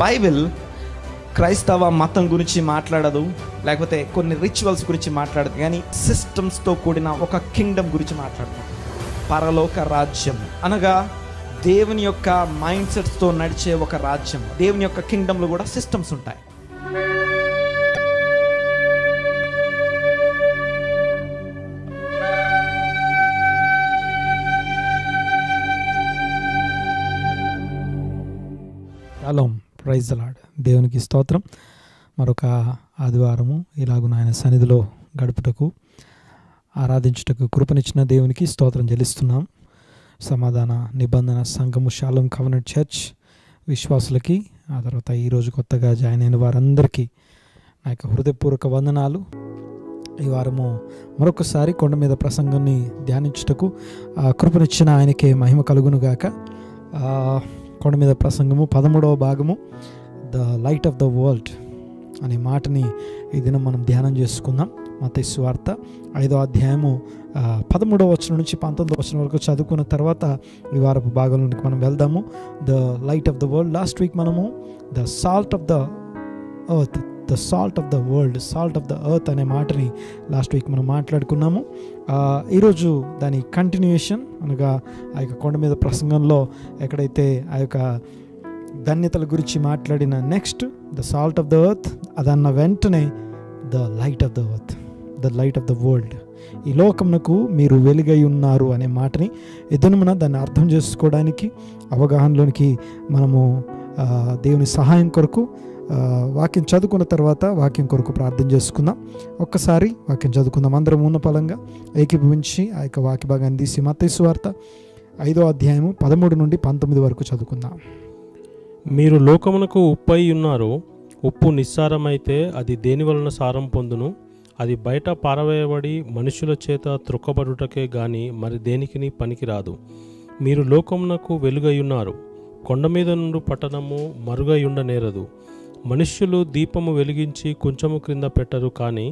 Bible క్రైస్తవ మతం గురించి మాట్లాడదు, లేకపోతే కొన్ని రిచువల్స్ గురించి మాట్లాడదు, కానీ సిస్టమ్స్తో కూడిన ఒక కింగ్డమ్ గురించి మాట్లాడుతుంది. పరలోక రాజ్యం అనగా దేవుని యొక్క మైండ్ సెట్స్తో నడిచే ఒక రాజ్యం. దేవుని యొక్క కింగ్డమ్లో కూడా సిస్టమ్స్ ఉంటాయి. Shalom, praise the lord. దేవునికి స్తోత్రం. మరొక ఆదివారము ఇలాగున ఆయన సన్నిధిలో గడుపుటకు, ఆరాధించుటకు కృపనిచ్చిన దేవునికి స్తోత్రం చెల్లిస్తున్నాం. సమాధాన నిబంధన సంఘము షాలోమ్ కవెనెంట్ చర్చ్ విశ్వాసులకి, ఆ తర్వాత ఈరోజు కొత్తగా జాయిన్ అయిన వారందరికీ నా యొక్క హృదయపూర్వక వందనాలు. ఈ వారము మరొకసారి కొండ మీద ప్రసంగాన్ని ధ్యానించుటకు కృపనిచ్చిన ఆయనకే మహిమ కలుగునుగాక. కొండ మీద ప్రసంగము 13వ భాగము, the light of the world అనే మాటని ఈ దినం మనం ధ్యానం చేసుకుందాం. మత్తయి సువార్త 5వ అధ్యాయము 13వ వచనం నుంచి 19వ వచనం వరకు చదువుకున్న తర్వాత ఈ వారపు భాగంలోనికి మనం వెళ్దాము. The light of the world. Last week మనము the salt of the earth, the salt of the world, salt of the earth అనే మాటని లాస్ట్ వీక్ మనం మాట్లాడుకున్నాము. ఈరోజు దాని కంటిన్యూయేషన్ అనగా ఆ యొక్క కొండ మీద ప్రసంగంలో ఎక్కడైతే ఆ యొక్క ధన్యతల గురించి మాట్లాడిన next the salt of the earth, అదన్న వెంటనే the light of the earth, the light of the world. ఈ లోకమునకు మీరు వెలుగై ఉన్నారు అనే మాటని ఎదునుమన దాన్ని అర్థం చేసుకోవడానికి, అవగాహనలోనికి మనము దేవుని సహాయం కొరకు వాక్యం చదువుకున్న తర్వాత వాక్యం కొరకు ప్రార్థన చేసుకుందాం. ఒక్కసారి వాక్యం చదువుకుందాం. అందరం ఉన్న పలంగా ఏకీభవించి ఆ యొక్క వాక్య భాగాన్ని తీసి మత్తయి సువార్త 5వ అధ్యాయము 13 నుండి 19 వరకు చదువుకుందాం. మీరు లోకమునకు ఉప్పై ఉన్నారు. ఉప్పు నిస్సారమైతే అది దేని వలన సారం పొందును? అది బయట పారవేయబడి మనుషుల చేత త్రొక్కబడుటకే గాని మరి దేనికిని పనికిరాదు. మీరు లోకమునకు వెలుగై ఉన్నారు. కొండ మీద నుండి పట్టణము మరుగై ఉండనేరదు. మనుష్యులు దీపము వెలిగించి కొంచెము క్రింద పెట్టరు, కానీ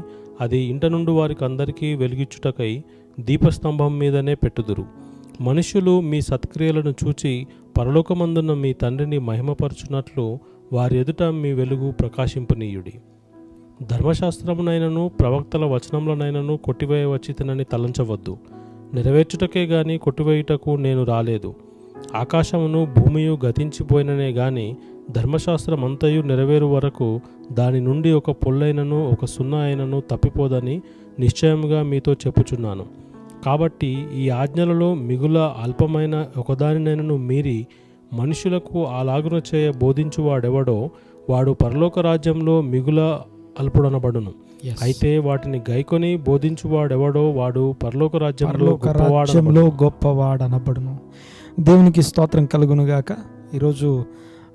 అది ఇంట నుండి వారికి అందరికీ వెలిగించుటకై దీపస్తంభం మీదనే పెట్టుదురు. మనుష్యులు మీ సత్క్రియలను చూచి పరలోకమందున్న మీ తండ్రిని మహిమపరచునట్లు వారి ఎదుట మీ వెలుగు ప్రకాశింపనీయుడి. ధర్మశాస్త్రమునైనను ప్రవక్తల వచనములనైనను కొట్టివేయవచ్చితనని తలంచవద్దు. నెరవేర్చుటకే గాని కొట్టివేయుటకు నేను రాలేదు. ఆకాశమును భూమియు గతించిపోయిననే గాని ధర్మశాస్త్రం అంతయు నెరవేరు వరకు దాని నుండి ఒక పొల్లైనను ఒక సున్నా అయినను తప్పిపోదని నిశ్చయముగా మీతో చెప్పుచున్నాను. కాబట్టి ఈ ఆజ్ఞలలో మిగుల అల్పమైన ఒకదానినైనను మీరి మనుషులకు అలాగున చేయ బోధించువాడెవడో వాడు పరలోక రాజ్యంలో మిగుల అల్పుడనబడును. అయితే వాటిని గైకొని బోధించువాడెవడో వాడు పరలోక రాజ్యంలో గొప్పవాడనబడును. దేవునికి స్తోత్రం కలుగునుగాక. ఈరోజు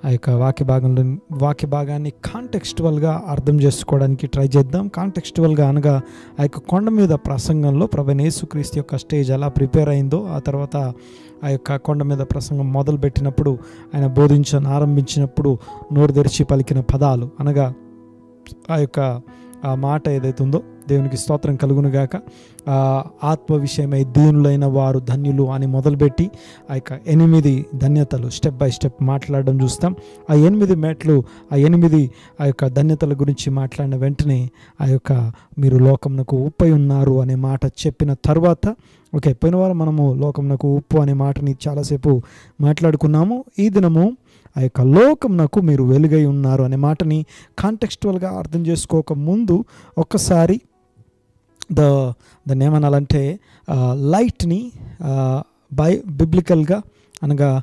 ఆ యొక్క వాక్య భాగాన్ని కాంటెక్స్చువల్గా అర్థం చేసుకోవడానికి ట్రై చేద్దాం. కాంటెక్స్చువల్గా అనగా ఆ యొక్క కొండ మీద ప్రసంగంలో ప్రభువైన యేసుక్రీస్తు యొక్క స్టేజ్ ఎలా ప్రిపేర్ అయిందో, ఆ తర్వాత ఆ యొక్క కొండ మీద ప్రసంగం మొదలుపెట్టినప్పుడు, ఆయన ఆరంభించినప్పుడు నోరు తెరిచి పలికిన పదాలు అనగా ఆ యొక్క ఆ మాట ఏదైతే ఉందో, దేవునికి స్తోత్రం కలుగునుగాక. ఆత్మ విషయమై దీనులైన వారు ధన్యులు అని మొదలుపెట్టి ఆ యొక్క 8 ధన్యతలు స్టెప్ బై స్టెప్ మాట్లాడడం చూస్తాం. ఆ 8 మెట్లు, ఆ 8 ఆ యొక్క ధన్యతల గురించి మాట్లాడిన వెంటనే ఆ యొక్క మీరు లోకమునకు ఉప్పై ఉన్నారు అనే మాట చెప్పిన తర్వాత, ఓకే, పోయిన వారం మనము లోకమునకు ఉప్పు అనే మాటని చాలాసేపు మాట్లాడుకున్నాము. ఈ దినము ఆ యొక్క లోకమునకు మీరు వెలుగై ఉన్నారు అనే మాటని కాంటెక్స్చువల్గా అర్థం చేసుకోక ముందు ఒక్కసారి దాన్ని ఏమనాలంటే లైట్ని బిబ్లికల్గా అనగా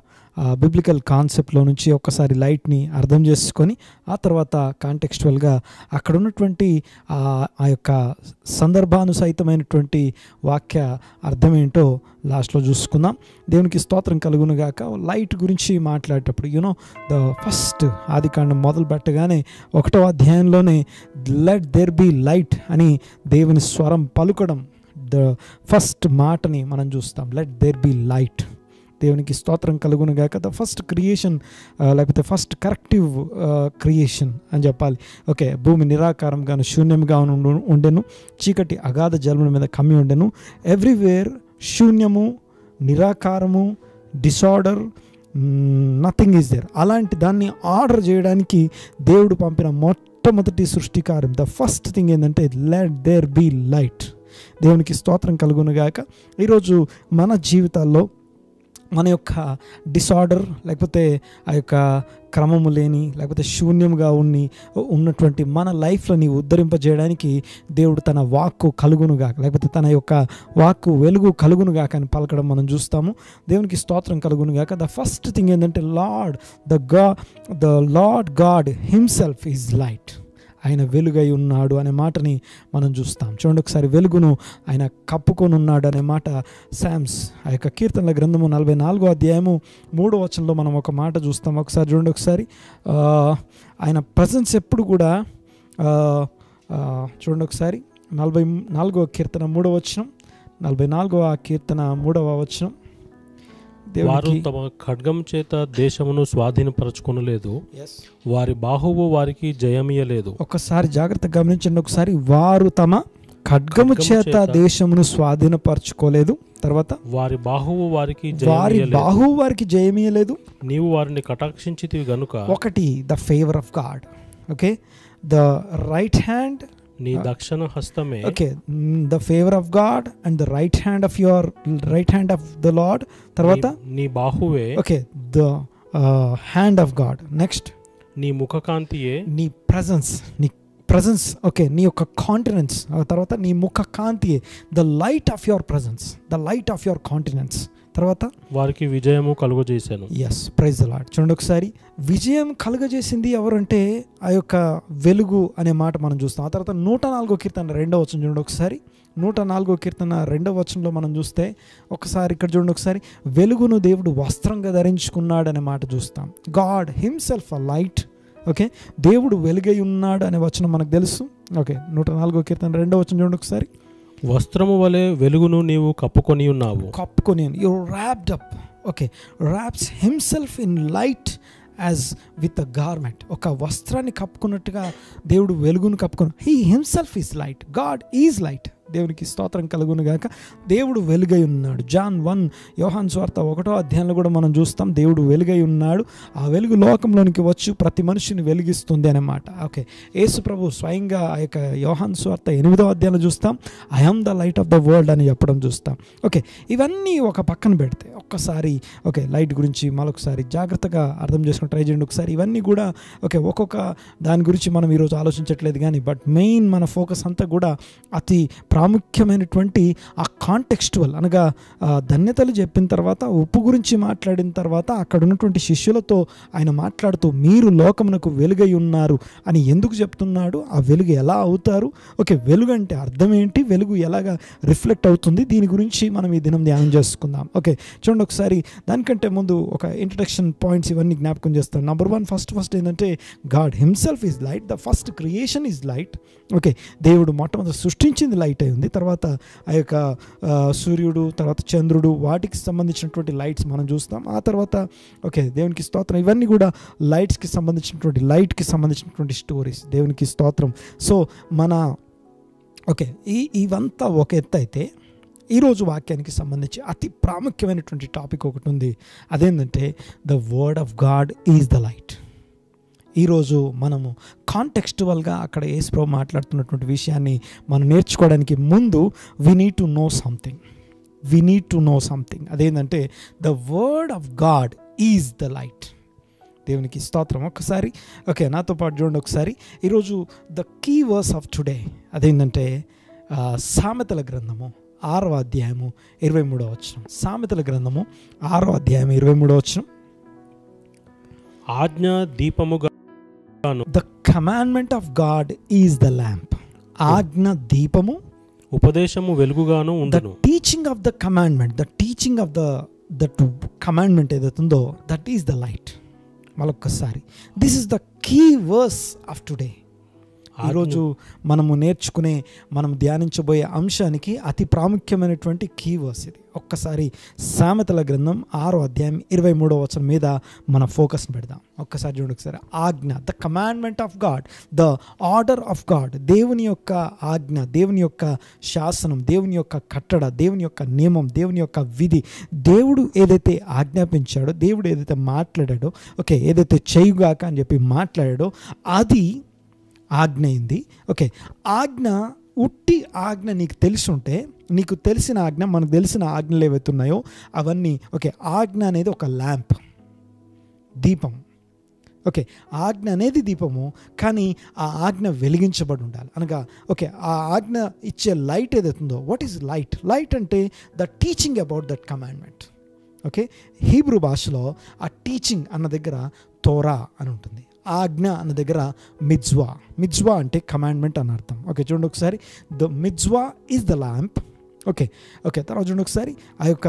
బిబ్లికల్ కాన్సెప్ట్లో నుంచి ఒక్కసారి లైట్ని అర్థం చేసుకొని ఆ తర్వాత కాంటెక్స్చువల్గా అక్కడ ఉన్నటువంటి ఆ యొక్క సందర్భానుసహితమైనటువంటి వాక్య అర్థం ఏంటో లాస్ట్లో చూసుకుందాం. దేవునికి స్తోత్రం కలుగునుగాక. లైట్ గురించి మాట్లాడేటప్పుడు ద ఫస్ట్ ఆదికాండం మొదలు పెట్టగానే 1వ అధ్యాయంలోనే లెట్ దేర్ బి లైట్ అని దేవుని స్వరం పలుకడం, ద ఫస్ట్ మాటని మనం చూస్తాం. Let there be light. దేవునికి స్తోత్రం కలుగునుగాక. ద ఫస్ట్ క్రియేషన్, లేకపోతే ఫస్ట్ కరెక్టివ్ క్రియేషన్ అని చెప్పాలి. ఓకే, భూమి నిరాకారంగాను శూన్యంగా ఉండెను, చీకటి అగాధ జలముల మీద కమ్మి ఉండెను. ఎవ్రీవేర్ శూన్యము, నిరాకారము, డిసార్డర్, నథింగ్ ఈజ్ దేర్. అలాంటి దాన్ని ఆర్డర్ చేయడానికి దేవుడు పంపిన మొట్టమొదటి సృష్టి కార్యం, ద ఫస్ట్ థింగ్ ఏంటంటే లెట్ దేర్ బీ లైట్. దేవునికి స్తోత్రం కలుగునుగాక. ఈరోజు మన జీవితాల్లో మన యొక్క డిసార్డర్, లేకపోతే ఆ యొక్క క్రమము లేని, లేకపోతే శూన్యంగా ఉన్నటువంటి మన లైఫ్లని ఉద్ధరింపజేయడానికి దేవుడు తన వాక్కు కలుగునుగాక, లేకపోతే తన యొక్క వాక్కు వెలుగు కలుగునుగాక అని పలకడం మనం చూస్తాము. దేవునికి స్తోత్రం కలుగునుగాక. ద ఫస్ట్ థింగ్ ఏంటంటే the lord God himself is light. ఆయన వెలుగై ఉన్నాడు అనే మాటని మనం చూస్తాం. చూడండి ఒకసారి, వెలుగును ఆయన కప్పుకొని ఉన్నాడు అనే మాట శామ్స్ ఆ యొక్క కీర్తనల గ్రంథము 44వ అధ్యాయము 3వ వచనంలో మనం ఒక మాట చూస్తాం. ఒకసారి చూడండి ఒకసారి, ఆయన ప్రజెన్స్ ఎప్పుడు కూడా చూడండి ఒకసారి, 44వ కీర్తన 3వ వచనం, 44వ కీర్తన 3వ వచనం. వారు తమ ఖడ్గం చేత దేశమును స్వాధీనపరచుకొనలేదు, వారి బాహువు వారికి జయమియలేదు. ఒకసారి జాగ్రత్తగా గమనించండి. ఒకసారి, వారు తమ ఖడ్గము చేత దేశమును స్వాధీనపరచుకోలేదు, తర్వాత వారి బాహువు వారికి జయమియలేదు, నీవు వారిని కటాక్షించితివి గనుక. ఒకటి, the favour of God. Okay, the right hand, నీ దక్షిణ హస్తమే. Okay, the favour of God and the right hand of the Lord. తర్వాత నీ బాహువే. Okay, the hand of God. Next, నీ ముఖకాంతియే. నీ ప్రజెన్స్. ఓకే, నీ యొక్క కాంటినెన్స్. తర్వాత నీ ముఖ కాంతియే, the light of your presence, the light of your countenance. తర్వాత వారికి విజయము కలుగజేశాను. Yes, praise the Lord. చూడండి ఒకసారి, విజయం కలుగజేసింది ఎవరంటే ఆ యొక్క వెలుగు అనే మాట మనం చూస్తాం. ఆ తర్వాత 104వ కీర్తన 2వ వచనం చూడండి ఒకసారి, 104వ కీర్తన 2వ వచనంలో మనం చూస్తే ఒకసారి ఇక్కడ చూడండి ఒకసారి, వెలుగును దేవుడు వస్త్రంగా ధరించుకున్నాడు అనే మాట చూస్తాం. గాడ్ హిమ్సెల్ఫ్ అ లైట్. ఓకే, దేవుడు వెలుగై ఉన్నాడు అనే వచనం మనకు తెలుసు. ఓకే, 104వ కీర్తన 2వ వచనం చూడండి ఒకసారి, వస్త్రము వలె వెలుగును నీవు కప్పుకొని ఉన్నావు. You wrapped up. Okay, wraps himself in light as with a garment. ఒక వస్త్రాన్ని కప్పుకున్నట్టుగా దేవుడు వెలుగును కప్పుకొని, he himself is light. God is light. దేవునికి స్తోత్రం కలుగును గాక. దేవుడు వెలుగై ఉన్నాడు. జాన్ 1 యోహాను సువార్త 1వ అధ్యాయంలో కూడా మనం చూస్తాం, దేవుడు వెలుగై ఉన్నాడు, ఆ వెలుగు లోకంలోనికి వచ్చి ప్రతి మనిషిని వెలిగిస్తుంది అన్నమాట. ఓకే, యేసు ప్రభు స్వయంగా ఆ యొక్క యోహాను సువార్త 8వ అధ్యాయంలో చూస్తాం, I am the light of the world అని చెప్పడం చూస్తాం. ఓకే, ఇవన్నీ ఒక పక్కన పెడితే ఒక్కసారి ఓకే లైట్ గురించి మరొకసారి జాగ్రత్తగా అర్థం చేసుకుని ట్రై చేయండి ఒకసారి. ఇవన్నీ కూడా ఓకే ఒక్కొక్క దాని గురించి మనం ఈరోజు ఆలోచించట్లేదు కానీ, బట్ మెయిన్ మన ఫోకస్ అంతా కూడా అతి ప్రాముఖ్యమైనటువంటి ఆ కాంటెక్స్టువల్ అనగా ధన్యతలు చెప్పిన తర్వాత, ఉప్పు గురించి మాట్లాడిన తర్వాత అక్కడ ఉన్నటువంటి శిష్యులతో ఆయన మాట్లాడుతూ మీరు లోకమునకు వెలుగై ఉన్నారు అని ఎందుకు చెప్తున్నాడు, ఆ వెలుగు ఎలా అవుతారు, ఓకే వెలుగు అంటే అర్థం ఏంటి, వెలుగు ఎలాగా రిఫ్లెక్ట్ అవుతుంది, దీని గురించి మనం ఈ దినం ధ్యానం చేసుకుందాం. ఓకే చూడండి ఒకసారి, దానికంటే ముందు ఒక ఇంట్రడక్షన్ పాయింట్స్ ఇవన్నీ జ్ఞాపకం చేస్తాను. నెంబర్ 1 ఫస్ట్ ఏంటంటే God himself is light, the first creation is light. Okay, దేవుడు మొట్టమొదటి సృష్టించింది లైట్ అయి ఉంది. తర్వాత ఆ యొక్క సూర్యుడు, తర్వాత చంద్రుడు, వాటికి సంబంధించినటువంటి లైట్స్ మనం చూస్తాం. ఆ తర్వాత ఓకే దేవునికి స్తోత్రం, ఇవన్నీ కూడా లైట్కి సంబంధించినటువంటి స్టోరీస్. దేవునికి స్తోత్రం. సో మన ఓకే ఇవంతా ఒక ఎత్తు అయితే, ఈరోజు వాక్యానికి సంబంధించి అతి ప్రాముఖ్యమైనటువంటి టాపిక్ ఒకటి ఉంది. అదేంటంటే the word of God is the light. ఈరోజు మనము కాంటెక్స్టువల్గా అక్కడ యేసు ప్రభు మాట్లాడుతున్నటువంటి విషయాన్ని మనం నేర్చుకోవడానికి ముందు we need to know something. అదేంటంటే the word of God is the light. దేవునికి స్తోత్రం. ఒక్కసారి ఓకే నాతో పాటు చూడండి ఒకసారి. ఈరోజు the key verse of today అదేంటంటే సామెతల గ్రంథము 6వ అధ్యాయము 23వ వచనం. సామెతల గ్రంథము 6వ అధ్యాయం 23వ వచనం. ఆజ్ఞ దీపముగా, the commandment of God is the lamp. ఆజ్ఞ దీపము, ఉపదేశము వెలుగుగాను ఉండును. The teaching of the commandment, the teaching of that commandment ఏదైతుందో దట్ ఈస్ ద లైట్. మరొక్కసారి, this is the key verse of today. ఈరోజు మనము నేర్చుకునే మనం ధ్యానించబోయే అంశానికి అతి ప్రాముఖ్యమైనటువంటి కీవర్డ్స్ ఇది. ఒక్కసారి సామెతల గ్రంథం 6వ అధ్యాయం 23వ వచనం మీద మన ఫోకస్ పెడదాం. ఒక్కసారి చూడండి. ఒకసారి ఆజ్ఞ, the commandment of God, the order of God. దేవుని యొక్క ఆజ్ఞ, దేవుని యొక్క శాసనం, దేవుని యొక్క కట్టడ, దేవుని యొక్క నియమం, దేవుని యొక్క విధి, దేవుడు ఏదైతే ఆజ్ఞాపించాడో, దేవుడు ఏదైతే మాట్లాడాడో, ఓకే, ఏదైతే చేయుగాక అని చెప్పి మాట్లాడాడో అది ఆజ్ఞ అయింది. ఓకే, ఆజ్ఞ, ఉట్టి ఆజ్ఞ నీకు తెలిసి ఉంటే, నీకు తెలిసిన ఆజ్ఞ, మనకు తెలిసిన ఆజ్ఞలు ఏవైతే ఉన్నాయో అవన్నీ, ఓకే, ఆజ్ఞ అనేది ఒక ల్యాంప్, దీపం. ఓకే, ఆజ్ఞ అనేది దీపము, కానీ ఆ ఆజ్ఞ వెలిగించబడి ఉండాలి. అనగా ఓకే, ఆ ఆజ్ఞ ఇచ్చే లైట్ ఏదైతుందో, వాట్ ఈజ్ లైట్? లైట్ అంటే the teaching about that commandment. Okay, Hebrew భాషలో ఆ టీచింగ్ అన్న దగ్గర తోరా అని ఉంటుంది, ఆజ్ఞ అన్న దగ్గర మిజ్వా. మిజ్వా అంటే కమాండ్మెంట్ అని అర్థం. ఓకే, చూడండి ఒకసారి, the mitzvah is the lamp. Okay okay, తర్వాత చూడండి ఒకసారి, ఆ యొక్క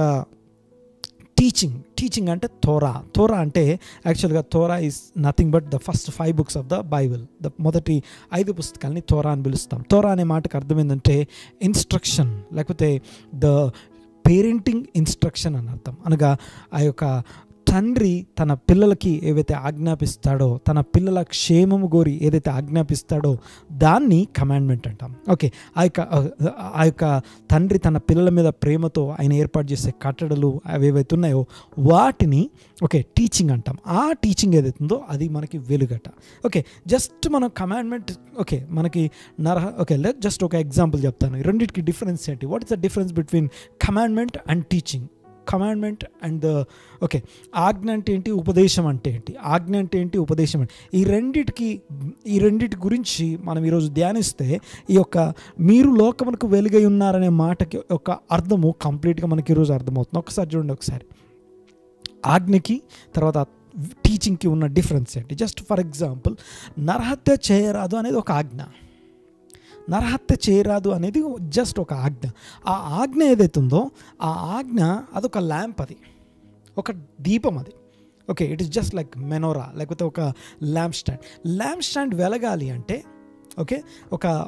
టీచింగ్ అంటే తోరా. తోరా అంటే యాక్చువల్గా Torah is nothing but the first 5 books of the Bible. The మొదటి 5 పుస్తకాలని తోరా అని పిలుస్తాం. తోరా అనే మాటకు అర్థం ఏంటంటే ఇన్స్ట్రక్షన్, లేకపోతే ద పేరెంటింగ్ ఇన్స్ట్రక్షన్ అని అర్థం. అనగా ఆ యొక్క తండ్రి తన పిల్లలకి ఏవైతే ఆజ్ఞాపిస్తాడో, తన పిల్లల క్షేమము కోరి ఏదైతే ఆజ్ఞాపిస్తాడో దాన్ని కమాండ్మెంట్ అంటాం. ఓకే, ఆ యొక్క తండ్రి తన పిల్లల మీద ప్రేమతో ఆయన ఏర్పాటు చేసే కట్టడలు అవి ఏవైతే ఉన్నాయో వాటిని ఓకే టీచింగ్ అంటాం. ఆ టీచింగ్ ఏదైతుందో అది మనకి వెలుగట. ఓకే, జస్ట్ మనం కమాండ్మెంట్, ఓకే, మనకి ఓకే, జస్ట్ ఒక ఎగ్జాంపుల్ చెప్తాను. రెండింటికి డిఫరెన్స్ ఏంటి? What is the difference between commandment and teaching? Commandment and the okay, ఆజ్ఞ అంటే ఏంటి, ఉపదేశం అంటే ఏంటి? ఆజ్ఞ అంటే ఏంటి, ఉపదేశం అంటే, ఈ రెండిటి గురించి మనం ఈరోజు ధ్యానిస్తే ఈ యొక్క మీరు లోకమునకు వెలుగై ఉన్నారనే మాటకి ఒక అర్థము కంప్లీట్గా మనకి ఈరోజు అర్థమవుతుంది. ఒకసారి చూడండి. ఒకసారి ఆజ్ఞకి తర్వాత టీచింగ్కి ఉన్న డిఫరెన్స్ ఏంటి? జస్ట్ ఫర్ ఎగ్జాంపుల్, నరహత్య చేయరాదు అనేది ఒక ఆజ్ఞ. నరహత్య చేయరాదు అనేది జస్ట్ ఒక ఆజ్ఞ. ఆ ఆజ్ఞ ఏదైతే ఉందో ఆ ఆజ్ఞ అదొక ల్యాంప్, అది ఒక దీపం అది. Okay, it is just like menorah, లేకపోతే ఒక ల్యాంప్ స్టాండ్. ల్యాంప్ స్టాండ్ వెలగాలి అంటే ఓకే,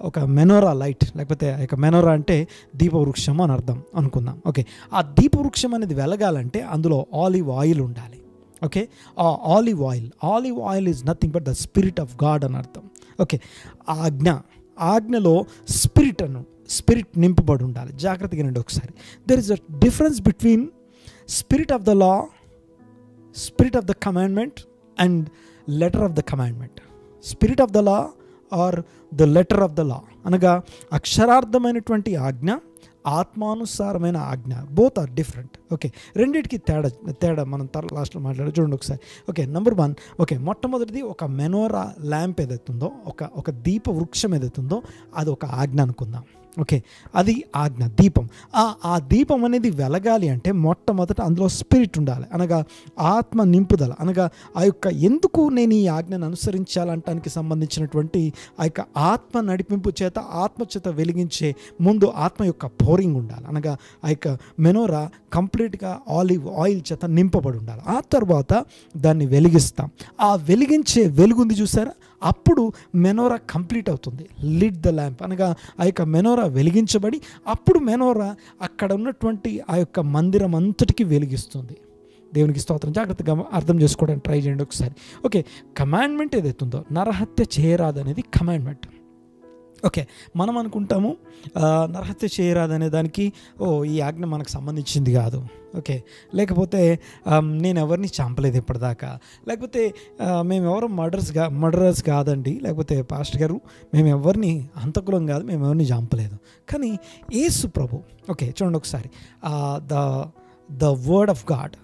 ఒక మెనోరా లైట్, లేకపోతే ఒక మెనోరా అంటే దీపవృక్షం అని అర్థం అనుకుందాం. ఓకే, ఆ దీపవృక్షం అనేది వెలగాలంటే అందులో ఆలివ్ ఆయిల్ ఉండాలి. ఓకే, ఆ olive oil is nothing but the spirit of God అని అర్థం. ఓకే, ఆజ్ఞలో స్పిరిట్ నింపబడి ఉండాలి. జాగ్రత్తగా వినండి ఒకసారి. There is a difference between spirit of the law, spirit of the commandment and letter of the commandment. Spirit of the law or the letter of the law అనగా అక్షరార్థమైనటువంటి ఆజ్ఞ, ఆత్మానుసారమైన ఆజ్ఞ. Both are different. ఓకే, రెండింటికి తేడా మనం లాస్ట్లో చూడండి ఒకసారి. ఓకే, నెంబర్ 1, ఓకే, మొట్టమొదటిది ఒక మెనోరా ల్యాంప్ ఏదైతుందో, ఒక దీప వృక్షం ఏదైతుందో అది ఒక ఆజ్ఞ అనుకుందాం. ఓకే, అది ఆజ్ఞ, దీపం. ఆ దీపం అనేది వెలగాలి అంటే మొట్టమొదట అందులో స్పిరిట్ ఉండాలి, అనగా ఆత్మ నింపుదల, అనగా ఆ యొక్క ఎందుకు నేను ఈ ఆజ్ఞను అనుసరించాలంటానికి సంబంధించినటువంటి ఆ యొక్క ఆత్మ నడిపింపు చేత, ఆత్మ చేత వెలిగించే ముందు ఆత్మ యొక్క పోరింగ్ ఉండాలి. అనగా ఆ యొక్క మెనోరా కంప్లీట్గా ఆలివ్ ఆయిల్ చేత నింపబడి ఉండాలి. ఆ తర్వాత దాన్ని వెలిగిస్తాం. ఆ వెలిగించే వెలుగుంది చూసారా, అప్పుడు మెనోరా కంప్లీట్ అవుతుంది. లిడ్ ద ల్యాంప్ అనగా ఆ యొక్క మెనోరా వెలిగించబడి అప్పుడు మెనోరా అక్కడ ఉన్నటువంటి ఆ యొక్క మందిరం అంతటికి వెలిగిస్తుంది. దేవునికి స్తోత్రం. జాగ్రత్తగా అర్థం చేసుకోవడానికి ట్రై చేయండి ఒకసారి. ఓకే, కమాండ్మెంట్ ఏదైతుందో నరహత్య చేయరాదు అనేది కమాండ్మెంట్. ఓకే, మనం అనుకుంటాము నరహత్య చేయరాదనే దానికి ఈ ఆజ్ఞ మనకు సంబంధించింది కాదు. ఓకే, లేకపోతే నేను ఎవరిని చంపలేదు ఇప్పటిదాకా, లేకపోతే మేము ఎవరు మర్డరర్స్ కాదండి, లేకపోతే పాస్టర్ గారు మేము ఎవరిని హంతకులం కాదు, మేము ఎవరిని చంపలేదు. కానీ యేసు ప్రభు, ఓకే చూడండి ఒకసారి, ద వర్డ్ ఆఫ్ గాడ్,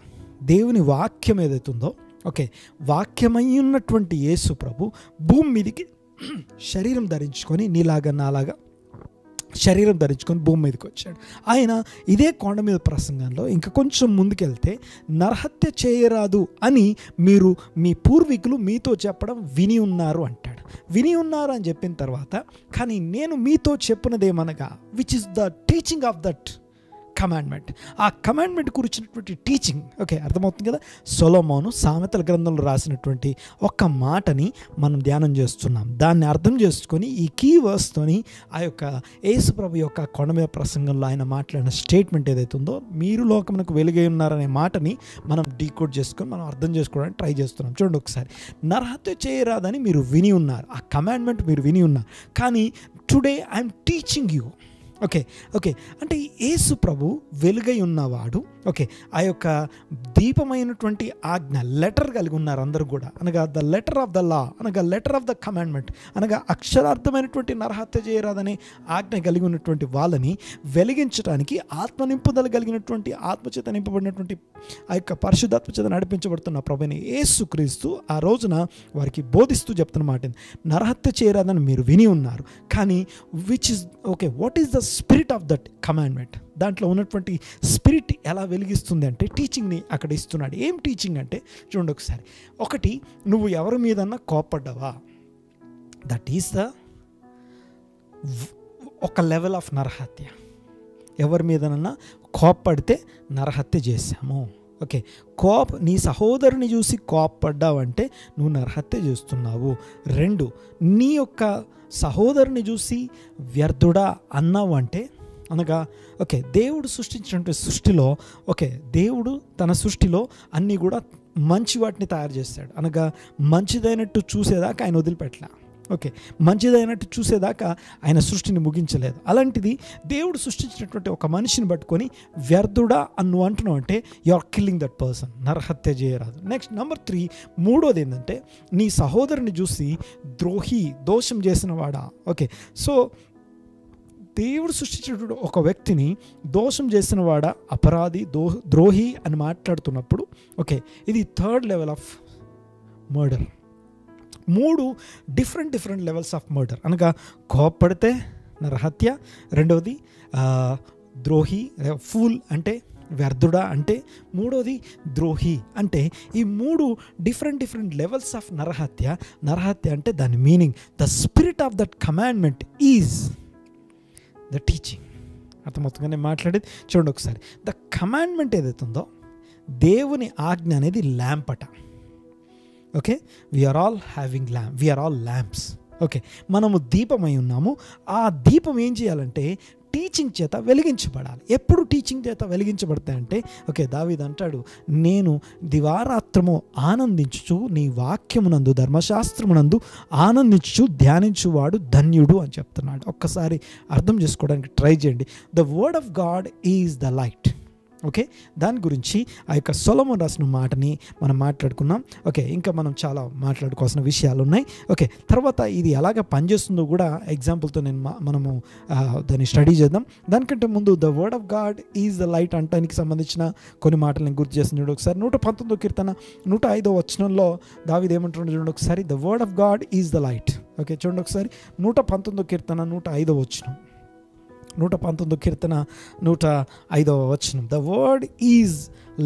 దేవుని వాక్యం ఏదైతుందో, ఓకే, వాక్యమై ఉన్నటువంటి యేసు ప్రభు భూమి మీదకి శరీరం ధరించుకొని, నీలాగా నాలాగా శరీరం ధరించుకొని భూమి మీదకి వచ్చాడు. ఆయన ఇదే కొండ మీద ప్రసంగంలో ఇంకా కొంచెం ముందుకెళ్తే నరహత్య చేయరాదు అని మీరు మీ పూర్వీకులు మీతో చెప్పడం విని ఉన్నారు అంటాడు. విని ఉన్నారు అని చెప్పిన తర్వాత, కానీ నేను మీతో చెప్పినదేమనగా, which is the teaching of that commandment. ఆ కమాండ్మెంట్ గురించినటువంటి టీచింగ్, ఓకే, అర్థమవుతుంది కదా. సొలొమోను సామెతల గ్రంథంలో రాసినటువంటి ఒక్క మాటని మనం ధ్యానం చేస్తున్నాం. దాన్ని అర్థం చేసుకొని ఈ కీ వర్స్తోని ఆ యొక్క యేసుప్రభు యొక్క కొండ మీద ప్రసంగంలో ఆయన మాట్లాడిన స్టేట్మెంట్ ఏదైతే ఉందో, మీరు లోకమునకు వెలుగై ఉన్నారనే మాటని మనం డీకోడ్ చేసుకొని మనం అర్థం చేసుకోవడానికి ట్రై చేస్తున్నాం. చూడండి ఒకసారి, నరహత్య చేయరాదని మీరు విని ఉన్నారు, ఆ కమాండ్మెంట్ మీరు విని ఉన్నారు, కానీ today I'm teaching you. Okay అంటే యేసు ప్రభు వెలుగై ఉన్నవాడు. ఓకే, ఆ యొక్క దీపమైనటువంటి ఆజ్ఞ లెటర్ కలిగి ఉన్నారు అందరూ కూడా, అనగా the letter of the law, అనగా లెటర్ ఆఫ్ ద కమాండ్మెంట్, అనగా అక్షరార్థమైనటువంటి నరహత్య చేయరాదనే ఆజ్ఞ కలిగి ఉన్నటువంటి వాళ్ళని వెలిగించడానికి ఆత్మ నింపుదల కలిగినటువంటి ఆత్మచేత నింపబడినటువంటి ఆ యొక్క పరిశుద్ధాత్మ చేత నడిపించబడుతున్న ప్రభుని యేసుక్రీస్తు ఆ రోజున వారికి బోధిస్తూ చెప్తున్న మాట, నరహత్య చేయరాదని మీరు విని ఉన్నారు, కానీ which is okay what is the spirit of that commandment. దాంట్లో ఉన్నటువంటి స్పిరిట్ ఎలా వెలిగిస్తుంది అంటే టీచింగ్ని అక్కడ ఇస్తున్నాడు. ఏం టీచింగ్ అంటే చూడండి ఒకసారి, ఒకటి, నువ్వు ఎవరి మీదన్నా కోప్పడ్డావా, దట్ ఈస్ ద ఒక లెవెల్ ఆఫ్ నరహత్య. ఎవరి మీదనన్నా కోప్పడితే నరహత్య చేశాము. ఓకే, నీ సహోదరుని చూసి కోప్పడ్డావంటే నువ్వు నరహత్య చేస్తున్నావు. 2, నీ యొక్క సహోదరుని చూసి వ్యర్థుడా అన్నావు అంటే, అనగా ఓకే, దేవుడు సృష్టించినటువంటి సృష్టిలో, ఓకే, దేవుడు తన సృష్టిలో అన్నీ కూడా మంచి వాటిని తయారు చేస్తాడు, అనగా మంచిదైనట్టు చూసేదాకా ఆయన వదిలిపెట్టలే. ఓకే, మంచిదైనట్టు చూసేదాకా ఆయన సృష్టిని ముగించలేదు. అలాంటిది దేవుడు సృష్టించినటువంటి ఒక మనిషిని పట్టుకొని వ్యర్థుడా అని నువ్వు అంటున్నావు అంటే you are killing that person. నరహత్య చేయరాదు. నెక్స్ట్ నెంబర్ 3, మూడోది ఏంటంటే, నీ సహోదరుని చూసి ద్రోహి, దోషం చేసిన వాడా. ఓకే, సో దేవుడు సృష్టించినటువంటి ఒక వ్యక్తిని దోషం చేసిన వాడా, అపరాధి, ద్రోహి అని మాట్లాడుతున్నప్పుడు, ఓకే, ఇది 3rd level of murder. 3 different levels of murder, అనగా కోప్పడితే నరహత్య, రెండవది ద్రోహి, ఫూల్ అంటే వ్యర్థుడా అంటే, మూడోది ద్రోహి అంటే, ఈ 3 డిఫరెంట్ లెవెల్స్ ఆఫ్ నరహత్య అంటే దాని meaning, the spirit of that commandment is the teaching. అర్థమవుతుందిగా నేను మాట్లాడేది. చూడండి ఒకసారి, ద కమాండ్మెంట్ ఏదైతే ఉందో, దేవుని ఆజ్ఞ అనేది ల్యాంప్ అట. Okay, we are all having lamp, we are all lamps. Okay, మనము దీపమై ఉన్నాము. ఆ దీపం ఏం చేయాలంటే టీచింగ్ చేత వెలిగించబడాలి. ఎప్పుడు టీచింగ్ చేత వెలిగించబడతాయంటే, ఓకే, దావీదు అంటాడు, నేను దివారాత్రము ఆనందించుచు నీ వాక్యమునందు, ధర్మశాస్త్రమునందు ఆనందించుచు ధ్యానించువాడు ధన్యుడు అని చెప్తున్నాడు. ఒక్కసారి అర్థం చేసుకోవడానికి ట్రై చేయండి. The word of God is the light. Okay, దాని గురించి ఆ యొక్క సొలొమోను రాసిన మాటని మనం మాట్లాడుకున్నాం. ఓకే, ఇంకా మనం చాలా మాట్లాడుకోవాల్సిన విషయాలు ఉన్నాయి. ఓకే, తర్వాత ఇది ఎలాగ పనిచేస్తుందో కూడా ఎగ్జాంపుల్తో మనము దాన్ని స్టడీ చేద్దాం. దానికంటే ముందు the word of God is the light అంటానికి సంబంధించిన కొన్ని మాటలు నేను గుర్తు చేస్తున్నాను. చూడండి ఒకసారి, 119వ కీర్తన 105వ వచనంలో దావీదు ఏమంటున్నాడు చూడండి ఒకసారి, the word of God is the light. Okay, చూడండి ఒకసారి, 119వ కీర్తన 105వ వచనం, 119వ కీర్తన 105వ వచనం, the word is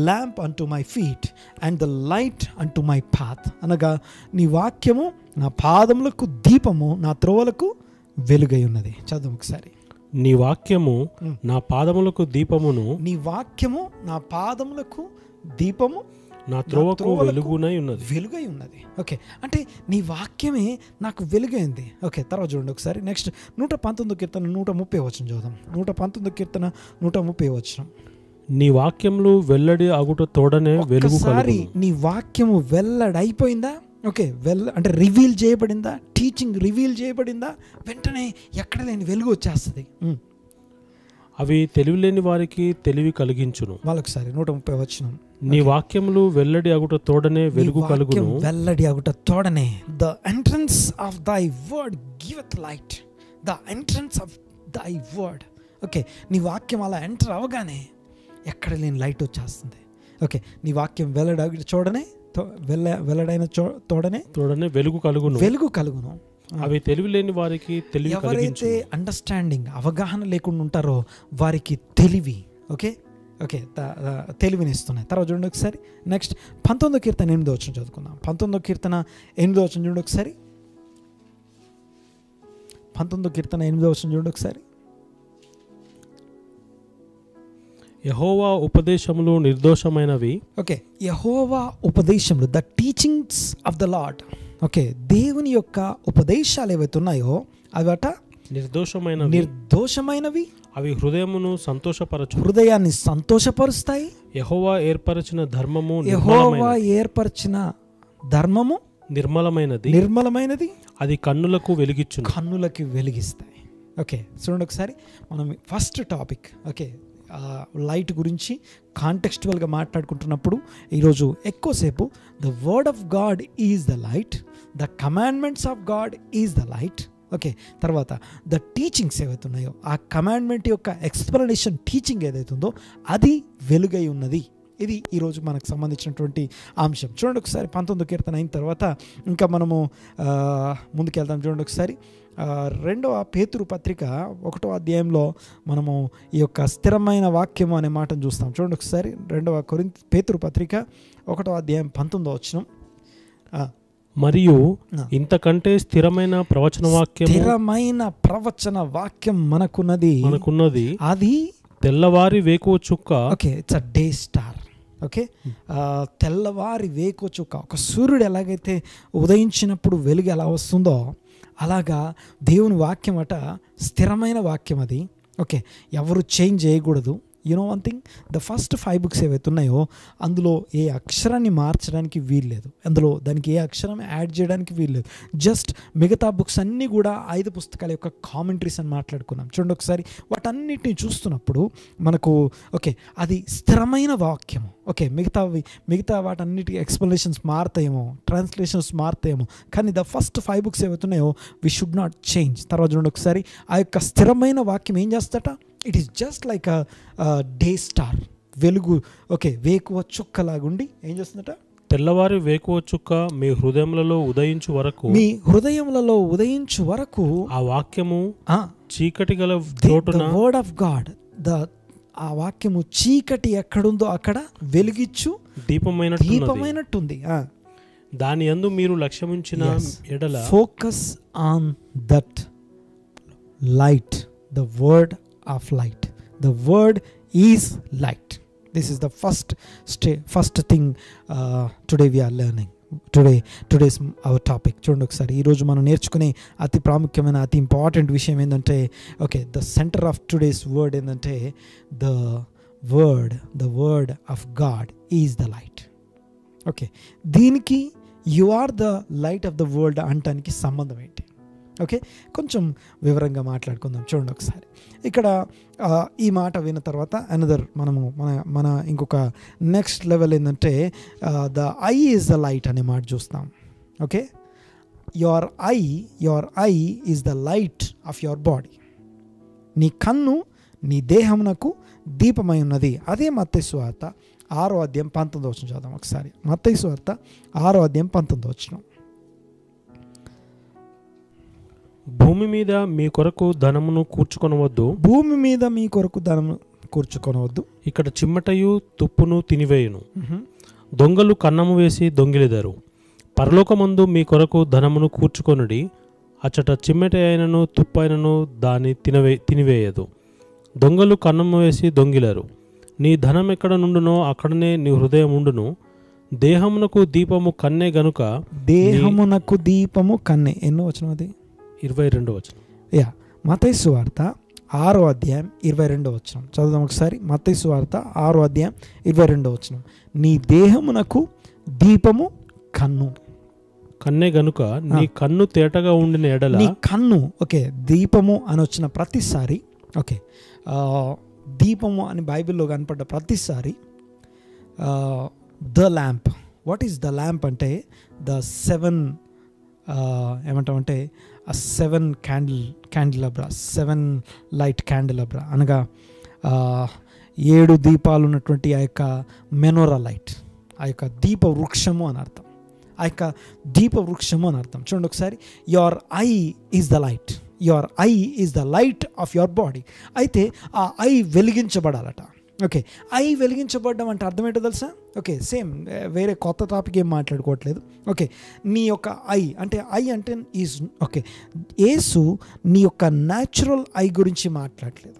lamp unto my feet and the light unto my path. అనగా నీ వాక్యము నా పాదములకు దీపము, నా త్రోవలకు వెలుగై ఉన్నది. చదువు ఒకసారి, నీ వాక్యము నా పాదములకు దీపమును, నీ వాక్యము నా పాదములకు దీపము, నా త్రోవకు వెలుగునై ఉన్నది. ఓకే, అంటే నీ వాక్యమే నాకు వెలుగైంది. ఓకే, తర్వాత చూడండి ఒకసారి, నెక్స్ట్ 119వ కీర్తన 130వ వచనం చూద్దాం. 119వ కీర్తన 130వ వచనం, నీ వాక్యములు వెల్లడి అగుట తోడనే వెలుగు కలుగును. నీ వాక్యము వెల్లడి అయిపోయిందా? ఓకే, అంటే రివీల్ చేయబడిందా? టీచింగ్ రివీల్ చేయబడిందా? వెంటనే ఎక్కడ లేని వెలుగు వచ్చేస్తుంది. అవి తెలివి లేని వారికి తెలివి కలిగించును. వాళ్ళొకసారి 130వ వచనం, నీ వాక్యములు వెల్లడి అగుట తోడనే వెలుగు కలుగును. వెల్లడి అగుట తోడనే, the entrance of thy word giveth light, the entrance of thy word. Okay, నీ వాక్యం అలా ఎంటర్ అవగానే ఎక్కడ లేని లైట్ వచ్చేస్తుంది. ఓకే, నీ వాక్యం వెల్లడి అగుట చూడనే, వెల్లడైన తోడనే వెలుగు కలుగును. అవి తెలివి లేని వారికి తెలివి, ఎవరైతే అండర్స్టాండింగ్ అవగాహన లేకుండా ఉంటారో వారికి తెలివి, ఓకే ఓకే తెలివిని ఇస్తున్నాయి. తర్వాత చూడండి ఒకసారి, నెక్స్ట్ 19వ కీర్తన 8వ వచనం చదువుకుందాం. 19వ కీర్తన 8వ వచనం చూడండి ఒకసారి, 19వ కీర్తన 8వ వచనం చూడండి ఒకసారి. యెహోవా ఉపదేశములు నిర్దోషమైనవి. ఓకే, యెహోవా ఉపదేశములు, the teachings of the Lord. Okay, దేవుని యొక్క ఉపదేశాలు ఏవైతే ఉన్నాయో అవట నిర్దోషమైనవి. అవి హృదయమును సంతోషపరచు, హృదయాన్ని సంతోషపరుస్తాయి. యెహోవా ఏర్పరచిన ధర్మము నిర్మలమైనది. అది కన్నులకు వెలిగిస్తాయి. ఓకే, చూడండి ఒకసారి మనం ఫస్ట్ టాపిక్. ఓకే, లైట్ గురించి కాంటెక్స్చువల్గా మాట్లాడుకుంటున్నప్పుడు ఈరోజు ఎక్కువసేపు the word of God is the light, the commandments of God is the light. Okay, తర్వాత ద టీచింగ్స్ ఏవైతే ఉన్నాయో ఆ కమాండ్మెంట్ యొక్క ఎక్స్ప్లెనేషన్ టీచింగ్ ఏదైతుందో అది వెలుగై ఉన్నది. ఇది ఈరోజు మనకు సంబంధించినటువంటి అంశం. చూడండి ఒకసారి 19వ కీర్తన అయిన తర్వాత ఇంకా మనము ముందుకెళ్తాం. చూడండి ఒకసారి 2వ పేతురు పత్రిక 1వ అధ్యాయంలో మనము ఈ యొక్క స్థిరమైన వాక్యము అనే మాటను చూస్తాం. చూడండి ఒకసారి 2వ పేతురు పత్రిక 1వ అధ్యాయం 19వ వచనం. మరియు ఇంతకంటే స్థిరమైన ప్రవచన వాక్యం మనకున్నది. అది తెల్లవారి వేకువ చుక్క. Okay, it's a day star. Okay, తెల్లవారి వేకువ చుక్క. ఒక సూర్యుడు ఎలాగైతే ఉదయించినప్పుడు వెలుగు ఎలా వస్తుందో అలాగా దేవుని వాక్యం అట స్థిరమైన వాక్యం అది. ఓకే, ఎవరు చేంజ్ చేయకూడదు. You know one thing, the first 5 books ఏవైతే ఉన్నాయో అందులో ఏ అక్షరాన్ని మార్చడానికి వీల్లేదు, అందులో దానికి ఏ అక్షరం యాడ్ చేయడానికి వీల్లేదు. జస్ట్ మిగతా బుక్స్ అన్నీ కూడా 5 పుస్తకాల యొక్క కామెంటరీస్ అని మాట్లాడుకున్నాం. చూడండి ఒకసారి వాటన్నిటిని చూస్తున్నప్పుడు మనకు ఓకే అది స్థిరమైన వాక్యము. ఓకే, మిగతా వాటన్నిటికీ ఎక్స్ప్లెనేషన్స్ మారుతాయేమో, ట్రాన్స్లేషన్స్ మారుతాయేమో, కానీ ద ఫస్ట్ 5 బుక్స్ ఏవైతే ఉన్నాయో వి షుడ్ నాట్ చేంజ్. తర్వాత చూడండి ఒకసారి ఆ యొక్క స్థిరమైన వాక్యం ఏం చేస్తాట, it is just like a day star, వెలుగు. ఓకే, వేకువ చుక్కలాగుండి ఏం చేస్తుందట, తెల్లవారి వేకువ చుక్క మీ హృదయములలో ఉదయించు వరకు ఆ వాక్యము చీకటి గల చోటున, వర్డ్ ఆఫ్ గాడ్, ఆ వాక్యము చీకటి ఎక్కడుందో అక్కడ వెలిగిచ్చు దీపమైనట్టుంది. దాని యందు మీరు లక్ష్యముంచిన ఎడల, focus on that light, the word of light. The word is light. This is the first thing today we are learning. Today's our topic. చూడండి ఒకసారి ఈరోజు మనం నేర్చుకునే అతి ప్రాముఖ్యమైన అతి ఇంపార్టెంట్ విషయం ఏంటంటే, okay, the centre of today's word ఏంటంటే the word of God is the light. Okay, దీనికి you are the light of the world అంటానికి సంబంధం ఏంటి? ఓకే, కొంచెం వివరంగా మాట్లాడుకుందాం. చూడండి ఒకసారి ఇక్కడ ఈ మాట విన్న తర్వాత మన ఇంకొక నెక్స్ట్ లెవెల్ ఏంటంటే the eye is the light అనే మాట చూస్తాం. Okay, your I is the light of your body. నీ కన్ను నీ దేహమునకు దీపమై ఉన్నది. అదే మత్తయి సువార్త 6వ అధ్యాయం 19వ వచనం చదువుదాం ఒకసారి. మత్తయి సువార్త 6వ అధ్యాయం 19వ వచనం. భూమి మీద మీ కొరకు ధనమును కూర్చుకొనవద్దు. ఇక్కడ చిమ్మటయు తుప్పును తినివేయును, దొంగలు కన్నము వేసి దొంగిలిదరు. పరలోకమందు మీ కొరకు ధనమును కూర్చుకొనుడి, అచ్చట చిమ్మట అయినను తుప్పైనను దాన్ని తినివేయదు. దొంగలు కన్నము వేసి దొంగిలరు. నీ ధనం ఎక్కడ నుండునో అక్కడనే నీ హృదయం ఉండును. దేహమునకు దీపము కన్నే గనుక. దేహమునకు దీపము కన్నే. ఎన్నో వచనం అది? 22వ వచనం. మత్తయి సువార్త 6వ అధ్యాయం 22వ వచనం చదువుదాం ఒకసారి. మత్తయి సువార్త 6వ అధ్యాయం 22వ వచనం. నీ దేహమునకు దీపము కన్నే గనుక నీ కన్ను తేటగా ఉండిన ఎడల. నీ కన్ను, ఓకే, దీపము అని వచ్చిన ప్రతిసారి, ఓకే, దీపము అని బైబిల్లో కనపడ్డ ప్రతిసారి the lamp. What is the lamp అంటే ద 7 ఏమంటామంటే ఆ 7 క్యాండిలబ్రా, 7 లైట్ క్యాండిలబ్రా అనగా 7 దీపాలు ఉన్నటువంటి ఆ యొక్క మెనోరా లైట్, ఆ యొక్క దీప వృక్షము అని అర్థం. ఆ యొక్క దీప వృక్షము అని అర్థం. చూడండి ఒకసారి, your I is the light, your I is the light of your body. అయితే ఆ ఐ వెలిగించబడాలట. ఓకే, ఐ వెలిగించబడ్డం అంటే అర్థం ఏంటో తెలుసా? ఓకే, సేమ్, వేరే కొత్త టాపిక్ ఏం మాట్లాడుకోవట్లేదు. ఓకే, నీ యొక్క ఐ అంటే ఈజ్, ఓకే, యేసు నీ యొక్క న్యాచురల్ ఐ గురించి మాట్లాడలేదు.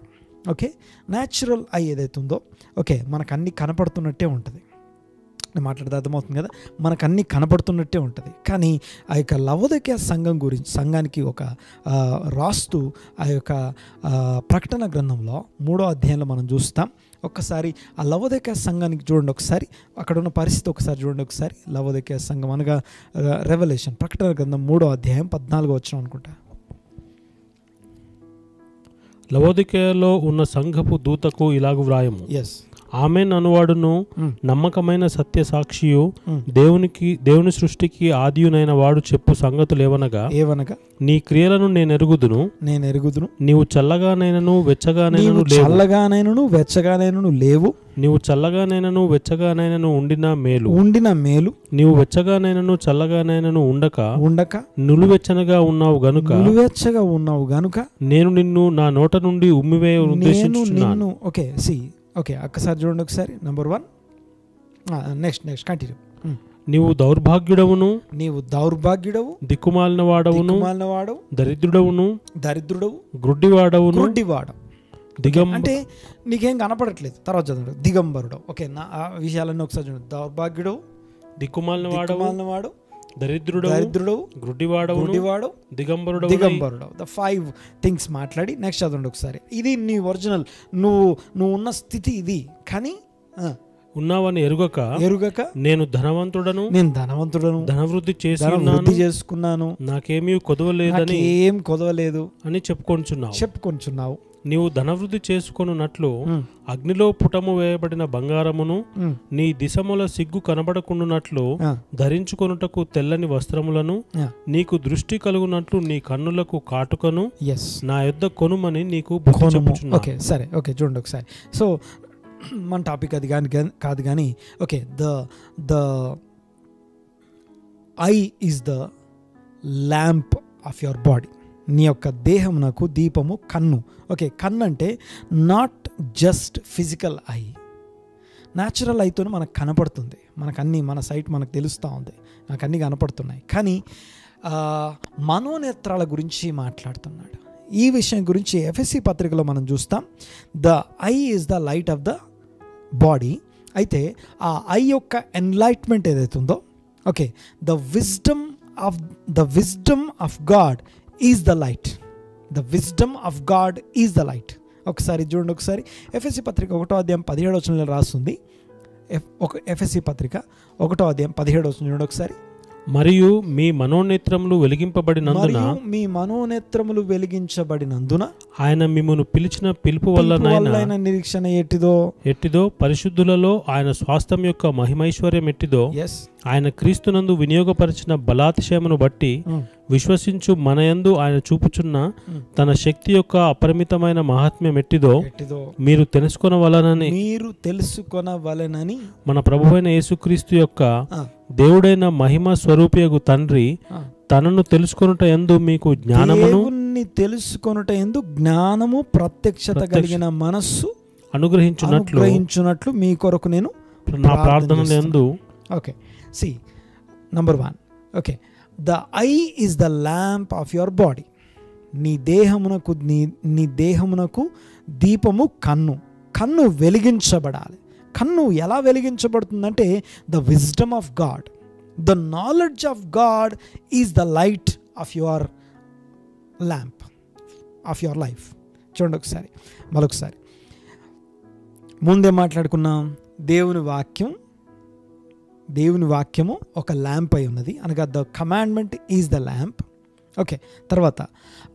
ఓకే, న్యాచురల్ ఐ ఏదైతే ఉందో ఓకే మనకు అన్నీ కనపడుతున్నట్టే ఉంటుంది. నేను మాట్లాడితే అర్థమవుతుంది కదా, మనకు అన్నీ కనపడుతున్నట్టే ఉంటుంది. కానీ ఆ యొక్క లవోదికయ సంఘం గురించి సంఘానికి ఒక రాస్తూ ఆ యొక్క ప్రకటన గ్రంథంలో 3వ అధ్యాయంలో మనం చూస్తాం. ఒక్కసారి ఆ లవోదికయ సంఘానికి చూడండి, ఒకసారి అక్కడ ఉన్న పరిస్థితి ఒకసారి చూడండి. ఒకసారి లవోదికయ సంఘం అనగా రెవల్యూషన్ ప్రకటన గ్రంథం 3వ అధ్యాయం 14వ వచనం అనుకుంటా. లవోదికయలో ఉన్న సంఘపు దూతకు ఇలాగు వ్రాయము, ఎస్, ఆమెన్ అనువాడును నమ్మకమైన సత్య సాక్షియు దేవుని సృష్టికి ఆదియునైన వాడు చెప్పు సంగతులు ఏవనగా నీ క్రియలను నేను ఎరుగుదును, నీవు చల్లగానైనను వెచ్చగానైనను లేవు, నీవు చల్లగానైనను వెచ్చగానైనను ఉండిన మేలు, నీవు వెచ్చగానైనను చల్లగానైనను ఉండక నులువెచ్చనగా ఉన్నావు గనుక నేను నిన్ను నా నోట నుండి ఉమ్మివేయ ఉద్దేశించుచున్నాను. ఓకే, ఒక్కసారి చూడండి ఒకసారి. Number 1, next continue. నీవు దౌర్భాగ్యుడవును, దిక్కుమాలిన వాడవును, దరిద్రుడవు, గ్రుడ్డివాడవును. అంటే నీకేం కనపడట్లేదు. తర్వాత చదవండి, దిగంబరుడు. ఓకే, నా ఆ విషయాలన్నీ ఒకసారి చూడండి. దౌర్భాగ్యుడవు, దిక్కుమాలిన వాడు, దరిద్రుడవు, గ్రుడ్డివాడు, దిగంబరుడు. ద 5 థింగ్స్ మాట్లాడి నెక్స్ట్ చదవండి ఒకసారి. ఇది నీ ఒరిజినల్, నువ్వు ఉన్న స్థితి ఇది. కానీ ఉన్నావని ఎరుగక నేను ధనవంతుడను, ధనవృద్ధి చేసుకున్నాను, నాకేమీ కొదవలేదు అని చెప్పుకొంచున్నావు. నీవు ధనవృద్ధి చేసుకొనున్నట్లు అగ్నిలో పుటము వేయబడిన బంగారమును, నీ దిశముల సిగ్గు కనబడకుండునట్లు ధరించుకొనుటకు తెల్లని వస్త్రములను, నీకు దృష్టి కలుగునట్లు నీ కన్నులకు కాటుకను నా యొద్ద కొనుమని నీకు బుద్ధి చెప్పుచున్నాను. ఓకే, సరే, ఓకే, చూడండి ఒకసారి. సో మన టాపిక్ అది కాదు కానీ okay, the eye is the lamp of your body. నీ యొక్క దేహమునకు దీపము కన్ను. ఓకే, కన్ను అంటే not just physical eye. Natural ఐతోనే మనకు కనపడుతుంది, మనకన్నీ మన సైట్ మనకు తెలుస్తూ ఉంది, నాకు అన్నీ కనపడుతున్నాయి. కానీ మనోనేత్రాల గురించి మాట్లాడుతున్నాడు. ఈ విషయం గురించి ఎఫెసీ పత్రికలో మనం చూస్తాం. The eye is the light of the body. అయితే ఆ ఐ యొక్క ఎన్లైట్మెంట్ ఏదైతే ఉందో okay, the wisdom of God is the light. The wisdom of God is the light. ఒకసారి చూడండి, ఒకసారి ఎఫెసీ పత్రిక 1వ అధ్యాయం 17వ వచనంలో రాస్తుంది. ఎఫెసీ పత్రిక 1వ అధ్యాయం 17వ వచనం చూడండి ఒకసారి. మరియు మీ మనోనేత్రములు వెలిగింపబడినందున ఆయన మిమ్మును పిలిచిన పిలుపు వలన నిరీక్షణ ఎట్టిదో పరిశుద్ధులలో ఆయన స్వాస్థ్యం యొక్క మహిమైశ్వర్యం ఎట్టిదో ఆయన క్రీస్తునందు వినియోగపరిచిన బలాతిశయమును బట్టి విశ్వసించు మనయందు ఆయన చూపుచున్న తన శక్తి యొక్క అపరిమితమైన మహాత్మ్యం ఎట్టిదో మీరు తెలుసుకొనవలెనని మన ప్రభువైన యేసుక్రీస్తు యొక్క దేవుడైన మహిమ స్వరూపియగు తండ్రి తనను తెలుసుకొనుట యందు మీకు జ్ఞానము ప్రత్యక్షత కలిగిన మనస్సు అనుగ్రహించున్నట్లు మీ కొరకు నేను నా ప్రార్థనల యందు. Okay, see number 1. Okay, the eye is the lamp of your body. నీ దేహమునకు దీపము కన్ను వెలిగించబడాలి. కన్ను ఎలా వెలిగించబడుతుందంటే the wisdom of God, the knowledge of God is the light of your lamp of your life. చూడండి ఒకసారి, మరొకసారి. ముందే మాట్లాడుకున్నాం, దేవుని వాక్యము ఒక ల్యాంప్ అయి ఉన్నది అనగా the commandment is the lamp. Okay, తర్వాత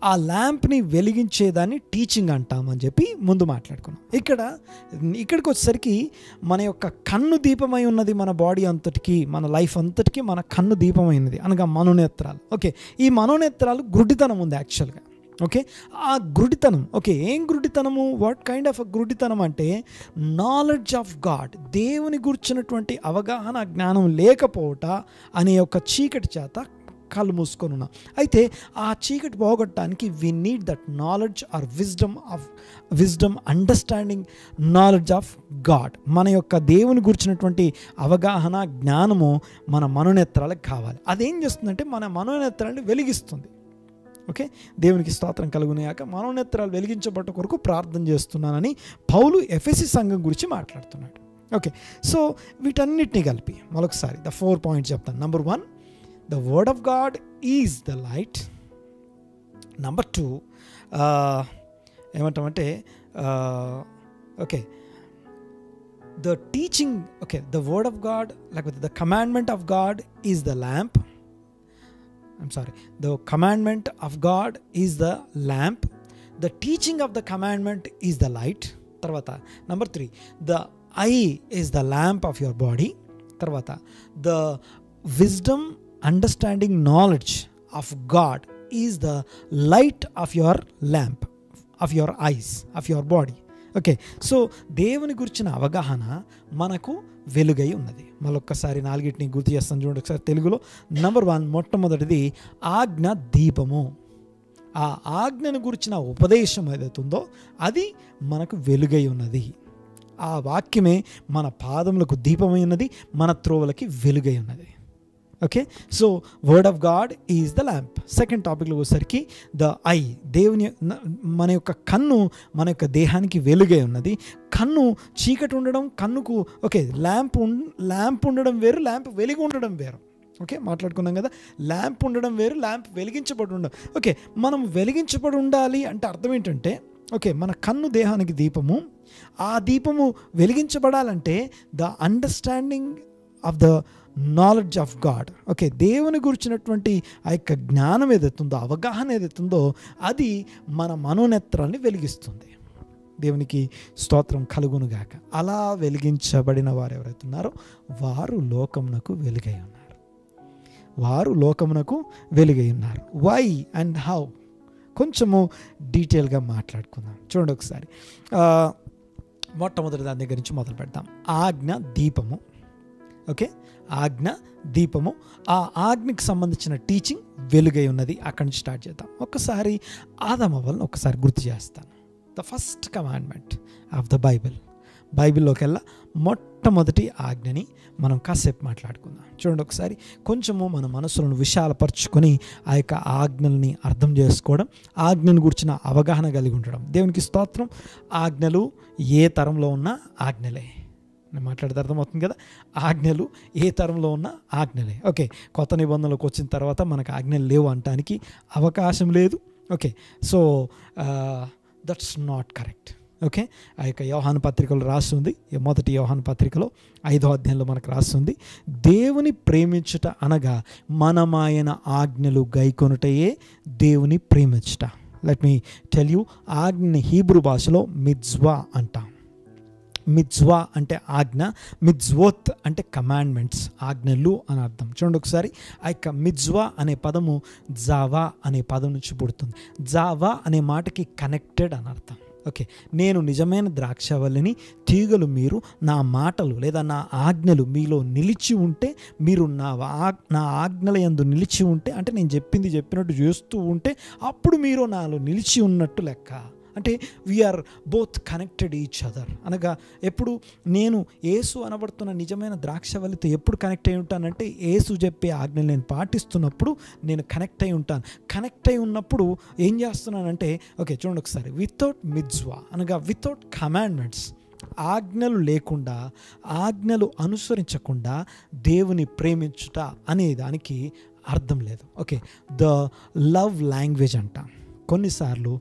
ఆ ల్యాంప్ని వెలిగించేదాన్ని టీచింగ్ అంటామని చెప్పి ముందు మాట్లాడుకున్నాం. ఇక్కడికి వచ్చేసరికి మన యొక్క కన్ను దీపమై ఉన్నది. మన బాడీ అంతటికి, మన లైఫ్ అంతటికి మన కన్ను దీపమై ఉన్నది అనగా మనోనేత్రాలు. ఓకే, ఈ మనోనేత్రాలు గుడ్డితనం ఉంది యాక్చువల్గా. ఓకే, ఆ గుడ్డితనం, ఓకే, ఏం గుడ్డితనము, వాట్ కైండ్ ఆఫ్ అ గుడ్డితనం అంటే నాలెడ్జ్ ఆఫ్ గాడ్, దేవుని గురించినటువంటి అవగాహన జ్ఞానం లేకపోవట అనే ఒక చీకటి చేత కళ్ళు మూసుకొని ఉన్నాం. అయితే ఆ చీకటి పోగొట్టడానికి we need that knowledge or wisdom understanding knowledge of God. మన యొక్క దేవుని గురించినటువంటి అవగాహన జ్ఞానము మన మనోనేత్రాలకు కావాలి. అదేం చేస్తుందంటే మన మనోనేత్రాన్ని వెలిగిస్తుంది. ఓకే, దేవునికి స్తోత్రం కలుగునాక మనోనేత్రాలు వెలిగించబట్ట కొరకు ప్రార్థన చేస్తున్నానని పౌలు ఎఫెసీ సంఘం గురించి మాట్లాడుతున్నాడు. ఓకే, సో వీటన్నిటిని కలిపి మరొకసారి ద 4 పాయింట్స్ చెప్తాను. Number 1, the word of God is the light. Number 2, ఏమంటామంటే okay, the teaching, okay, the word of God లేకపోతే the commandment of God is the lamp. the commandment of God is the lamp. The teaching of the commandment is the light. Tarvata number 3, the eye is the lamp of your body. Tarvata the wisdom, understanding, knowledge of God is the light of your lamp, of your eyes, of your body. Okay, so దేవుని గురించిన అవగాహన మనకు వెలుగై ఉన్నది. మళ్ళొక్కసారి 4 గుర్తు చేస్తాను చూడండి ఒకసారి తెలుగులో. నంబర్ 1, మొట్టమొదటిది ఆజ్ఞ దీపము. ఆ ఆజ్ఞను గురించిన ఉపదేశం ఏదైతుందో అది మనకు వెలుగై ఉన్నది. ఆ వాక్యమే మన పాదములకు దీపమై ఉన్నది, మన త్రోవలకి వెలుగై ఉన్నది. Okay, so word of God is the lamp. Second టాపిక్లో వచ్చేసరికి ద ఐ, దేవుని మన యొక్క కన్ను మన యొక్క దేహానికి వెలుగై ఉన్నది. కన్ను చీకటి ఉండడం, కన్నుకు ఓకే ల్యాంప్ ఉండడం వేరు, ల్యాంప్ వెలిగి ఉండడం వేరు. ఓకే, మాట్లాడుకున్నాం కదా, ల్యాంప్ ఉండడం వేరు, ల్యాంప్ వెలిగించబడి ఉండడం. ఓకే, మనం వెలిగించబడి ఉండాలి అంటే అర్థం ఏంటంటే ఓకే, మన కన్ను దేహానికి దీపము, ఆ దీపము వెలిగించబడాలంటే the understanding of the knowledge of God. Okay, దేవుని గురించినటువంటి ఆ యొక్క జ్ఞానం ఏదైతుందో, అవగాహన ఏదైతుందో అది మన మనోనేత్రాన్ని వెలిగిస్తుంది. దేవునికి స్తోత్రం కలుగునుగాక. అలా వెలిగించబడిన వారు ఎవరైతే ఉన్నారో వారు లోకమునకు వెలుగై ఉన్నారు. వారు లోకమునకు వెలుగై ఉన్నారు. వై అండ్ హౌ కొంచెము డీటెయిల్గా మాట్లాడుకుందాం. చూడండి ఒకసారి, మొట్టమొదటి దాని దగ్గర నుంచి మొదలు పెడతాం. ఆజ్ఞ దీపము. ఓకే, ఆజ్ఞ దీపము. ఆ ఆజ్ఞకి సంబంధించిన టీచింగ్ వెలుగై ఉన్నది. అక్కడి నుంచి స్టార్ట్ చేద్దాం. ఒక్కసారి ఆదాము హవ్వలను ఒకసారి గుర్తు చేస్తాను. The first commandment of the బైబిల్లోకి వెళ్ళా మొట్టమొదటి ఆజ్ఞని మనం కాసేపు మాట్లాడుకుందాం. చూడండి ఒకసారి, కొంచెము మన మనసులను విశాలపరచుకొని ఆ యొక్క ఆజ్ఞల్ని అర్థం చేసుకోవడం, ఆజ్ఞను గురించిన అవగాహన కలిగి ఉండడం. దేవునికి స్తోత్రం. ఆజ్ఞలు ఏ తరంలో ఉన్నా ఆజ్ఞలే. నేను మాట్లాడితే అర్థమవుతుంది కదా, ఆజ్ఞలు ఏ తరంలో ఉన్న ఆజ్ఞలే. ఓకే, కొత్త నిబంధనలకు వచ్చిన తర్వాత మనకు ఆజ్ఞలు లేవు అనటానికి అవకాశం లేదు. Okay, so that's not correct. Okay, ఆ యొక్క యోహాను పత్రికలో రాస్తుంది, మొదటి యోహాను పత్రికలో 5వ అధ్యాయంలో మనకు రాస్తుంది, దేవుని ప్రేమించుట అనగా మనమాయన ఆజ్ఞలు గైకొనుటయే దేవుని ప్రేమించుట. లెట్ మీ టెల్ యూ, ఆజ్ఞని హీబ్రూ భాషలో మిజ్వా అంటాం. మిజ్వా అంటే ఆజ్ఞ, మిజ్వోత్ అంటే కమాండ్మెంట్స్, ఆజ్ఞలు అని అర్థం. చూడండి ఒకసారి, ఆ యొక్క మిజ్వా అనే పదము జావా అనే పదం నుంచి పుడుతుంది. జావా అనే మాటకి కనెక్టెడ్ అని అర్థం. ఓకే, నేను నిజమైన ద్రాక్షవల్లిని, తీగలు మీరు, నా మాటలు లేదా నా ఆజ్ఞలు మీలో నిలిచి ఉంటే, మీరు నా ఆజ్ఞల యందు నిలిచి ఉంటే, అంటే నేను చెప్పింది చెప్పినట్టు చేస్తూ ఉంటే అప్పుడు మీరు నాలో నిలిచి ఉన్నట్టు లెక్క. అంటే we are both connected each other. అనగా ఎప్పుడు నేను యేసు అనబడుతున్న నిజమైన ద్రాక్షవల్లితో ఎప్పుడు కనెక్ట్ అయి ఉంటానంటే, యేసు చెప్పే ఆజ్ఞలు నేను పాటిస్తున్నప్పుడు నేను కనెక్ట్ అయి ఉంటాను. కనెక్ట్ అయి ఉన్నప్పుడు ఏం చేస్తున్నానంటే, ఓకే చూడండి ఒకసారి, వితౌట్ మిజ్వా అనగా వితౌట్ కమాండ్మెంట్స్, ఆజ్ఞలు లేకుండా, ఆజ్ఞలు అనుసరించకుండా దేవుని ప్రేమించుట అనే దానికి అర్థం లేదు. ఓకే, ద లవ్ లాంగ్వేజ్ అంటాం. కొన్నిసార్లు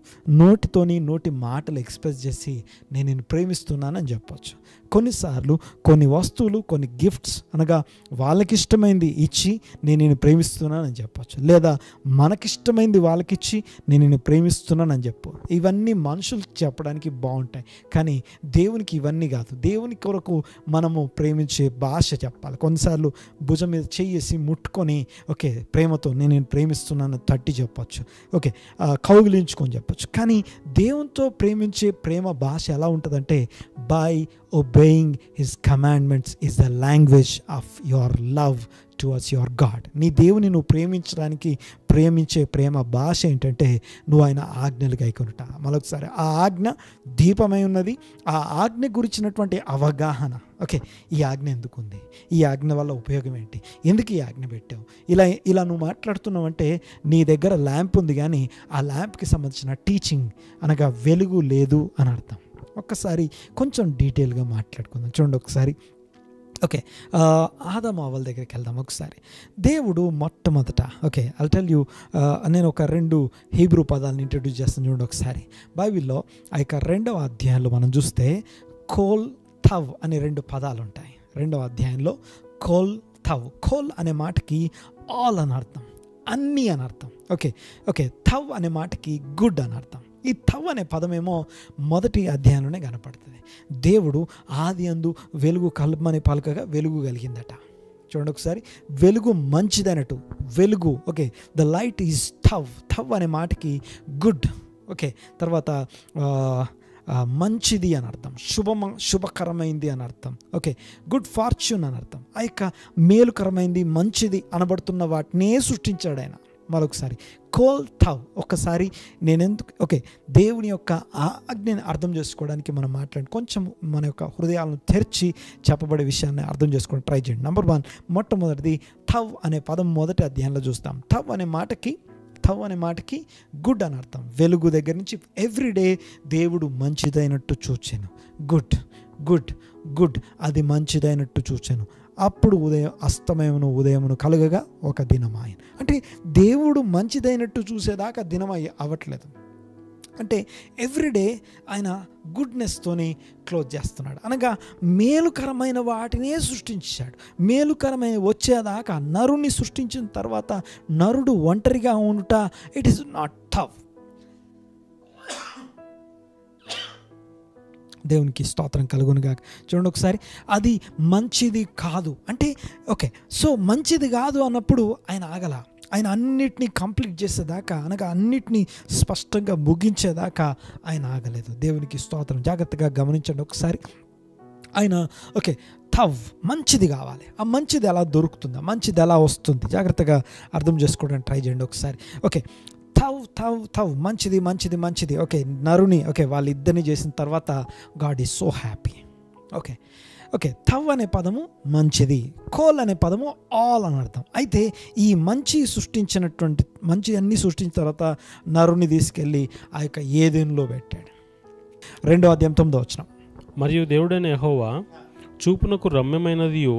నోటి మాటలు ఎక్స్ప్రెస్ చేసి నేను నిన్ను ప్రేమిస్తున్నానని చెప్పవచ్చు. కొన్నిసార్లు కొన్ని వస్తువులు, కొన్ని గిఫ్ట్స్ అనగా వాళ్ళకిష్టమైంది ఇచ్చి నేను నిన్ను ప్రేమిస్తున్నానని చెప్పవచ్చు. లేదా మనకిష్టమైంది వాళ్ళకిచ్చి నేను నిన్ను ప్రేమిస్తున్నానని చెప్పు. ఇవన్నీ మనుషులు చెప్పడానికి బాగుంటాయి, కానీ దేవునికి ఇవన్నీ కాదు. దేవుని కొరకు మనము ప్రేమించే భాష చెప్పాలి. కొన్నిసార్లు భుజం మీద చేసి ముట్టుకొని ఓకే ప్రేమతో నేను ప్రేమిస్తున్నాను తట్టి చెప్పచ్చు, ఓకే కౌగిలించుకొని చెప్పచ్చు. కానీ దేవునితో ప్రేమించే ప్రేమ భాష ఎలా ఉంటుందంటే, by obeying his commandments is the language of your love towards your God. నీ దేవుని నువ్వు ప్రేమించే ప్రేమ భాష ఏంటంటే నువ్వు ఆయన ఆజ్ఞలు గైకొనుట. మరొకసారి ఆ ఆజ్ఞ దీపమై ఉన్నది. ఆ ఆజ్ఞ గురించినటువంటి అవగాహన. ఓకే, ఈ ఆజ్ఞ ఎందుకు ఉంది, ఈ ఆజ్ఞ వల్ల ఉపయోగం ఏంటి, ఎందుకు ఈ ఆజ్ఞ పెట్టావు, ఇలా నువ్వు మాట్లాడుతున్నావంటే నీ దగ్గర ల్యాంప్ ఉంది కానీ ఆ ల్యాంప్కి సంబంధించిన టీచింగ్ అనగా వెలుగు లేదు అని అర్థం. ఒక్కసారి కొంచెం డీటెయిల్గా మాట్లాడుకుందాం. చూడండి ఒకసారి. ఓకే, ఆదాము అవ్వల దగ్గరికి వెళ్దాం ఒకసారి. దేవుడు మొట్టమొదట, ఓకే ఐల్ టెల్ యూ, నేను ఒక 2 హీబ్రూ పదాలను ఇంట్రడ్యూస్ చేస్తాను చూడండి ఒకసారి. బైబిల్లో ఆ యొక్క 2వ అధ్యాయంలో మనం చూస్తే కోల్ థవ్ అనే 2 పదాలు ఉంటాయి. 2వ అధ్యాయంలో కోల్ థవ్. కోల్ అనే మాటకి ఆల్ అని అర్థం, అన్నీ అని అర్థం. ఓకే, థవ్ అనే మాటకి గుడ్ అని అర్థం. ఈ థవ్ అనే పదమేమో మొదటి అధ్యాయంలోనే కనపడుతుంది. దేవుడు ఆది అందు వెలుగు కల్పమని పలకగా వెలుగు కలిగిందట. చూడండి ఒకసారి. వెలుగు మంచిదనట్టు వెలుగు. Okay, the light is tov. థవ్ అనే మాటకి గుడ్. ఓకే, తర్వాత మంచిది అని అర్థం, శుభకరమైంది అని అర్థం. ఓకే, గుడ్ ఫార్చ్యూన్ అని అర్థం. ఆ యొక్క మేలుకరమైంది మంచిది అనబడుతున్న వాటినే సృష్టించాడు ఆయన. మరొకసారి కోల్ థవ్. ఒకసారి ఓకే, దేవుని యొక్క ఆజ్ఞని అర్థం చేసుకోవడానికి మనం కొంచెం మన యొక్క హృదయాలను తెరిచి చెప్పబడే విషయాన్ని అర్థం చేసుకోవడం ట్రై చేయండి. నెంబర్ 1, మొట్టమొదటిది థవ్ అనే పదం మొదటి అధ్యాయంలో చూస్తాం. థవ్ అనే మాటకి గుడ్ అని అర్థం. వెలుగు దగ్గర నుంచి ఎవ్రీడే దేవుడు మంచిదైనట్టు చూచాను. గుడ్ అది మంచిదైనట్టు చూచాను. అప్పుడు అస్తమయమును ఉదయమును కలుగగా ఒక దినమాయన. అంటే దేవుడు మంచిదైనట్టు చూసేదాకా దినం అవ్వట్లేదు. అంటే ఎవ్రీడే ఆయన గుడ్నెస్తోని క్లోజ్ చేస్తున్నాడు. అనగా మేలుకరమైన వాటినే సృష్టించాడు. మేలుకరమైన వచ్చేదాకా నరుని సృష్టించిన తర్వాత నరుడు ఒంటరిగా ఉండుట ఇట్ ఈస్ నాట్ టఫ్. దేవునికి స్తోత్రం కలుగునుగా. చూడండి ఒకసారి. అది మంచిది కాదు అంటే ఓకే, సో మంచిది కాదు అన్నప్పుడు ఆయన ఆగల. ఆయన అన్నిటినీ కంప్లీట్ చేసేదాకా, అనగా అన్నిటినీ స్పష్టంగా ముగించేదాకా ఆయన ఆగలేదు. దేవునికి స్తోత్రం. జాగ్రత్తగా గమనించండి ఒకసారి. ఆయన ఓకే థవ్ మంచిది కావాలి. ఆ మంచిది ఎలా దొరుకుతుంది, ఆ మంచిది ఎలా వస్తుంది, జాగ్రత్తగా అర్థం చేసుకోవడానికి ట్రై చేయండి ఒకసారి. ఓకే, థవ్ మంచిది. ఓకే, నరుని వాళ్ళిద్దరిని చేసిన తర్వాత God is so happy. Okay, thou అనే పదము మంచిది, కోల్ అనే పదము ఆల్ అని అర్థం. అయితే ఈ మంచి అన్నీ సృష్టించిన తర్వాత నరుని తీసుకెళ్ళి ఆ యొక్క ఏదెనులో పెట్టాడు. 2వ అధ్యాయం 9వ వచనం. మరియు దేవుడైన యెహోవా చూపునకు రమ్యమైనదియు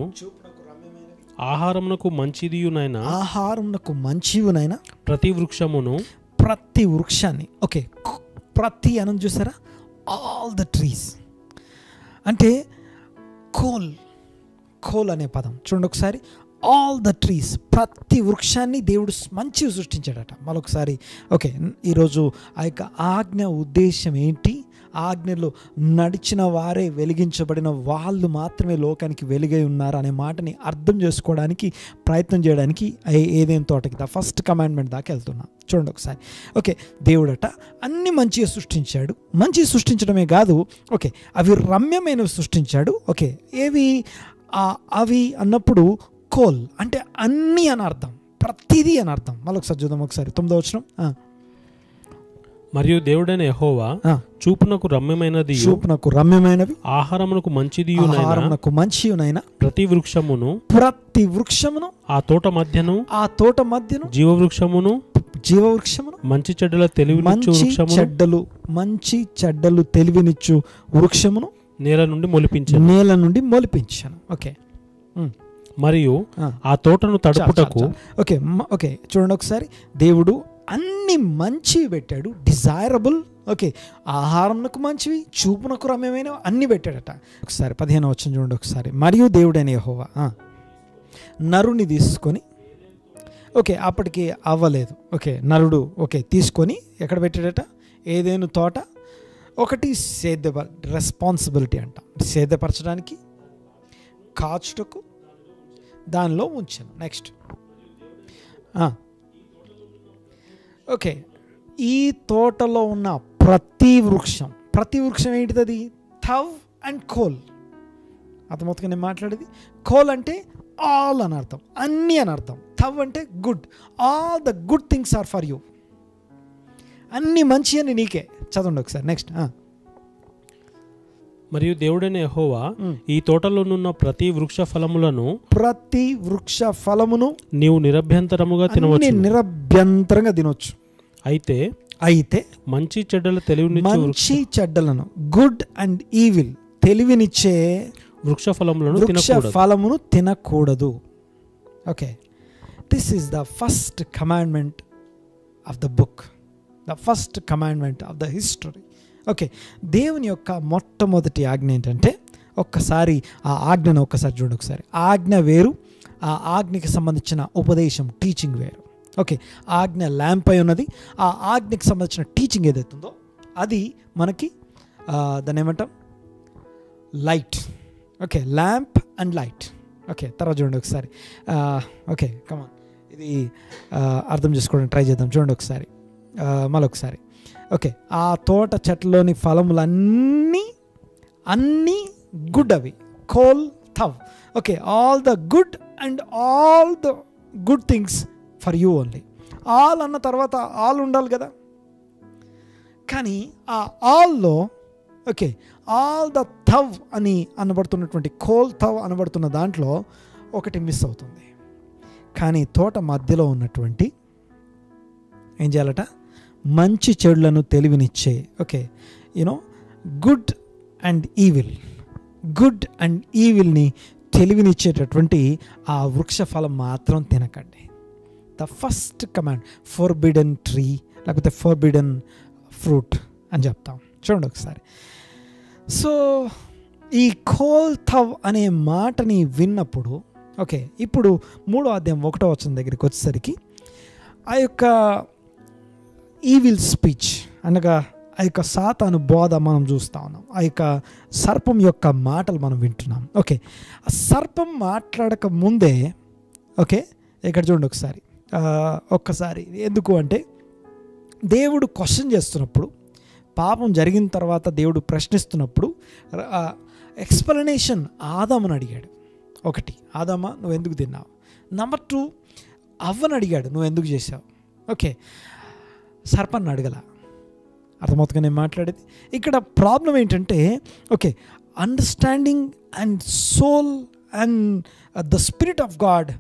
ఆహారమునకు మంచిదియునైనా ప్రతి వృక్షాన్ని ఓకే, ప్రతి అని చూసారా, ఆల్ ద ట్రీస్ అంటే కోల్ అనే పదం చూడండి ఒకసారి. ఆల్ ద ట్రీస్, ప్రతి వృక్షాన్ని దేవుడు మంచిగా సృష్టించాడట. మరొకసారి ఓకే, ఈరోజు ఆ యొక్క ఆజ్ఞ ఉద్దేశం ఏంటి, ఆజ్ఞలో నడిచిన వారే వెలిగించబడిన వాళ్ళు మాత్రమే లోకానికి వెలుగై ఉన్నారు అనే మాటని అర్థం చేసుకోవడానికి ప్రయత్నం చేయడానికి ఏదేం తోటకి ఫస్ట్ కమాండ్మెంట్ దాకా వెళ్తున్నాం. చూడండి ఒకసారి. ఓకే, దేవుడట అన్ని మంచిగా సృష్టించాడు. మంచి సృష్టించడమే కాదు, ఓకే అవి రమ్యమైనవి సృష్టించాడు. ఓకే, అవి అన్నప్పుడు కోల్ అంటే అన్నీ అని అర్థం, ప్రతిదీ అని అర్థం. మళ్ళొకసారి చూద్దాం ఒకసారి 9వ వచనం. మరియు దేవుడైన యెహోవా చూపునకు రమ్యమైనవి ఆహారమునకు మంచిదియునైనా ప్రతి వృక్షమును ఆ తోట మధ్యను జీవవృక్షమును మంచి చెడ్డలు తెలివినిచ్చు వృక్షమును నేల నుండి మొలిపించాను. ఓకే, మరియు ఆ తోటను తడుపుటకు ఓకే చూడండి ఒకసారి. దేవుడు అన్ని మంచివి పెట్టాడు, డిజైరబుల్. ఓకే, ఆహారంకు మంచివి, చూపునకు రమ్యమైన అన్ని పెట్టాడట. ఒకసారి 15వ వచనం చూడండి ఒకసారి. మరియు దేవుడైన యెహోవా నరుని తీసుకొని, ఓకే అప్పటికి అవ్వలేదు, ఓకే నరుడు తీసుకొని ఎక్కడ పెట్టాడట, ఏదేను తోట. ఒకటి రెస్పాన్సిబిలిటీ అంట, సేద్యపరచడానికి, కాచుటకు దానిలో ఉంచాను. నెక్స్ట్ ఓకే, ఈ తోటలో ఉన్న ప్రతి వృక్షం ఏంటిది, థవ్ అండ్ కోల్. అర్థమవుతుంది నేను మాట్లాడేది. కోల్ అంటే ఆల్ అని అర్థం, అన్నీ అని అర్థం. తవ్ అంటే good. All the good things are for you. అన్నీ మంచి అని నీకే. చదవండి ఒకసారి నెక్స్ట్. మరియు దేవుడైన యెహోవా ఈ తోటలోనున్న ప్రతి వృక్ష ఫలమును నీవు నిరభ్యంతరముగా తినవచ్చు. నిరభ్యంతరంగా తినవచ్చు. అయితే మంచి చెడ్డల తెలివినిచ్చు మంచి చెడ్డలను, గుడ్ అండ్ ఈవిల్, తెలివినిచ్చే వృక్ష ఫలమును తినకూడదు. Okay, this is the first commandment of the book, the first commandment of the history. Okay, దేవుని యొక్క మొట్టమొదటి ఆజ్ఞ ఏంటంటే, ఒక్కసారి ఆ ఆజ్ఞను ఒక్కసారి చూడండి. ఒకసారి ఆజ్ఞ వేరు, ఆ ఆజ్ఞకి సంబంధించిన ఉపదేశం, టీచింగ్ వేరు. ఓకే, ఆజ్ఞ ల్యాంప్ అయి ఉన్నది. ఆ ఆజ్ఞకి సంబంధించిన టీచింగ్ ఏదైతుందో అది మనకి దాన్ని ఏమంటాం, light. Okay, lamp and light. Okay, తర్వాత చూడండి ఒకసారి. ఓకే, కమాన్, ఇది అర్థం చేసుకోవడానికి ట్రై చేద్దాం. చూడండి ఒకసారి, మళ్ళొకసారి. ఓకే, ఆ తోట చెట్లలోని ఫలములన్నీ గుడ్, అవి కోల్ thou. Okay, all the good and all the good things for you only. All అన్న తర్వాత ఆల్ ఉండాలి కదా, కానీ ఆ ఆల్లో ఓకే ఆల్ ద థవ్ అని అనబడుతున్నటువంటి, కోల్ థవ్ అనబడుతున్న దాంట్లో ఒకటి మిస్ అవుతుంది. కానీ తోట మధ్యలో ఉన్నటువంటి ఏం చేయాలట, మంచి చెడులను తెలివినిచ్చే, okay you know good and evil, good and ఈవిల్ని తెలివినిచ్చేటటువంటి ఆ వృక్ష ఫలం మాత్రం తినకండి. The first command, forbidden tree లేకపోతే ఫోర్బిడెన్ ఫ్రూట్ అని చెప్తాం. చూడండి ఒకసారి. సో ఈ కోల్ థవ్ అనే మాటని విన్నప్పుడు, ఓకే ఇప్పుడు 3వ అధ్యాయం 1వ వచనం దగ్గరికి వచ్చేసరికి ఆ యొక్క ఈవిల్ స్పీచ్ అనగా ఆ యొక్క సాతాను బోధ మనం చూస్తూ ఉన్నాం. ఆ యొక్క సర్పం యొక్క మాటలు మనం వింటున్నాం. ఓకే, ఆ సర్పం మాట్లాడక ముందే, ఓకే ఇక్కడ చూడండి ఒక్కసారి ఎందుకు అంటే, దేవుడు క్వశ్చన్ చేస్తున్నప్పుడు, పాపం జరిగిన తర్వాత దేవుడు ప్రశ్నిస్తున్నప్పుడు ఎక్స్ప్లెనేషన్ ఆదాముని అడిగాడు. ఒకటి, ఆదామా నువ్వు ఎందుకు తిన్నావు? నెంబర్ 2, అవ్వని అడిగాడు, నువ్వు ఎందుకు చేసావు? ఓకే, సర్పాన్ని అడగల. అర్థమవుతుందిగా నేను మాట్లాడేది. ఇక్కడ ప్రాబ్లం ఏంటంటే, okay understanding and soul and the spirit of God,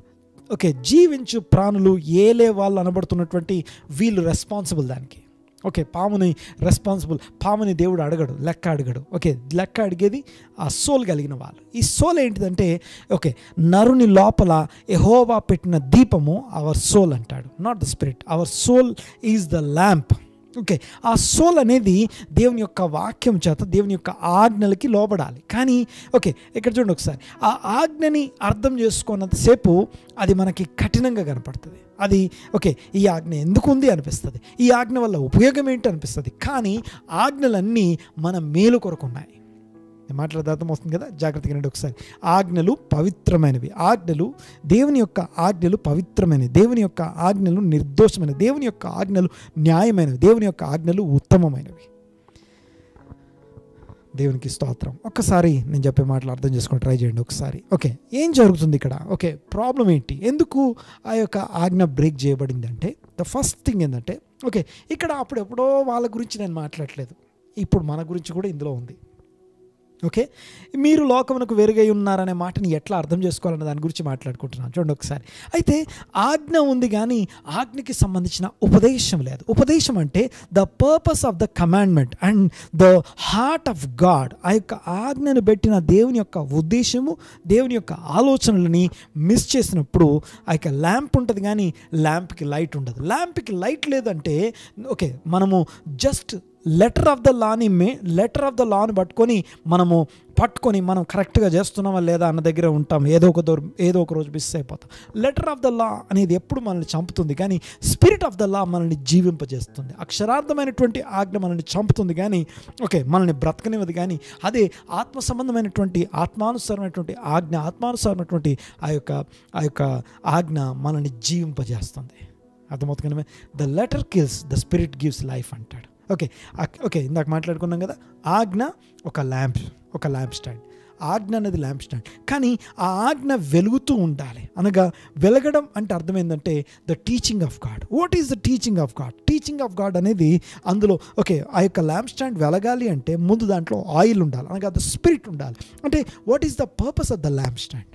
okay జీవించు ప్రాణులు ఏలే వాళ్ళు అనబడుతున్నటువంటి వీళ్ళు రెస్పాన్సిబుల్ దానికి. ఓకే, పాముని దేవుడు లెక్క అడగడు. ఓకే, లెక్క అడిగేది ఆ సోల్ కలిగిన వాళ్ళు. ఈ సోల్ ఏంటిదంటే, ఓకే నరుని లోపల యెహోవా పెట్టిన దీపము అవర్ సోల్ అంటాడు, not the spirit. Our soul is the lamp. Okay, ఆ సోల్ అనేది దేవుని యొక్క వాక్యం చేత, దేవుని యొక్క ఆజ్ఞలకి లోబడాలి. కానీ ఓకే ఇక్కడ చూడండి ఒకసారి, ఆ ఆజ్ఞని అర్థం చేసుకున్నంతసేపు అది మనకి కఠినంగా కనపడుతుంది. అది ఓకే ఈ ఆజ్ఞ ఎందుకు ఉంది అనిపిస్తుంది, ఈ ఆజ్ఞ వల్ల ఉపయోగం ఏంటి అనిపిస్తుంది. కానీ ఆజ్ఞలన్నీ మన మేలు కొరకు ఉన్నాయి. మాట్లాడే అర్థం వస్తుంది కదా, జాగ్రత్తగా రండి ఒకసారి. ఆజ్ఞలు పవిత్రమైనవి, దేవుని యొక్క ఆజ్ఞలు పవిత్రమైనవి, దేవుని యొక్క ఆజ్ఞలు నిర్దోషమైనవి, దేవుని యొక్క ఆజ్ఞలు న్యాయమైనవి, దేవుని యొక్క ఆజ్ఞలు ఉత్తమమైనవి. దేవునికి స్తోత్రం. ఒక్కసారి నేను చెప్పే మాటలు అర్థం చేసుకొని ట్రై చేయండి ఒకసారి. ఓకే, ఏం జరుగుతుంది ఇక్కడ? ఓకే, ప్రాబ్లం ఏంటి, ఎందుకు ఆ యొక్క ఆజ్ఞ బ్రేక్ చేయబడింది అంటే, ద ఫస్ట్ థింగ్ ఏంటంటే, ఓకే ఇక్కడ అప్పుడెప్పుడో వాళ్ళ గురించి నేను మాట్లాడలేదు, ఇప్పుడు మన గురించి కూడా ఇందులో ఉంది. ఓకే, మీరు లోకమునకు వెరుగై ఉన్నారనే మాటని ఎట్లా అర్థం చేసుకోవాలనే దాని గురించి మాట్లాడుకుంటున్నాను. చూడండి ఒకసారి. అయితే ఆజ్ఞ ఉంది కానీ ఆజ్ఞకి సంబంధించిన ఉపదేశం లేదు. ఉపదేశం అంటే the purpose of the commandment and the heart of God. ఆ యొక్క ఆజ్ఞను పెట్టిన దేవుని యొక్క ఉద్దేశము, దేవుని యొక్క ఆలోచనలని మిస్ చేసినప్పుడు ఆ యొక్క ల్యాంప్ ఉంటుంది కానీ ల్యాంప్కి లైట్ ఉండదు. ల్యాంప్కి లైట్ లేదంటే ఓకే మనము జస్ట్ లెటర్ ఆఫ్ ద లాని పట్టుకొని మనం కరెక్ట్గా చేస్తున్నామా లేదా అన్న దగ్గర ఉంటాం. ఏదో ఒక రోజు మిస్ అయిపోతాం. లెటర్ ఆఫ్ ద లా అనేది ఎప్పుడు మనల్ని చంపుతుంది కానీ స్పిరిట్ ఆఫ్ ద లా మనల్ని జీవింపజేస్తుంది. అక్షరార్థమైనటువంటి ఆజ్ఞ మనల్ని చంపుతుంది కానీ ఓకే మనల్ని బ్రతకనివ్వదు. కానీ అదే ఆత్మ సంబంధమైనటువంటి ఆత్మానుసారమైనటువంటి ఆజ్ఞ, ఆత్మానుసారమైనటువంటి ఆ యొక్క ఆజ్ఞ మనల్ని జీవింపజేస్తుంది. అర్థమవుతుంది. The letter kills, the spirit gives life అంటాడు. ఓకే ఇందాక మాట్లాడుకున్నాం కదా, ఆజ్ఞ ఒక ల్యాంప్ స్టాండ్. ఆజ్ఞ అనేది ల్యాంప్ స్టాండ్. కానీ ఆ ఆజ్ఞ వెలుగుతూ ఉండాలి. అనగా వెలగడం అంటే అర్థం ఏంటంటే the teaching of God. What is the teaching of God? Teaching of God అనేది అందులో ఆ యొక్క ల్యాంప్ స్టాండ్ వెలగాలి అంటే ముందు దాంట్లో ఆయిల్ ఉండాలి, అనగా ద స్పిరిట్ ఉండాలి. అంటే what is the purpose of the lamp stand?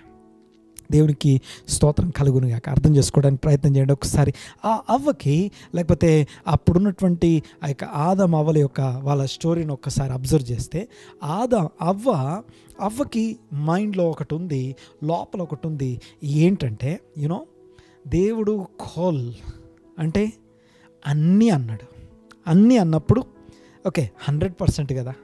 దేవునికి స్తోత్రం కలుగునుగాక. అర్థం చేసుకోవడానికి ప్రయత్నం చేయండి. ఒకసారి ఆ అవ్వకి, లేకపోతే అప్పుడున్నటువంటి ఆ యొక్క ఆదం అవ్వల యొక్క వాళ్ళ స్టోరీని ఒక్కసారి అబ్జర్వ్ చేస్తే, అవ్వకి మైండ్లో ఒకటి ఉంది, లోపల ఒకటి ఉంది. ఏంటంటే దేవుడు కోల్ అంటే అన్నీ అన్నాడు. అన్నీ అన్నప్పుడు 100% కదా.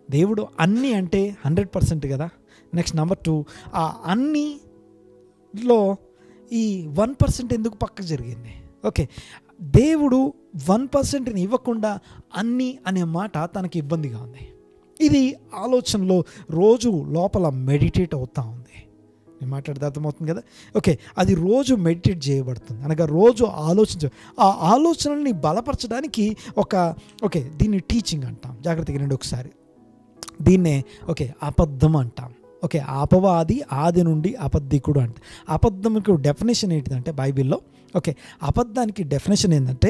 దేవుడు అన్నీ అంటే 100% కదా. నెక్స్ట్ నెంబర్ 2, ఆ అన్నీలో ఈ 1% ఎందుకు పక్కకు జరిగింది? దేవుడు 1%ని ఇవ్వకుండా అన్నీ అనే మాట తనకి ఇబ్బందిగా ఉంది. ఇది ఆలోచనలో రోజు లోపల మెడిటేట్ అవుతూ ఉంది. నేను మాట్లాడితే అర్థమవుతుంది కదా. అది రోజు మెడిటేట్ చేయబడుతుంది, అనగా రోజు ఆ ఆలోచనల్ని బలపరచడానికి దీన్ని టీచింగ్ అంటాం. జాగ్రత్తగా రండి ఒకసారి. దీన్నే అబద్ధం అంటాం. అపవాది ఆది నుండి అబద్ధికుడు అంట. అబద్ధంకు డెఫినేషన్ ఏంటిదంటే బైబిల్లో అబద్ధానికి డెఫినేషన్ ఏంటంటే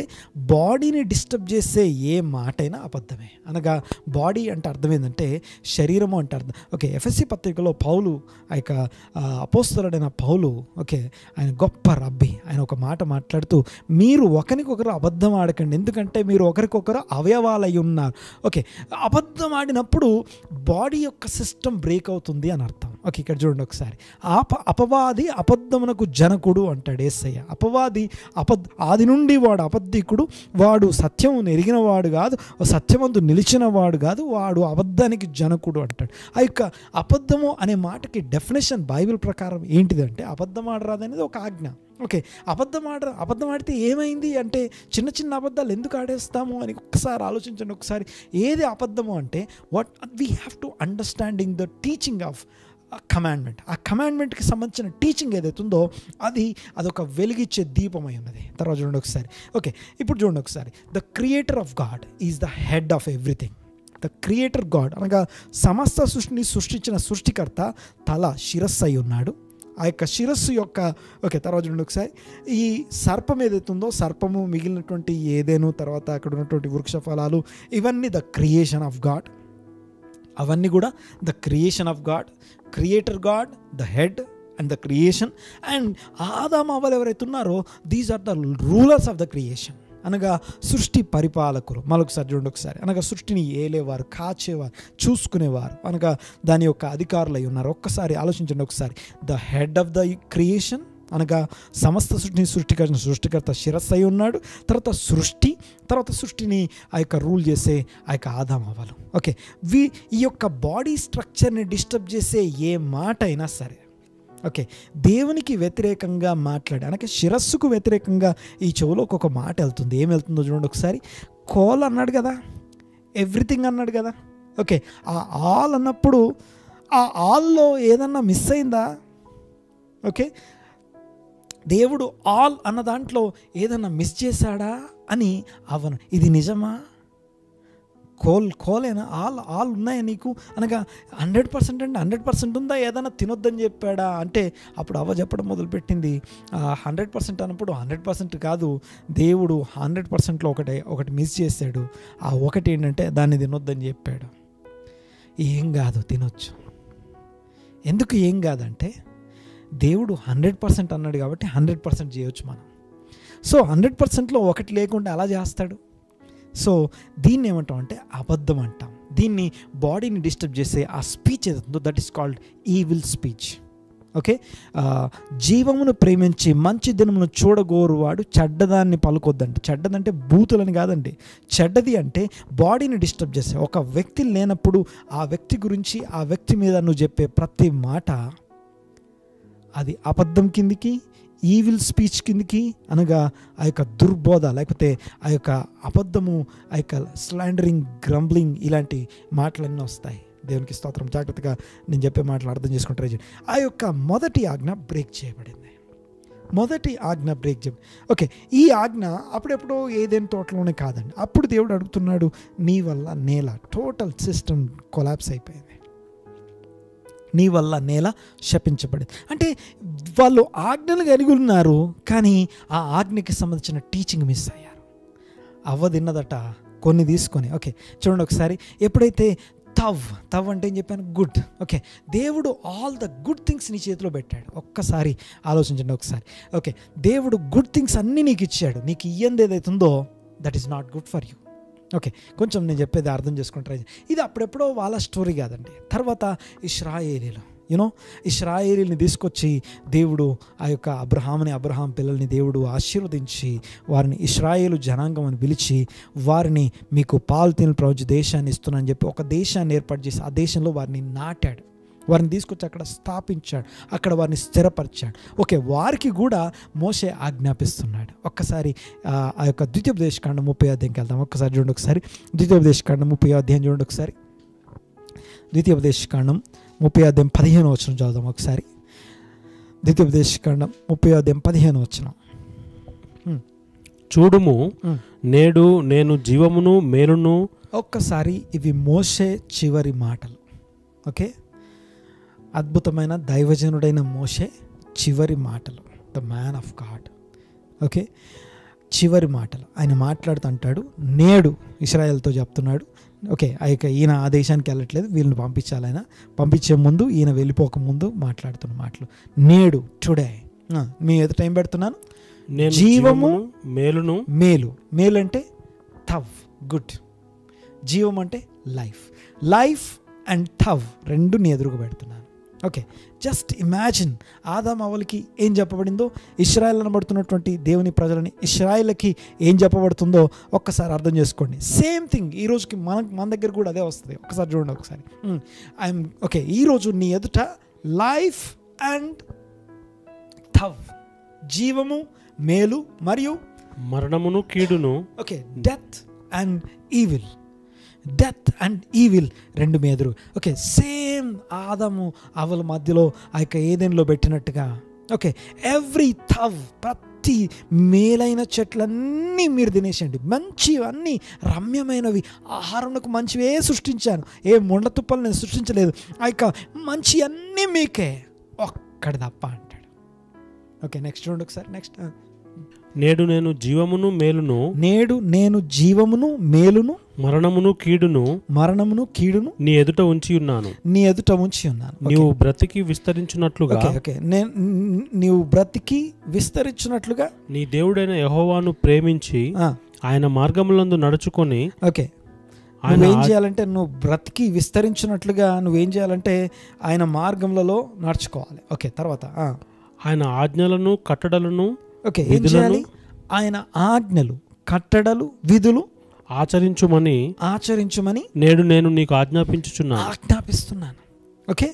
బాడీని డిస్టర్బ్ చేసే ఏ మాట అయినా అబద్ధమే. అనగా బాడీ అంటే అర్థం ఏంటంటే శరీరము అంటే అర్థం. ఎఫెసీ పత్రికలో పౌలు ఆ యొక్క అపోస్తలుడైన పౌలు ఆయన గొప్ప రబ్బీ, ఆయన ఒక మాట మాట్లాడుతూ, మీరు ఒకరికొకరు అబద్ధం ఆడకండి, ఎందుకంటే మీరు ఒకరికొకరు అవయవాలై ఉన్నారు. అబద్ధం ఆడినప్పుడు బాడీ యొక్క సిస్టమ్ బ్రేక్ అవుతుంది అని అర్థం. ఇక్కడ చూడండి ఒకసారి. అపవాది అబద్ధమునకు జనకుడు అంటాడు యేసయ్య. అపవాది ఆది నుండి వాడు అబద్ధికుడు, వాడు సత్యము ఎరిగిన వాడు కాదు, సత్యమందు నిలిచిన వాడు కాదు, వాడు అబద్ధానికి జనకుడు అంటాడు. ఆ యొక్క అబద్ధము అనే మాటకి డెఫినేషన్ బైబిల్ ప్రకారం ఏంటిదంటే అబద్ధం ఆడరాదు అనేది ఒక ఆజ్ఞ. అబద్ధం ఆడితే ఏమైంది అంటే చిన్న చిన్న అబద్ధాలు ఎందుకు ఆడేస్తాము అని ఒకసారి ఆలోచించండి. ఒకసారి ఏది అబద్ధము అంటే what we have to understanding the teaching of commandment. ఆ కమాండ్మెంట్కి సంబంధించిన టీచింగ్ ఏదైతే ఉందో అదొక వెలిగిచ్చే దీపమై ఉన్నది. తర్వాత చూడండి ఒకసారి. ఇప్పుడు చూడండి ఒకసారి. The creator of God is the head of everything. The creator God అనగా సమస్త సృష్టిని సృష్టించిన సృష్టికర్త తల శిరస్సు అయి ఉన్నాడు. ఆ యొక్క శిరస్సు యొక్క తర్వాత చూడండి ఒకసారి. ఈ సర్పం ఏదైతే ఉందో, సర్పము, మిగిలినటువంటి ఏదేను, తర్వాత అక్కడ ఉన్నటువంటి వృక్ష ఫలాలు, ఇవన్నీ ద క్రియేషన్ ఆఫ్ గాడ్. అవన్నీ కూడా the creation of God. Creator God, the head and the creation. And ఆదాము అవ్వలు ఎవరైతే ఉన్నారో these are the rulers of the creation, అనగా సృష్టి పరిపాలకులు. మరొకసారి చూడండి ఒకసారి. అనగా సృష్టిని ఏలేవారు, కాచేవారు, చూసుకునేవారు, అనగా దాని యొక్క అధికారులు అయి ఉన్నారు. ఒక్కసారి ఆలోచించండి ఒకసారి. The head of the creation అనగా సమస్త సృష్టిని సృష్టికర్త శిరస్సు అయి ఉన్నాడు. తర్వాత సృష్టిని ఆ యొక్క రూల్ చేసే ఆ యొక్క ఆదాము అవ్వలు. ఈ యొక్క బాడీ స్ట్రక్చర్ని డిస్టర్బ్ చేసే ఏ మాట అయినా సరే దేవునికి వ్యతిరేకంగా మాట్లాడి, అనగా శిరస్సుకు వ్యతిరేకంగా ఈ చెవులోకి ఒక మాట వెళ్తుంది. ఏం వెళ్తుందో చూడండి ఒకసారి. కోల్ అన్నాడు కదా, ఎవ్రీథింగ్ అన్నాడు కదా. ఆ ఆల్ అన్నప్పుడు ఆ ఆల్లో ఏదన్నా మిస్ అయిందా? దేవుడు ఆల్ అన్న దాంట్లో ఏదన్నా మిస్ చేశాడా అని అవను. ఇది నిజమా? కోలేనా? ఆల్ ఉన్నాయా నీకు? అనగా 100% అంటే 100% ఉందా? ఏదైనా తినొద్దని చెప్పాడా అంటే అప్పుడు అవ్వ చెప్పడం మొదలుపెట్టింది, 100% అన్నప్పుడు 100% కాదు, దేవుడు 100%లో ఒకటి మిస్ చేశాడు. ఆ ఒకటి ఏంటంటే దాన్ని తినొద్దని చెప్పాడు. ఏం కాదు, తినొచ్చు. ఎందుకు ఏం కాదంటే దేవుడు 100% అన్నాడు కాబట్టి 100% చేయొచ్చు మనం. సో 100%లో ఒకటి లేకుండా అలా చేస్తాడు. సో దీన్ని ఏమంటాం అంటే అబద్ధం అంటాం. దీన్ని బాడీని డిస్టర్బ్ చేసే ఆ స్పీచ్ ఏదైతుందో that is called evil speech. జీవమును ప్రేమించి మంచి దినమును చూడగోరువాడు చెడ్డదాన్ని పలుకొద్దంట. చెడ్డదంటే బూతులని కాదండి. చెడ్డది అంటే బాడీని డిస్టర్బ్ చేసే ఒక వ్యక్తి లేనప్పుడు ఆ వ్యక్తి గురించి, ఆ వ్యక్తి మీద నువ్వు చెప్పే ప్రతి మాట అది అబద్ధం కిందికి, ఈవిల్ స్పీచ్ కిందికి, అనగా ఆ యొక్క దుర్బోధ, లేకపోతే ఆ యొక్క అబద్ధము, ఆ యొక్క స్లాండరింగ్, గ్రంబ్లింగ్, ఇలాంటి మాటలన్నీ వస్తాయి. దేవునికి స్తోత్రం. జాగ్రత్తగా నేను చెప్పే మాటలు అర్థం చేసుకుని ట్రై చేయండి. ఆ యొక్క మొదటి ఆజ్ఞ బ్రేక్ చేయబడింది. ఈ ఆజ్ఞ అప్పుడెప్పుడో ఏదైనా తోటలోనే కాదండి. అప్పుడు దేవుడు అడుగుతున్నాడు, నీ వల్ల నేల టోటల్ సిస్టమ్ కొలాప్స్ అయిపోయింది. నీ వల్ల నేల శపించబడింది. అంటే వాళ్ళు ఆజ్ఞలు కలిగి ఉన్నారు, కానీ ఆ ఆజ్ఞకి సంబంధించిన టీచింగ్ మిస్ అయ్యారు. అవ్వదిన్నదట కొన్ని తీసుకొని. ఓకే చూడండి ఒకసారి, ఎప్పుడైతే తవ్ అంటే ఏం చెప్పాను, గుడ్. ఓకే, దేవుడు ఆల్ ద గుడ్ థింగ్స్ నీ చేతిలో పెట్టాడు. ఒక్కసారి ఆలోచించండి ఒకసారి. ఓకే, దేవుడు గుడ్ థింగ్స్ అన్నీ నీకు ఇచ్చాడు. నీకు ఇయ్యంది ఏదైతుందో that is not good for you. Okay, కొంచెం నేను చెప్పేది అర్థం చేసుకుంటారు. ఇది అప్పుడెప్పుడో వాళ్ళ స్టోరీ కాదండి. తర్వాత ఇశ్రాయేలీలు, ఇశ్రాయేలీని తీసుకొచ్చి దేవుడు ఆ యొక్క అబ్రహాం పిల్లల్ని దేవుడు ఆశీర్వదించి వారిని ఇశ్రాయేలు జనాంగం అని పిలిచి వారిని మీకు పాలుతీనులు ప్రవహించే దేశాన్ని ఇస్తున్నానని చెప్పి ఒక దేశాన్ని ఏర్పాటు చేసి ఆ దేశంలో వారిని నాటాడు. వారిని తీసుకొచ్చి అక్కడ స్థాపించాడు, అక్కడ వారిని స్థిరపరిచాడు. ఓకే, వారికి కూడా మోషే ఆజ్ఞాపిస్తున్నాడు. ఒక్కసారి ఆ యొక్క ద్వితీయోపదేశకాండం 30వ అధ్యాయంకి వెళ్దాం. ఒక్కసారి చూడండి, ఒకసారి ద్వితీయోపదేశకాండం 30వ అధ్యాయం చూడండి. ఒకసారి ద్వితీయోపదేశకాండం 30వ అధ్యాయం 15వ వచనం చదువుదాం. ఒకసారి ద్వితీయోపదేశకాండం 30వ అధ్యాయం 15వ వచనం. చూడుము, నేడు నేను జీవమును మేలును. ఒక్కసారి ఇవి మోషే చివరి మాటలు. ఓకే, అద్భుతమైన దైవజనుడైన మోషే చివరి మాటలు, the man of God. Okay, చివరి మాటలు ఆయన మాట్లాడుతూ అంటాడు, నేడు ఇశ్రాయేల్తో చెప్తున్నాడు. ఓకే, ఈయన ఆ దేశానికి వెళ్ళట్లేదు, వీళ్ళని పంపించాలి. ఆయన పంపించే ముందు, ఈయన వెళ్ళిపోకముందు మాట్లాడుతున్న మాటలు. నేడు, టుడే మీ ఎదుట ఏం పెడుతున్నాను, జీవము మేలును. మేలు అంటే తవ్, గుడ్. జీవం అంటే లైఫ్ అండ్ తవ్ రెండు నీ ఎదురుగా పెడుతున్నాను. ఓకే, జస్ట్ ఇమాజిన్, ఆదాము అవ్వలకి ఏం చెప్పబడిందో, ఇశ్రాయేల్ అనబడుతున్నటువంటి దేవుని ప్రజలని ఇశ్రాయేల్కి ఏం చెప్పబడుతుందో ఒక్కసారి అర్థం చేసుకోండి. సేమ్ థింగ్ ఈ రోజుకి మన దగ్గర కూడా అదే వస్తుంది. ఒకసారి చూడండి ఒకసారి. ఓకే, ఈరోజు నీ ఎదుట లైఫ్ అండ్ తవ్, జీవము, మేలు మరియు మరణమును కీడును. ఓకే, డెత్ అండ్ ఈవిల్ రెండు మీ ఎదురు. ఓకే, సేమ్ ఆదాము అవ్వల మధ్యలో ఆ యొక్క ఏదెన్లో పెట్టినట్టుగా. ఓకే, ఎవ్రీ తవ్, ప్రతి మేలైన చెట్లన్నీ మీరు తినేసండి, మంచివన్నీ రమ్యమైనవి, ఆహారంకు మంచివే సృష్టించాను, ఏ ముండ్ల తుప్పలు నేను సృష్టించలేదు, ఆ యొక్క మంచి అన్నీ మీకే, ఒక్కడి తప్ప అంటాడు. ఓకే, నెక్స్ట్ చూడండి ఒకసారి. నెక్స్ట్, నేడు నేను జీవమును మేలును మరణమును కీడును నీ ఎదుట ఉంచి ఉన్నాను. నీవు బ్రతికి విస్తరించున్నట్లుగా నీ దేవుడైన యెహోవాను ప్రేమించి ఆయన మార్గములందు నడుచుకొని. ఓకే, నువ్వేం చేయాలంటే, నువ్వు బ్రతికి విస్తరించినట్లుగా నువ్వేం చేయాలంటే ఆయన మార్గములలో నడుచుకోవాలి. ఓకే, తర్వాత ఆయన ఆజ్ఞలను కట్టడలను. ఓకే, ఏం చేయాలి, ఆయన ఆజ్ఞలు కట్టడలు విధులు ఆచరించుమని నేడు నేను నీకు ఆజ్ఞాపిస్తున్నాను. Okay,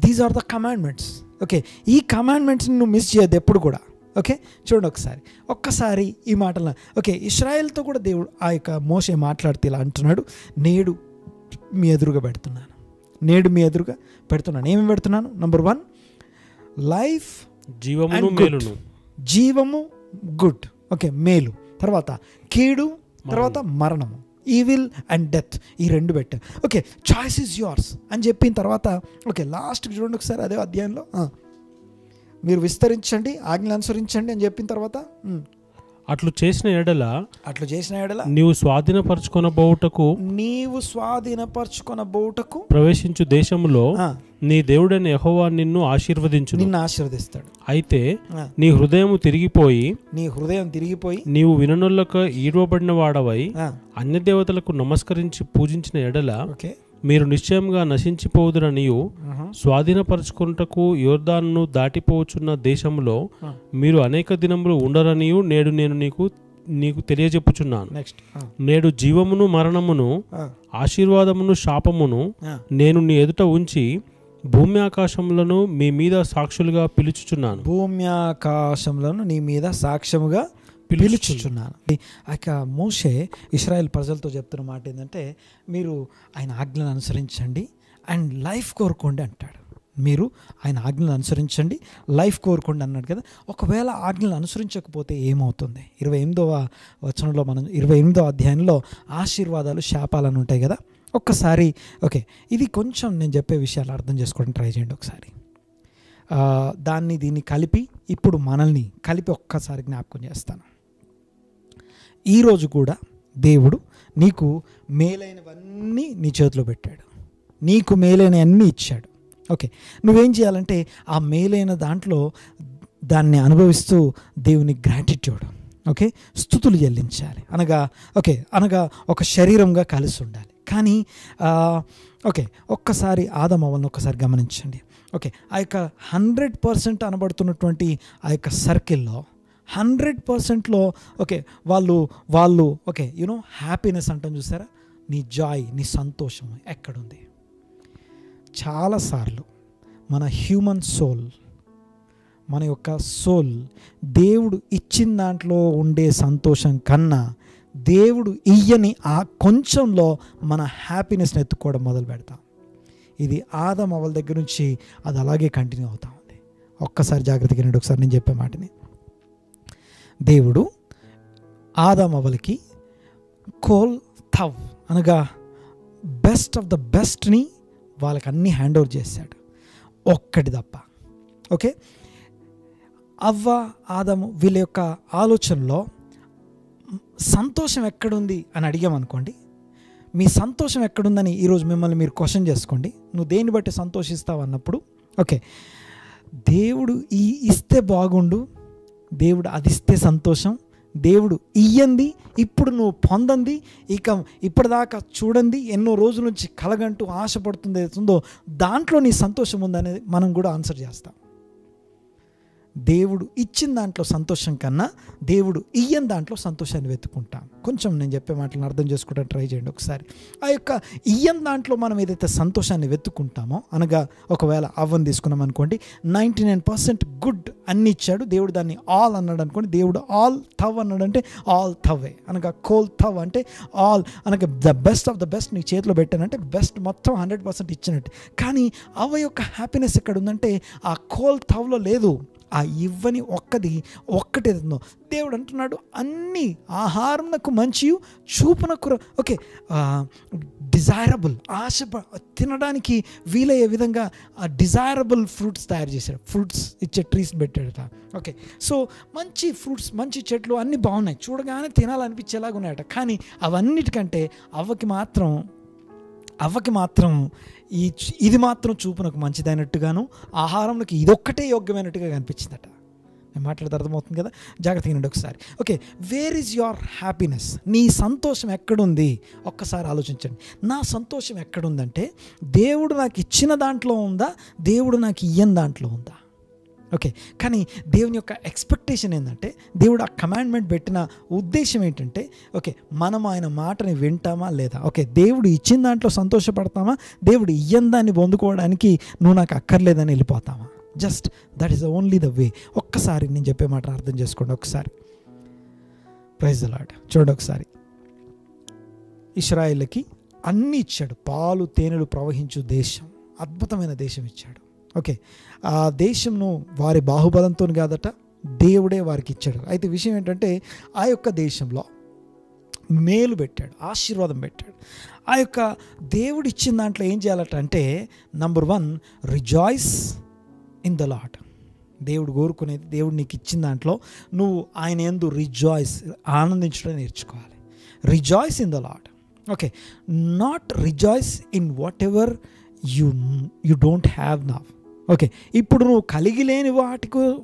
these are the commandments. Okay, ఈ కమాండ్మెంట్స్ని నువ్వు మిస్ చేయద్దు ఎప్పుడు కూడా. ఓకే, చూడండి ఒక్కసారి ఈ మాటలు. ఓకే, ఇశ్రాయేల్తో కూడా దేవుడు ఆ యొక్క మోషే మాట్లాడితే ఇలా అంటున్నాడు, నేడు మీ ఎదురుగా పెడుతున్నాను. ఏమేమి పెడుతున్నాను? నంబర్ 1 లైఫ్, జీవము గుడ్. ఓకే, మేలు. తర్వాత కీడు, తర్వాత మరణము, ఈవిల్ అండ్ డెత్. ఈ రెండు పెట్టారు. ఓకే, చాయిస్ ఈజ్ యువర్స్ అని చెప్పిన తర్వాత, ఓకే లాస్ట్కి చూడండి ఒకసారి అదే అధ్యాయంలో, మీరు విస్తరించండి, ఆజ్ఞలు అనుసరించండి అని చెప్పిన తర్వాత, అట్లు చేసిన ఎడల నీవు స్వాధీనపరచుకొనబోటకు ప్రవేశించు దేశములో నీ దేవుడైన యెహోవా నిన్ను ఆశీర్వదిస్తాడు. అయితే నీ హృదయం తిరిగిపోయి నీవు విననొల్లక ఈడవబడిన వాడవై అన్య దేవతలకు నమస్కరించి పూజించిన ఎడల మీరు నిశ్చయంగా నశించిపోదురనియు స్వాధీనపరచుకొనుటకు యోర్దానును దాటిపోవచ్చున్న దేశంలో మీరు అనేక దినములు ఉండరనియు నేడు నేను నీకు తెలియజెప్పుచున్నాను. నేడు జీవమును మరణమును ఆశీర్వాదమును శాపమును నేను నీ ఎదుట ఉంచి భూమి ఆకాశములను మీ మీద సాక్షులుగా పిలుచుచున్నాను. నీ మీద సాక్ష్యముగా పిలుచుచున్నాను. మోషే ఇశ్రాయేల్ ప్రజలతో చెప్తున్న మాట ఏంటంటే, మీరు ఆయన ఆజ్ఞలను అనుసరించండి అండ్ లైఫ్ కోరుకోండి అంటాడు. మీరు ఆయన ఆజ్ఞలను అనుసరించండి, లైఫ్ కోరుకోండి అన్నాడు కదా. ఒకవేళ ఆజ్ఞలను అనుసరించకపోతే ఏమవుతుంది? 28వ వచనంలో మనం 28వ అధ్యాయంలో ఆశీర్వాదాలు శాపాలను ఉంటాయి కదా. ఒక్కసారి ఓకే, ఇది కొంచెం నేను చెప్పే విషయాలు అర్థం చేసుకోవడానికి ట్రై చేయండి ఒకసారి. దీన్ని కలిపి ఇప్పుడు మనల్ని కలిపి ఒక్కసారి జ్ఞాపకం చేస్తాను. ఈరోజు కూడా దేవుడు నీకు మేలైనవన్నీ నీ చేతిలో పెట్టాడు, నీకు మేలైనవన్నీ ఇచ్చాడు. ఓకే, నువ్వేం చేయాలంటే ఆ మేలైన దాంట్లో దాన్ని అనుభవిస్తూ దేవుని గ్రాటిట్యూడ్, ఓకే, స్తుతులు చెల్లించాలి. అనగా ఒక శరీరంగా కలిసి ఉండాలి. కానీ ఓకే, ఒక్కసారి ఆదాము అవ్వలను ఒక్కసారి గమనించండి. ఓకే, ఆ యొక్క 100% అనబడుతున్నటువంటి ఆ యొక్క సర్కిల్లో 100%లో ఓకే వాళ్ళు ఓకే హ్యాపీనెస్ అంటాం చూసారా, నీ జాయ్, నీ సంతోషం ఎక్కడుంది? చాలాసార్లు మన హ్యూమన్ సోల్, మన యొక్క సోల్ దేవుడు ఇచ్చిన దాంట్లో ఉండే సంతోషం కన్నా దేవుడు ఇయ్యని ఆ కొంచెంలో మన హ్యాపీనెస్ని ఎత్తుకోవడం మొదలు పెడతాం. ఇది ఆదాము అవ్వల దగ్గర నుంచి అది అలాగే కంటిన్యూ అవుతా ఉంది. ఒక్కసారి జాగ్రత్తగా వినండి ఒకసారి నేను చెప్పే మాటని. దేవుడు ఆదాము అవ్వలకి కోల్ థవ్ అనగా బెస్ట్ ఆఫ్ ద బెస్ట్ని వాళ్ళకి అన్నీ హ్యాండ్ ఓవర్ చేశాడు, ఒక్కటి తప్ప. ఓకే, అవ్వ ఆదాము వీళ్ళ యొక్క ఆలోచనలో సంతోషం ఎక్కడుంది అని అడిగామనుకోండి, మీ సంతోషం ఎక్కడుందని ఈరోజు మిమ్మల్ని మీరు క్వశ్చన్ చేసుకోండి. నువ్వు దేన్ని బట్టి సంతోషిస్తావు అన్నప్పుడు ఓకే, దేవుడు ఇస్తే బాగుండు, దేవుడు అది ఇస్తే సంతోషం, దేవుడు ఇయ్యంది ఇప్పుడు నువ్వు పొందంది ఇక ఇప్పటిదాకా చూడండి ఎన్నో రోజుల నుంచి కలగంటూ ఆశపడుతుంది ఏదో దాంట్లో నీ సంతోషం ఉందనేది మనం కూడా ఆన్సర్ చేస్తాం. దేవుడు ఇచ్చిన దాంట్లో సంతోషం కన్నా దేవుడు ఇయ్యని దాంట్లో సంతోషాన్ని వెతుక్కుంటాం. కొంచెం నేను చెప్పే మాటలను అర్థం చేసుకోవడానికి ట్రై చేయండి ఒకసారి. ఆ యొక్క ఇయ్యని దాంట్లో మనం ఏదైతే సంతోషాన్ని వెతుక్కుంటామో, అనగా ఒకవేళ అవ్వని తీసుకున్నాం అనుకోండి, 99% గుడ్ అన్ని ఇచ్చాడు, దేవుడు దాన్ని ఆల్ అన్నాడు అనుకోండి, దేవుడు ఆల్ థవ్ అన్నాడంటే ఆల్ థవ్వే. అనగా కోల్ థవ్ అంటే ఆల్, అనగా the best of the best నీ చేతిలో పెట్టానంటే బెస్ట్ మొత్తం 100% ఇచ్చినట్టు. కానీ అవ్వ యొక్క హ్యాపీనెస్ ఎక్కడ ఉందంటే ఆ కోల్ థవ్లో లేదు, ఆ ఇవ్వని ఒక్కటే దేవుడు అంటున్నాడు, అన్ని ఆహారంకు మంచి చూపునకు ఓకే డిజైరబుల్, తినడానికి వీలయ్యే విధంగా డిజైరబుల్ ఫ్రూట్స్ తయారు చేశాడు, ఫ్రూట్స్ ఇచ్చే ట్రీస్ పెట్టాడట. ఓకే, సో మంచి ఫ్రూట్స్, మంచి చెట్లు అన్నీ బాగున్నాయి, చూడగానే తినాలనిపించేలాగా ఉన్నాయట. కానీ అవన్నిటికంటే అవ్వకి మాత్రం ఇది మాత్రం చూపునకు మంచిదైనట్టుగాను ఆహారంలోకి ఇదొక్కటే యోగ్యమైనట్టుగా కనిపించిందట. నేను మాట్లాడితే అర్థమవుతుంది కదా, జాగ్రత్తగా వినండి ఒకసారి. Okay, where is your happiness? నీ సంతోషం ఎక్కడుంది? ఒక్కసారి ఆలోచించండి. నా సంతోషం ఎక్కడుందంటే దేవుడు నాకు ఇచ్చిన దాంట్లో ఉందా, దేవుడు నాకు ఇయ్యని దాంట్లో ఉందా? ఓకే, కానీ దేవుని యొక్క ఎక్స్పెక్టేషన్ ఏంటంటే, దేవుడు ఆ కమాండ్మెంట్ పెట్టిన ఉద్దేశం ఏంటంటే, ఓకే మనం ఆయన మాటని వింటామా లేదా? ఓకే, దేవుడు ఇచ్చిన దాంట్లో సంతోషపడతామా, దేవుడు ఇయ్యని దాన్ని పొందుకోవడానికి నువ్వు నాకు అక్కర్లేదని వెళ్ళిపోతామా? Just that is only the way. ఒక్కసారి నేను చెప్పే మాట అర్థం చేసుకోండి ఒకసారి. Praise the Lord. చూడండి ఒకసారి, ఇశ్రాయేలుకి అన్నీ ఇచ్చాడు, పాలు తేనెలు ప్రవహించు దేశం, అద్భుతమైన దేశం ఇచ్చాడు. ఓకే, ఆ దేశంను వారి బాహుబలంతో కాదట, దేవుడే వారికి ఇచ్చాడు. అయితే విషయం ఏంటంటే ఆ యొక్క దేశంలో మేలు పెట్టాడు, ఆశీర్వాదం పెట్టాడు. ఆ యొక్క దేవుడు ఇచ్చిన దాంట్లో ఏం చేయాలట అంటే, number 1 rejoice in the lord. దేవుడు కోరుకునేది, దేవుడు నీకు ఇచ్చిన దాంట్లో నువ్వు ఆయన యందు రిజాయిస్, ఆనందించడం నేర్చుకోవాలి. Rejoice in the Lord. Okay, not rejoice in what ever you don't have now. Okay, ఇప్పుడు నువ్వు కలిగి లేని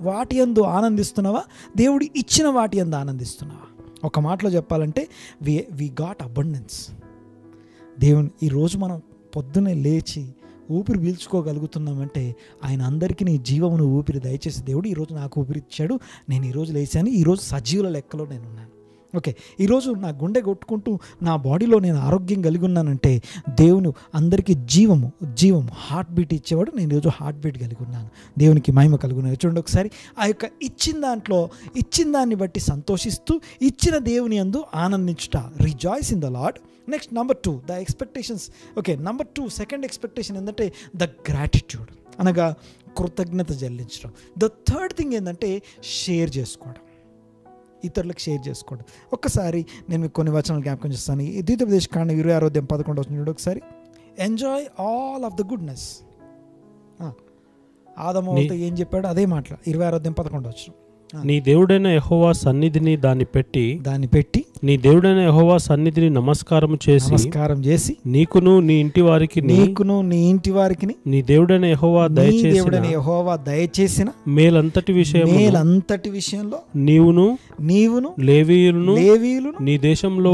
వాటి యందు ఆనందిస్తున్నావా, దేవుడు ఇచ్చిన వాటి యందు ఆనందిస్తున్నావా? ఒక మాటలో చెప్పాలంటే వి గాట్ అబండెన్స్. దేవుని ఈరోజు మనం పొద్దున్నే లేచి ఊపిరి పీల్చుకోగలుగుతున్నామంటే ఆయన అందరికీ నీ జీవమును ఊపిరి దయచేసి దేవుడు ఈరోజు నాకు ఊపిరి ఇచ్చాడు, నేను ఈరోజు లేచాను, ఈరోజు సజీవుల లెక్కలో నేను ఉన్నాను. ఓకే, ఈరోజు నా గుండె కొట్టుకుంటూ నా బాడీలో నేను ఆరోగ్యం కలిగి ఉన్నానంటే దేవుని అందరికీ జీవము హార్ట్ బీట్ ఇచ్చేవాడు, నేను ఈరోజు హార్ట్ బీట్ కలిగి ఉన్నాను, దేవునికి మహిమ కలిగి ఉన్నాను. చూడండి ఒకసారి, ఆ యొక్క ఇచ్చిన దాన్ని బట్టి సంతోషిస్తూ ఇచ్చిన దేవుని యందు ఆనందించుట, rejoice in the Lord. Next number 2 the expectations. Okay, number 2 second expectation ఏంటంటే ద గ్రాటిట్యూడ్, అనగా కృతజ్ఞత చెల్లించడం. ద థర్డ్ థింగ్ ఏంటంటే షేర్ చేసుకోవడం. ఇతరులకు షేర్ చేసుకోవడం. ఒక్కసారి నేను మీకు కొన్ని వచనాలు జ్ఞాపకం చేస్తాను. ఈ ద్వితీయోపదేశకాండం 26:11 చూడండి ఒకసారి. Enjoy all of the goodness. ఆదమవుతో ఏం చెప్పాడు అదే మాటలు. 26:11 నీ దేవుడైన యెహోవా సన్నిధిని దాన్ని పెట్టి నీ దేవుడైన యెహోవా సన్నిధిని నమస్కారం చేసి నీకును నీ ఇంటి వారికి నీ దేవుడైన యెహోవా దయచేసిన మేలంతటి విషయంలో నీవును లేవీయులను నీ దేశంలో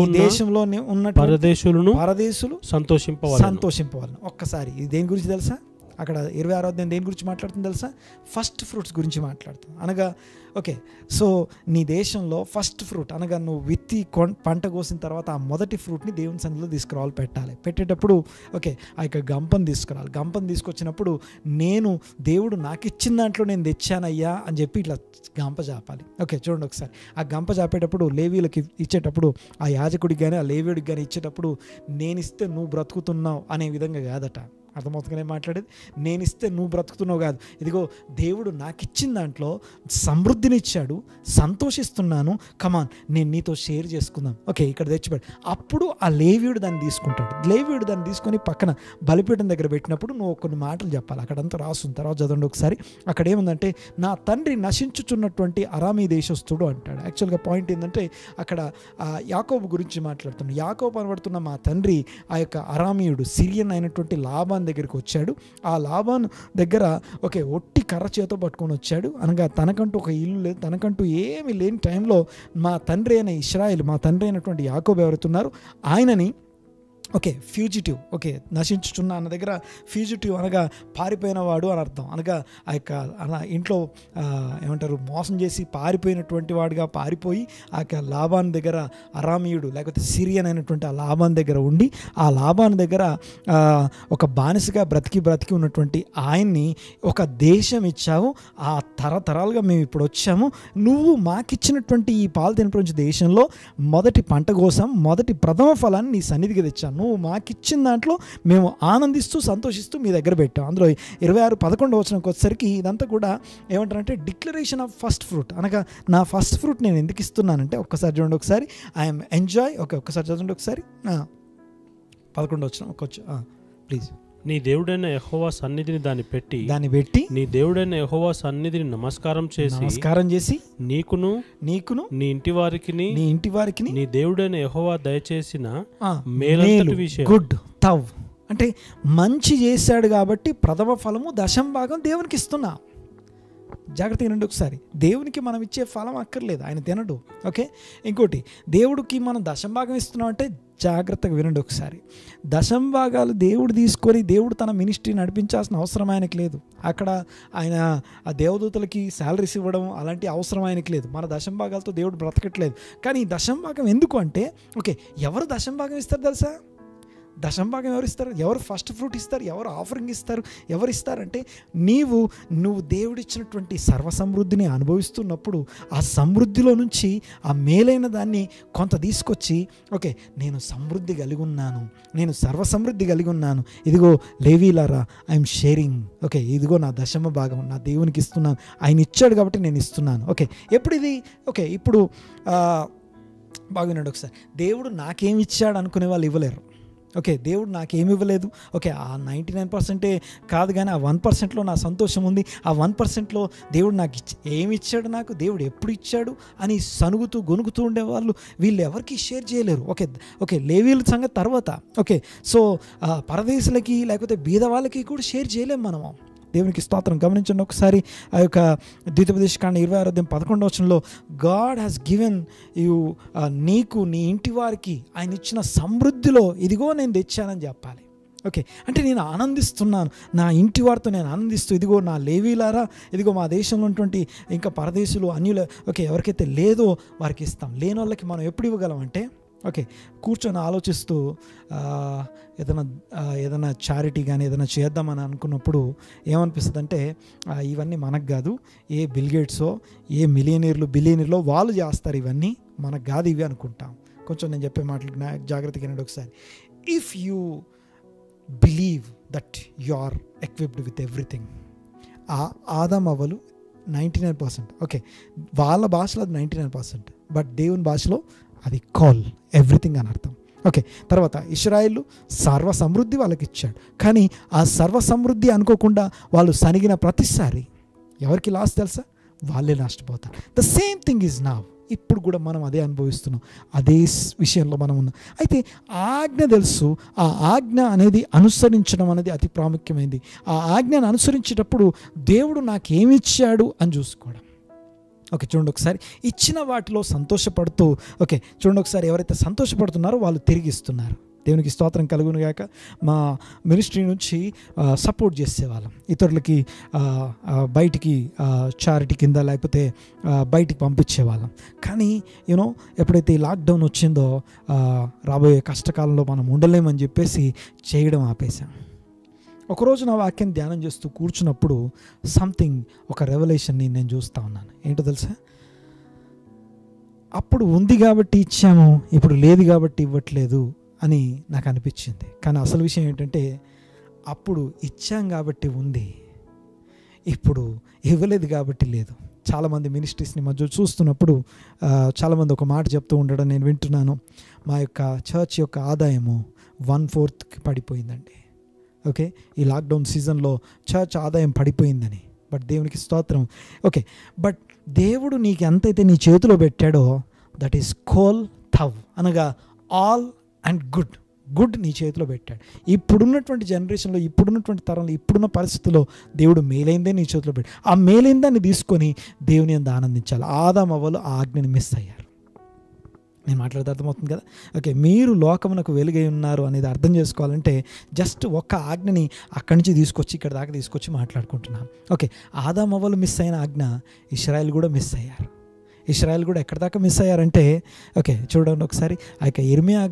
ఉన్న పరదేశులు సంతోషింపవాలను. ఒక్కసారి ఇది దేని గురించి తెలుసా? అక్కడ 26వ అధ్యాయం దేని గురించి మాట్లాడుతుంది తెలుసా? ఫస్ట్ ఫ్రూట్స్ గురించి మాట్లాడుతుంది. అనగా ఓకే, సో నీ దేశంలో ఫస్ట్ ఫ్రూట్ అనగా నువ్వు విత్తి పంట కోసిన తర్వాత ఆ మొదటి ఫ్రూట్ని దేవుని సన్నిధిలో తీసుకురావాలి, పెట్టేటప్పుడు ఓకే ఆ యొక్క గంపను తీసుకురావాలి. గంపను తీసుకొచ్చినప్పుడు నేను దేవుడు నాకు ఇచ్చిన దాంట్లో నేను తెచ్చానయ్యా అని చెప్పి ఇట్లా గంప చాపాలి. ఓకే చూడండి ఒకసారి. ఆ గంప చాపేటప్పుడు లేవీయులకి ఇచ్చేటప్పుడు, ఆ యాజకుడికి కానీ ఆ లేవీయుడికి కానీ ఇచ్చేటప్పుడు నేను ఇస్తే నువ్వు బ్రతుకుతున్నావు అనే విధంగా కాదట. అర్థమవుతుందనే మాట్లాడేది. నేను ఇస్తే నువ్వు బ్రతుకుతున్నావు కాదు, ఇదిగో దేవుడు నాకు ఇచ్చిన దాంట్లో సమృద్ధినిచ్చాడు, సంతోషిస్తున్నాను, కమాన్ నేను నీతో షేర్ చేసుకుందాం. ఓకే ఇక్కడ తెచ్చిపెడు. అప్పుడు ఆ లేవీయుడు దాన్ని తీసుకుంటాడు. లేవీయుడు దాన్ని తీసుకొని పక్కన బలిపీఠం దగ్గర పెట్టినప్పుడు నువ్వు కొన్ని మాటలు చెప్పాలి. అక్కడంతా రాస్తుంది, తర్వాత చదవండి ఒకసారి. అక్కడ ఏముందంటే నా తండ్రి నశించుచున్నటువంటి అరామీ దేశస్థుడు అంటాడు. యాక్చువల్గా పాయింట్ ఏంటంటే అక్కడ యాకోబు గురించి మాట్లాడుతున్నాడు. యాకోబు అనబడుతున్న మా తండ్రి ఆ యొక్క అరామీయుడు సిరియన్ అయినటువంటి లాబాన్ దగ్గరికి వచ్చాడు. ఆ లాబాన్ దగ్గర ఒకే ఒట్టి కర్ర చేతో పట్టుకొని వచ్చాడు. అనగా తనకంటూ ఒక ఇల్లు లేదు, తనకంటూ ఏమీ లేని టైంలో మా తండ్రి అయిన ఇశ్రాయేలు, మా తండ్రి అయినటువంటి యాకోబు ఎవరుతున్నారు ఆయనని ఓకే ఫ్యూజిటివ్, ఓకే నశించుచున్న అన్న దగ్గర ఫ్యూజిటివ్ అనగా పారిపోయిన వాడు అని అర్థం. అనగా ఆ యొక్క ఇంట్లో ఏమంటారు మోసం చేసి పారిపోయినటువంటి వాడుగా పారిపోయి ఆ యొక్క లాబాన్ దగ్గర అరామీయుడు లేకపోతే సిరియన్ అయినటువంటి ఆ లాబాన్ దగ్గర ఉండి ఆ లాబాన్ దగ్గర ఒక బానిసగా బ్రతికి ఉన్నటువంటి ఆయన్ని ఒక దేశం ఇచ్చావు, ఆ తరతరాలుగా మేము ఇప్పుడు వచ్చాము, నువ్వు మాకిచ్చినటువంటి ఈ పాలుతెనపరించి దేశంలో మొదటి పంట కోసం మొదటి ప్రథమ ఫలాన్ని నీ సన్నిధికి తెచ్చాను, నువ్వు మాకిచ్చిన దాంట్లో మేము ఆనందిస్తూ సంతోషిస్తూ మీ దగ్గర పెట్టాం. అందులో 26:11 వచ్చేసరికి ఇదంతా కూడా ఏమంటారంటే డిక్లరేషన్ ఆఫ్ ఫస్ట్ ఫ్రూట్. అనగా నా ఫస్ట్ ఫ్రూట్ నేను ఎందుకు ఇస్తున్నానంటే ఒక్కసారి చూడండి ఒకసారి. I'm enjoy. ఓకే ఒక్కసారి చదవండి ఒకసారి. 11 ప్లీజ్. నీ దేవుడైన యెహోవా సన్నిధిని దాన్ని పెట్టి నీ దేవుడైన యెహోవా సన్నిధిని నమస్కారం చేసి నీకును నీ ఇంటి వారికి నీ దేవుడైన యెహోవా దయచేసిన మేలంతటి విషయం గుడ్ తవ్ అంటే మంచి చేశాడు కాబట్టి ప్రథమ ఫలము దశమ భాగం దేవునికి ఇస్తున్నా. జాగ్రత్తగా వినండి ఒకసారి. దేవునికి మనం ఇచ్చే ఫలం అక్కర్లేదు, ఆయన తినడు. ఓకే ఇంకోటి దేవుడికి మనం దశమ భాగం ఇస్తున్నాం అంటే జాగ్రత్తగా వినండి ఒకసారి. దశమ భాగాలు దేవుడు తీసుకొని దేవుడు తన మినిస్ట్రీ నడిపించాల్సిన అవసరం ఆయనకి లేదు. అక్కడ ఆయన ఆ దేవదూతలకి శాలరీస్ ఇవ్వడం అలాంటి అవసరం ఆయనకి లేదు. మన దశమ భాగాలతో దేవుడు బ్రతకట్లేదు. కానీ ఈ దశమ భాగం ఎందుకు అంటే ఓకే ఎవరు దశమ భాగం ఇస్తారు తెలుసా? దశమ భాగం ఎవరు ఇస్తారు? ఎవరు ఫస్ట్ ఫ్రూట్ ఇస్తారు? ఎవరు ఆఫరింగ్ ఇస్తారు? ఎవరు ఇస్తారంటే నువ్వు దేవుడిచ్చినటువంటి సర్వసమృద్ధిని అనుభవిస్తున్నప్పుడు ఆ సమృద్ధిలో నుంచి ఆ మేలైన దాన్ని కొంత తీసుకొచ్చి ఓకే నేను సమృద్ధి కలిగి ఉన్నాను, నేను సర్వసమృద్ధి కలిగి ఉన్నాను, ఇదిగో లేవీలారా ఐఎమ్ షేరింగ్, ఓకే ఇదిగో నా దశమ భాగం నా దేవునికి ఇస్తున్నాను, ఆయన ఇచ్చాడు కాబట్టి నేను ఇస్తున్నాను. ఓకే ఎప్పుడు ఇది ఓకే ఇప్పుడు బాగున్నాడు ఒకసారి. దేవుడు నాకేమి ఇచ్చాడు అనుకునే వాళ్ళు ఇవ్వలేరు. ఓకే దేవుడు నాకేమి ఇవ్వలేదు, ఓకే ఆ 99% కాదు కానీ ఆ 1%లో నా సంతోషం ఉంది, ఆ 1%లో దేవుడు నాకు ఏమి ఇచ్చాడు, నాకు దేవుడు ఎప్పుడు ఇచ్చాడు అని సనుగుతూ గొనుగుతూ ఉండేవాళ్ళు వీళ్ళు ఎవరికి షేర్ చేయలేరు. ఓకే లేవీల సంగతి తర్వాత. ఓకే సో పరదేశులకి లేకపోతే బీద వాళ్ళకి కూడా షేర్ చేయలేము మనము. దేవునికి స్తోత్రం. గమనించండి ఒకసారి ఆ యొక్క ద్వితీయోపదేశకాండం 26:11 గాడ్ హ్యాస్ గివెన్ యూ నీకు నీ ఇంటి వారికి ఆయన ఇచ్చిన సమృద్ధిలో ఇదిగో నేను తెచ్చానని చెప్పాలి. ఓకే అంటే నేను ఆనందిస్తున్నాను, నా ఇంటి వారితో నేను ఆనందిస్తూ ఇదిగో నా లేవీలారా ఇదిగో మా దేశంలో ఉన్నటువంటి ఇంకా పరదేశులు అన్యుల ఓకే ఎవరికైతే లేదో వారికి ఇస్తాం. లేని వాళ్ళకి మనం ఎప్పుడు ఇవ్వగలం అంటే ఓకే కూర్చొని ఆలోచిస్తూ ఏదైనా చారిటీ కానీ ఏదైనా చేద్దామని అనుకున్నప్పుడు ఏమనిపిస్తుంది అంటే ఇవన్నీ మనకు కాదు, ఏ బిల్గేట్సో ఏ బిలియనీర్లో వాళ్ళు చేస్తారు, ఇవన్నీ మనకు కాదు ఇవి అనుకుంటాం. కొంచెం నేను చెప్పే మాటలు జాగ్రత్తగా వినండి ఒకసారి. If you believe that you are equipped with everything. Adam అవ్వలు 99%, ఓకే వాళ్ళ భాషలో అది 99%, బట్ దేవుని భాషలో అది కాల్, ఎవ్రీథింగ్ అని అర్థం. ఓకే, తర్వాత ఇశ్రాయేలు సర్వ సమృద్ధి వాళ్ళకి ఇచ్చాడు. కానీ ఆ సర్వ సమృద్ధి అనుకోకుండా వాళ్ళు సనిగిన ప్రతిసారి ఎవరికి లాస్ తెలుసా? వాళ్ళే నష్టపోతారు. The same thing is now. ఇప్పుడు కూడా మనం అదే అనుభవిస్తున్నాం, అదే విషయంలో మనం ఉన్నాం. అయితే ఆజ్ఞ తెలుసు, ఆ ఆజ్ఞ అనేది అనుసరించడం అనేది అతి ప్రాముఖ్యమైనది. ఆ ఆజ్ఞను అనుసరించేటప్పుడు దేవుడు నాకేమి ఇచ్చాడు అని చూసుకోవడం. ఓకే, చూడండి ఒకసారి, ఇచ్చిన వాటిలో సంతోషపడుతూ, ఓకే చూడండి ఒకసారి, ఎవరైతే సంతోషపడుతున్నారో వాళ్ళు తిరిగి ఇస్తున్నారు. దేవునికి స్తోత్రం కలుగును గాక. మా మినిస్ట్రీ నుంచి సపోర్ట్ చేసేవాళ్ళం, ఇతరులకి బయటికి చారిటీ కింద లేకపోతే బయటికి పంపించేవాళ్ళం. కానీ యూనో ఎప్పుడైతే ఈ లాక్డౌన్ వచ్చిందో రాబోయే కష్టకాలంలో మనం ఉండలేమని చెప్పేసి చేయడం ఆపేశాం. ఒకరోజు నా వాక్యం ధ్యానం చేస్తూ కూర్చున్నప్పుడు సంథింగ్, ఒక రెవల్యూషన్ని నేను చూస్తూ ఉన్నాను. ఏంటో తెలుసా? అప్పుడు ఉంది కాబట్టి ఇచ్చాము, ఇప్పుడు లేదు కాబట్టి ఇవ్వట్లేదు అని నాకు అనిపించింది. కానీ అసలు విషయం ఏంటంటే, అప్పుడు ఇచ్చాం కాబట్టి ఉంది, ఇప్పుడు ఇవ్వలేదు కాబట్టి లేదు. చాలామంది మినిస్ట్రీస్ని మధ్య చూస్తున్నప్పుడు చాలామంది ఒక మాట చెప్తూ ఉండడం నేను వింటున్నాను. మా యొక్క చర్చ్ యొక్క ఆదాయము 1/4 పడిపోయిందండి. ఓకే, ఈ లాక్డౌన్ సీజన్లో చర్చ్ ఆదాయం పడిపోయిందని. బట్ దేవునికి స్తోత్రం. ఓకే, బట్ దేవుడు నీకు ఎంతైతే నీ చేతిలో పెట్టాడో దట్ ఈస్ కోల్ థవ్, అనగా ఆల్ అండ్ గుడ్ నీ చేతిలో పెట్టాడు. ఇప్పుడున్నటువంటి జనరేషన్లో, ఇప్పుడున్నటువంటి తరంలో, ఇప్పుడున్న పరిస్థితుల్లో దేవుడు మేలైందే నీ చేతిలో పెట్టాడు. ఆ మేలైందాన్ని తీసుకొని దేవుని అంత ఆనందించాలి. ఆదాము అవ్వలు ఆ ఆజ్ఞని మిస్ అయ్యారు. నేను మాట్లాడితే అర్థమవుతుంది కదా. ఓకే, మీరు లోకమునకు వెలుగై ఉన్నారు అనేది అర్థం చేసుకోవాలంటే జస్ట్ ఒక్క ఆజ్ఞని అక్కడి నుంచి తీసుకొచ్చి ఇక్కడ దాకా తీసుకొచ్చి మాట్లాడుకుంటున్నాను. ఓకే, ఆదాము అవ్వలు మిస్ అయిన ఆజ్ఞ ఇశ్రాయేలు కూడా మిస్ అయ్యారు. ఇశ్రాయేల్ కూడా ఎక్కడి దాకా మిస్ అయ్యారంటే, ఓకే చూడండి ఒకసారి, ఆ యొక్క ఇర్మియా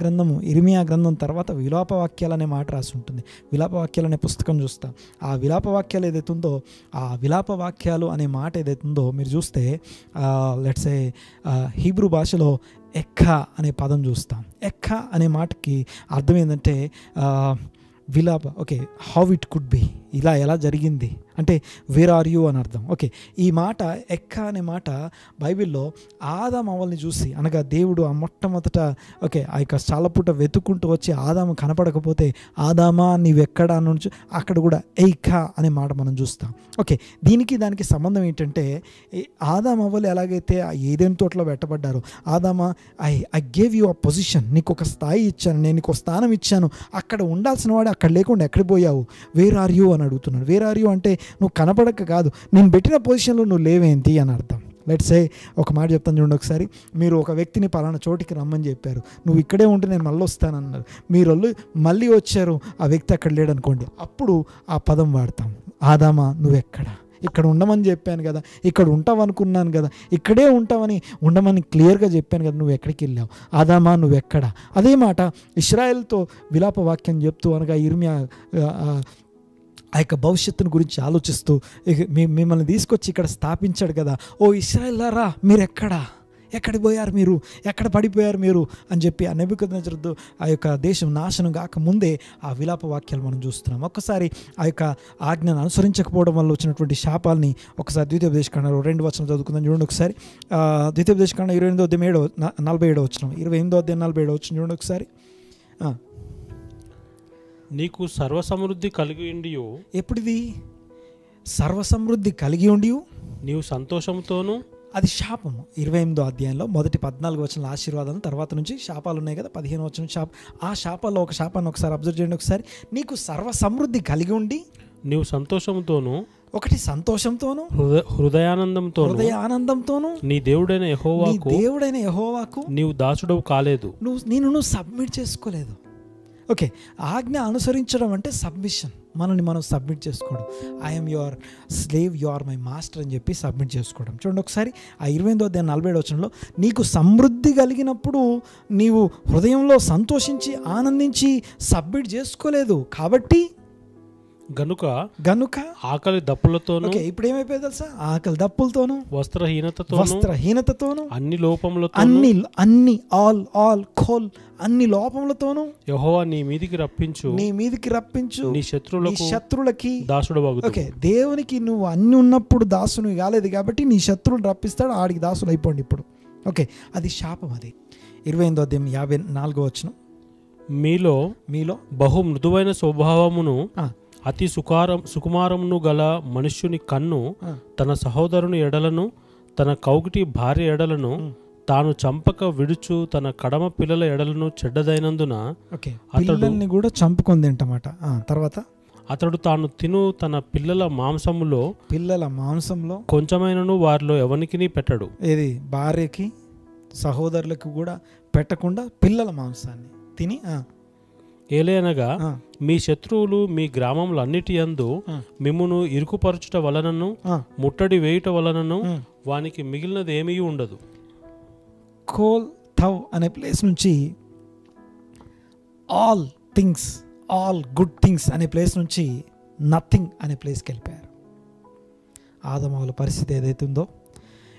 గ్రంథం తర్వాత విలాప వాక్యాలు అనే మాట రాసి ఉంటుంది. విలాప వాక్యాలు అనే పుస్తకం చూస్తాం. ఆ విలాప వాక్యాలు ఏదైతే ఉందో, ఆ విలాప వాక్యాలు అనే మాట ఏదైతే ఉందో మీరు చూస్తే లెట్స్ సే హీబ్రూ భాషలో ఎక్కా అనే పదం చూస్తాం. ఎక్కా అనే మాటకి అర్థం ఏంటంటే విలాప. Okay, how it could be, ఇలా ఎలా జరిగింది అంటే వేర్ ఆర్ యూ అని అర్థం. ఓకే, ఈ మాట ఎక్కా అనే మాట బైబిల్లో ఆదాము అవ్వల్ని చూసి, అనగా దేవుడు ఆ మొట్టమొదట ఓకే ఆ యొక్క చాలపూట వెతుక్కుంటూ వచ్చి ఆదాము కనపడకపోతే ఆదామా నీవెక్కడా నుంచి అక్కడ కూడా ఎయికా అనే మాట మనం చూస్తాం. ఓకే, దానికి సంబంధం ఏంటంటే, ఆదాము అవ్వలు ఎలాగైతే ఆ ఏదెన్ తోటలో పెట్టబడ్డారో, ఆదామా I gave you a position, నీకు ఒక స్థాయి ఇచ్చాను, నేను నీకు స్థానం ఇచ్చాను, అక్కడ ఉండాల్సిన వాడు అక్కడ లేకుండా ఎక్కడికి పోయావు, వేర్ ఆర్ యూ అని అడుగుతున్నాడు. వేర్ ఆర్ యూ అంటే నువ్వు కనపడక కాదు, నేను పెట్టిన పొజిషన్లో నువ్వు లేవేంటి అని అర్థం. లెట్స్ సే ఒక మాట చెప్తాను చూడండి ఒకసారి, మీరు ఒక వ్యక్తిని పలానా చోటికి రమ్మని చెప్పారు, నువ్వు ఇక్కడే ఉంటే నేను మళ్ళీ వస్తానన్నారు, మీరు మళ్ళీ వచ్చారు, ఆ వ్యక్తి అక్కడ లేడనుకోండి, అప్పుడు ఆ పదం వాడతాం, ఆదామా నువ్వెక్కడ, ఇక్కడ ఉండమని చెప్పాను కదా, ఇక్కడ ఉంటావు అనుకున్నాను కదా, ఇక్కడే ఉండమని క్లియర్గా చెప్పాను కదా, నువ్వు ఎక్కడికి వెళ్ళావు, ఆదామా నువ్వెక్కడ. అదే మాట ఇశ్రాయేల్తో విలాప వాక్యం చెప్తూ, అనగా ఇర్మియా ఆ యొక్క భవిష్యత్తును గురించి ఆలోచిస్తూ మిమ్మల్ని తీసుకొచ్చి ఇక్కడ స్థాపించాడు కదా, ఓ ఇశ్రాయేలారా మీరు ఎక్కడికి పోయారు, మీరు ఎక్కడ పడిపోయారు మీరు అని చెప్పి ఆ నెబుకద్నెజరు ఆ యొక్క దేశం నాశనం కాకముందే ఆ విలాప వాక్యాలు మనం చూస్తున్నాం. ఒక్కసారి ఆ యొక్క ఆజ్ఞను అనుసరించకపోవడం వల్ల వచ్చినటువంటి శాపాలని ఒకసారి ద్వితీయోపదేశకాండలో 2 వచనం చదువుకుందాం చూడండి ఒకసారి. ద్వితీయోపదేశకాండ 28:47 28:47 చూడండి ఒకసారి. నీకు సర్వసమృద్ధి కలిగి ఉండి, ఎప్పుడిది సర్వసమృద్ధి కలిగి ఉండి నీవు సంతోషంతోనూ, అది శాపము. 28వ అధ్యాయంలో మొదటి 14 వచనాల ఆశీర్వాదాలు, తర్వాత నుంచి శాపాలు ఉన్నాయి కదా, 15వ వచనం శాపం. ఆ శాపాల్లో ఒక శాపాన్ని ఒకసారి అబ్జర్వ్ చేయండి ఒకసారి. నీకు సర్వ సమృద్ధి కలిగి ఉండి నీవు సంతోషంతోనూ, ఒకటి సంతోషంతోనూ, హృదయానందంతోనూ నీ దేవుడైన యెహోవాకు నీవు దాసుడవు కాలేదు, నువ్వు సబ్మిట్ చేసుకోలేదు. ఓకే, ఆజ్ఞ అనుసరించడం అంటే సబ్మిషన్, మనల్ని మనం సబ్మిట్ చేసుకోవడం. I'm your slave, you are my master అని చెప్పి సబ్మిట్ చేసుకోవడం. చూడండి ఒకసారి ఆ 28:47 నీకు సమృద్ధి కలిగినప్పుడు నీవు హృదయంలో సంతోషించి ఆనందించి సబ్మిట్ చేసుకోలేదు కాబట్టి గనుక ఆకలి దప్పులతోనూ, ఇప్పుడు ఏమైపోయింది తెలుసా, ఆకలి దప్పులతోనూ, వస్త్రహీనతతోనూ, అన్ని లోపములతో, అన్ని లోపములతోనూ యెహోవా నీ మీదికి రప్పించు, నీ శత్రువులకి దాసుడవగు. ఓకే, దేవునికి నువ్వు అన్ని ఉన్నప్పుడు దాసుని కాలేదు కాబట్టి నీ శత్రువులు రప్పిస్తాడు, ఆడికి దాసులు అయిపోండి ఇప్పుడు. ఓకే, అది శాపం. అది 28వ అధ్యాయం 54వ వచనం. మీలో బహు మృదువైన స్వభావమును అతి సుకుమారమును గల మనుష్యుని కన్ను తన సహోదరుని ఎడలను తన కౌగిటి భార్య ఎడలను తాను చంపక విడుచు తన కడమ పిల్లల ఎడలను చెడ్డదైనందున పిల్లల్ని కూడా చంపుకొని తింటమాట. తర్వాత అతడు తాను తిను తన పిల్లల మాంసంలో కొంచెమైనను వారిలో ఎవనికి పెట్టడు. ఏది భార్యకి సహోదరులకు కూడా పెట్టకుండా పిల్లల మాంసాన్ని తిని. ఏలైనగా మీ శత్రువులు మీ గ్రామములు అన్నిటి యందు మిమ్మును ఇరుకుపరచుట వలనను ముట్టడి వేయుట వలనను వానికి మిగిలినది ఏమీ ఉండదు. కోల్ థవ్ అనే ప్లేస్ నుంచి ఆల్ గుడ్ థింగ్స్ అనే ప్లేస్ నుంచి నథింగ్ అనే ప్లేస్కి వెళ్ళిపోయారు. ఆదమవుల పరిస్థితి ఏదైతుందో,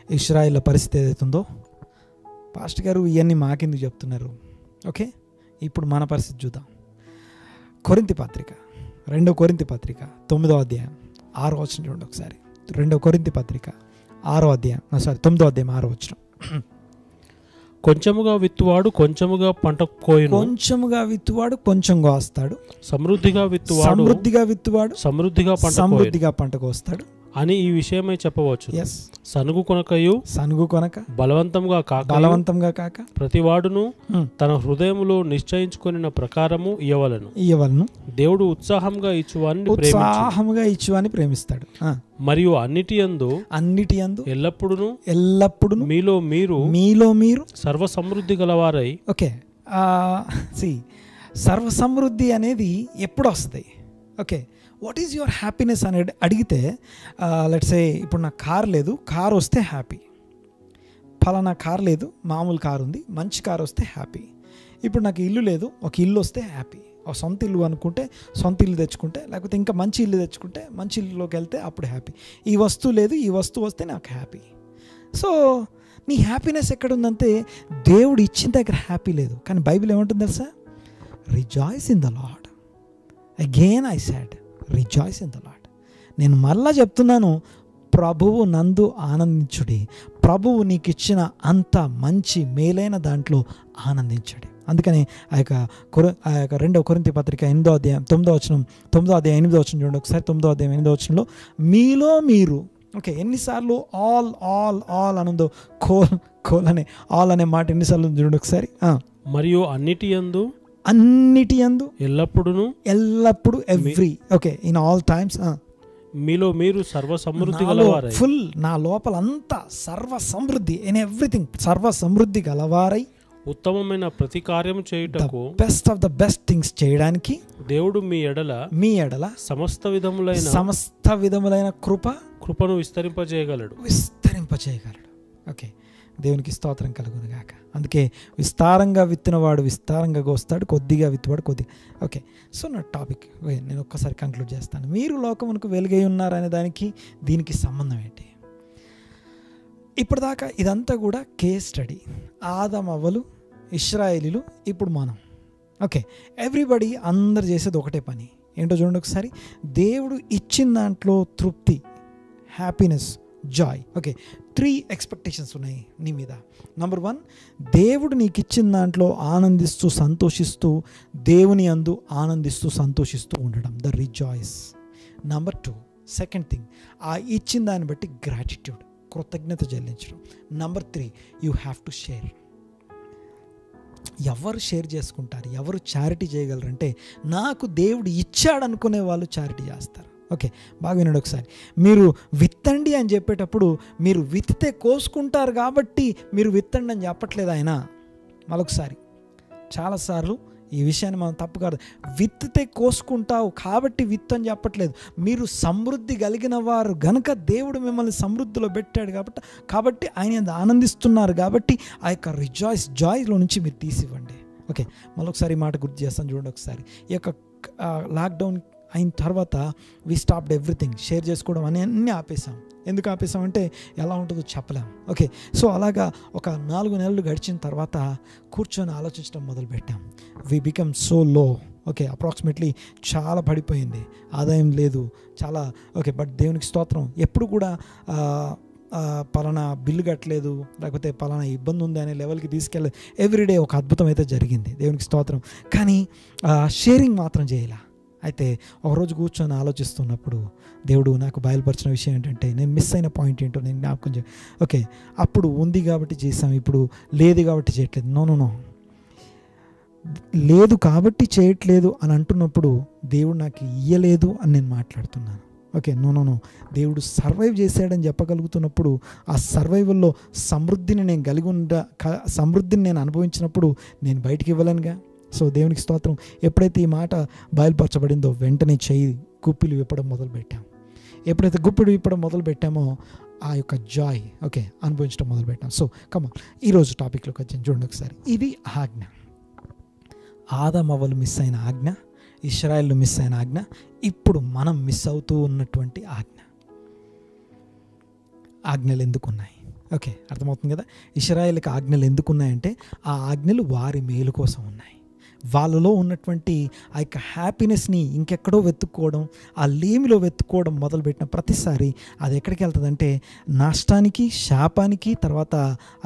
ఇశ్రాయేళ్ల పరిస్థితి ఏదైతుందో, పాస్టర్ గారు ఇవన్నీ మాకెందుకు చెప్తున్నారు? ఓకే, ఇప్పుడు మన పరిస్థితి చూద్దాం. కొరింథీ పత్రిక 2వ కొరింథీ పత్రిక 9వ అధ్యాయం 6వ వచనం చూడండి ఒకసారి. 2వ కొరింథీ పత్రిక 9వ అధ్యాయం 6వ వచనం. కొంచెముగా విత్తువాడు కొంచెముగా పంట కోయును, కొంచెముగా విత్తువాడు కొంచెం కోస్తాడు, సమృద్ధిగా విత్తువాడు సమృద్ధిగా పంట కోస్తాడు అని ఈ విషయమై చెప్పవచ్చు. సనుగు కొనక బలవంతంగా కాక ప్రతివాడును తన హృదయములో నిశ్చయించుకొనిన ప్రకారము ఇయ్యవలను. దేవుడు ఉత్సాహంగా ఇచ్చువాని ప్రేమిస్తాడు. మరియు అన్నిటి యందు ఎల్లప్పుడూ మీలో మీరు సర్వ సమృద్ధి గలవారై. ఓకే, సర్వ సమృద్ధి అనేది ఎప్పుడు వస్తుంది? Okay, what is your happiness అనేది అడిగితే, లెట్స్ సే ఇప్పుడు నాకు కార్ లేదు, కార్ వస్తే హ్యాపీ. ఫలానా కార్ లేదు, మామూలు కార్ ఉంది, మంచి కార్ వస్తే హ్యాపీ. ఇప్పుడు నాకు ఇల్లు లేదు, ఒక ఇల్లు వస్తే హ్యాపీ. ఒక సొంత ఇల్లు అనుకుంటే సొంత ఇల్లు తెచ్చుకుంటే, లేకపోతే ఇంకా మంచి ఇల్లు తెచ్చుకుంటే మంచి ఇల్లులోకి వెళ్తే అప్పుడు హ్యాపీ. ఈ వస్తువు లేదు, ఈ వస్తువు వస్తే నాకు హ్యాపీ. సో నీ హ్యాపీనెస్ ఎక్కడుందంటే దేవుడు ఇచ్చిన దగ్గర హ్యాపీ లేదు. కానీ బైబిల్ ఏమంటుంది తెలుసా? Rejoice in the lord. Again I said rejoice in the lord. నేను మళ్ళా చెప్తున్నాను, ప్రభువు నందు ఆనందించుడి. ప్రభువు నీకు ఇచ్చిన అంత మంచి మేలైన దాంట్లో ఆనందించడి. అందుకని ఆ యొక్క 2వ కొరింథీ పత్రిక 8వ అధ్యాయం 9వ వచనం, 9వ అధ్యాయం 8వ వచనం చూడండి ఒకసారి. 9వ అధ్యాయం 8వ వచనంలో మీలో మీరు. ఓకే, ఎన్నిసార్లు ఆల్ ఆల్ ఆల్ అనుందో, కోల్ అనే ఆల్ అనే మాట ఎన్నిసార్లు చూడండి ఒకసారి. మరియు అన్నిటి యందు ఎల్లప్పుడు every. Okay, in all times. మీలో మీరు సర్వ సమృద్ధి గలవారై. ఫుల్ నా లోపల అంతా సర్వ సమృద్ధి, ఇన్ ఎవ్రీథింగ్ సర్వ సమృద్ధి గలవారై ఉత్తమమైన ప్రతి కార్యము చేయుటకు, best of the best things చేయడానికి దేవుడు మీ ఎడల సమస్త విధములైన కృపను విస్తరింపజేయగలడు. ఓకే, దేవునికి స్తోత్రం కలుగును గాక. అందుకే విస్తారంగా విత్తినవాడు విస్తారంగా కోస్తాడు, కొద్దిగా విత్తువాడు కొద్దిగా. ఓకే, సో నా టాపిక్ నేను ఒక్కసారి కంక్లూడ్ చేస్తాను. మీరు లోకమునకు వెలుగై ఉన్నారనే దానికి దీనికి సంబంధం ఏంటి? ఇప్పటిదాకా ఇదంతా కూడా కేస్ స్టడీ. ఆదమవ్వలు, ఇశ్రాయేలీలు, ఇప్పుడు మనం. ఓకే, ఎవ్రీబడి అందరు చేసేది ఒకటే పని. ఏంటో చూడండి ఒకసారి. దేవుడు ఇచ్చిన దాంట్లో తృప్తి, హ్యాపీనెస్, జాయ్. ఓకే, 3 ఎక్స్పెక్టేషన్స్ ఉన్నాయి నీ మీద. నంబర్ 1, దేవుడు నీకు ఇచ్చిన దాంట్లో ఆనందిస్తూ సంతోషిస్తూ, దేవుని యందు ఆనందిస్తూ సంతోషిస్తూ ఉండడం, the rejoice. Number 2, second thing, ఆ ఇచ్చిన దాన్ని బట్టి గ్రాటిట్యూడ్, కృతజ్ఞత చెల్లించడం. Number 3, you have to share. ఎవరు షేర్ చేసుకుంటారు, ఎవరు చారిటీ చేయగలరంటే నాకు దేవుడు ఇచ్చాడు అనుకునే వాళ్ళు చారిటీ చేస్తారు. ఓకే, బాగా వినండి ఒకసారి. మీరు విత్తండి అని చెప్పేటప్పుడు మీరు విత్తితే కోసుకుంటారు కాబట్టి మీరు విత్తండి అని చెప్పట్లేదు ఆయన. మరొకసారి, చాలాసార్లు ఈ విషయాన్ని మనం తప్పు కాదు. విత్తితే కోసుకుంటావు కాబట్టి విత్తు అని చెప్పట్లేదు. మీరు సమృద్ధి కలిగిన వారు గనుక దేవుడు మిమ్మల్ని సమృద్ధిలో పెట్టాడు కాబట్టి ఆయన ఆనందిస్తున్నారు కాబట్టి ఆ యొక్క జాయ్లో నుంచి మీరు తీసివ్వండి. ఓకే, మరొకసారి ఈ మాట గుర్తు చేస్తాను చూడండి ఒకసారి. ఈ యొక్క లాక్డౌన్ అయిన తర్వాత వి స్టాప్డ్ ఎవ్రీథింగ్. షేర్ చేసుకోవడం అన్నీ ఆపేసాం. ఎందుకు ఆపేసామంటే ఎలా ఉంటుందో చెప్పలేం. ఓకే, సో అలాగా ఒక 4 నెలలు గడిచిన తర్వాత కూర్చొని ఆలోచించడం మొదలుపెట్టాం. వి బికమ్ సో లో. ఓకే, అప్రాక్సిమేట్లీ చాలా పడిపోయింది, ఆదాయం లేదు చాలా. ఓకే, బట్ దేవునికి స్తోత్రం. ఎప్పుడు కూడా పలానా బిల్లు కట్టలేదు, లేకపోతే పలానా ఇబ్బంది ఉంది అనే లెవెల్కి తీసుకెళ్ళలేదు. ఎవ్రీడే ఒక అద్భుతం అయితే జరిగింది, దేవునికి స్తోత్రం. కానీ షేరింగ్ మాత్రం చేయాల. అయితే ఒకరోజు కూర్చొని ఆలోచిస్తున్నప్పుడు దేవుడు నాకు బయలుపరిచిన విషయం ఏంటంటే, నేను మిస్ అయిన పాయింట్ ఏంటో నేను జ్ఞాపకం ఓకే, అప్పుడు ఉంది కాబట్టి చేసాం, ఇప్పుడు లేదు కాబట్టి చేయట్లేదు. నో, లేదు కాబట్టి చేయట్లేదు అని అంటున్నప్పుడు దేవుడు నాకు ఇయ్యలేదు అని నేను మాట్లాడుతున్నాను. ఓకే, నో, దేవుడు సర్వైవ్ చేశాడని చెప్పగలుగుతున్నప్పుడు ఆ సర్వైవల్లో సమృద్ధిని నేను సమృద్ధిని నేను అనుభవించినప్పుడు నేను బయటికి ఇవ్వలేనుగా. సో దేవునికి స్తోత్రం. ఎప్పుడైతే ఈ మాట బయలుపరచబడిందో వెంటనే చెయ్యి గుప్పిలు విప్పడం మొదలుపెట్టాం. ఎప్పుడైతే గుప్పిలు విప్పడం మొదలుపెట్టామో ఆ యొక్క జాయ్ అనుభవించడం మొదలుపెట్టాం. సో ఈరోజు టాపిక్లోకి వచ్చాను. చూడండి ఒకసారి. ఇది ఆజ్ఞ. ఆదామవ్వలు మిస్ అయిన ఆజ్ఞ, ఇశ్రాయేలు మిస్ అయిన ఆజ్ఞ, ఇప్పుడు మనం మిస్ అవుతూ ఉన్నటువంటి ఆజ్ఞ. ఆజ్ఞలు ఎందుకున్నాయి? ఓకే, అర్థమవుతుంది కదా. ఇశ్రాయేలుకి ఆజ్ఞలు ఎందుకున్నాయంటే ఆ ఆజ్ఞలు వారి మేలు కోసం ఉన్నాయి. వాళ్ళలో ఉన్నటువంటి ఆ యొక్క హ్యాపీనెస్ని ఇంకెక్కడో వెతుక్కోవడం, ఆ లేమిలో వెతుక్కోవడం మొదలుపెట్టిన ప్రతిసారి అది ఎక్కడికి వెళ్తుందంటే నష్టానికి, శాపానికి. తర్వాత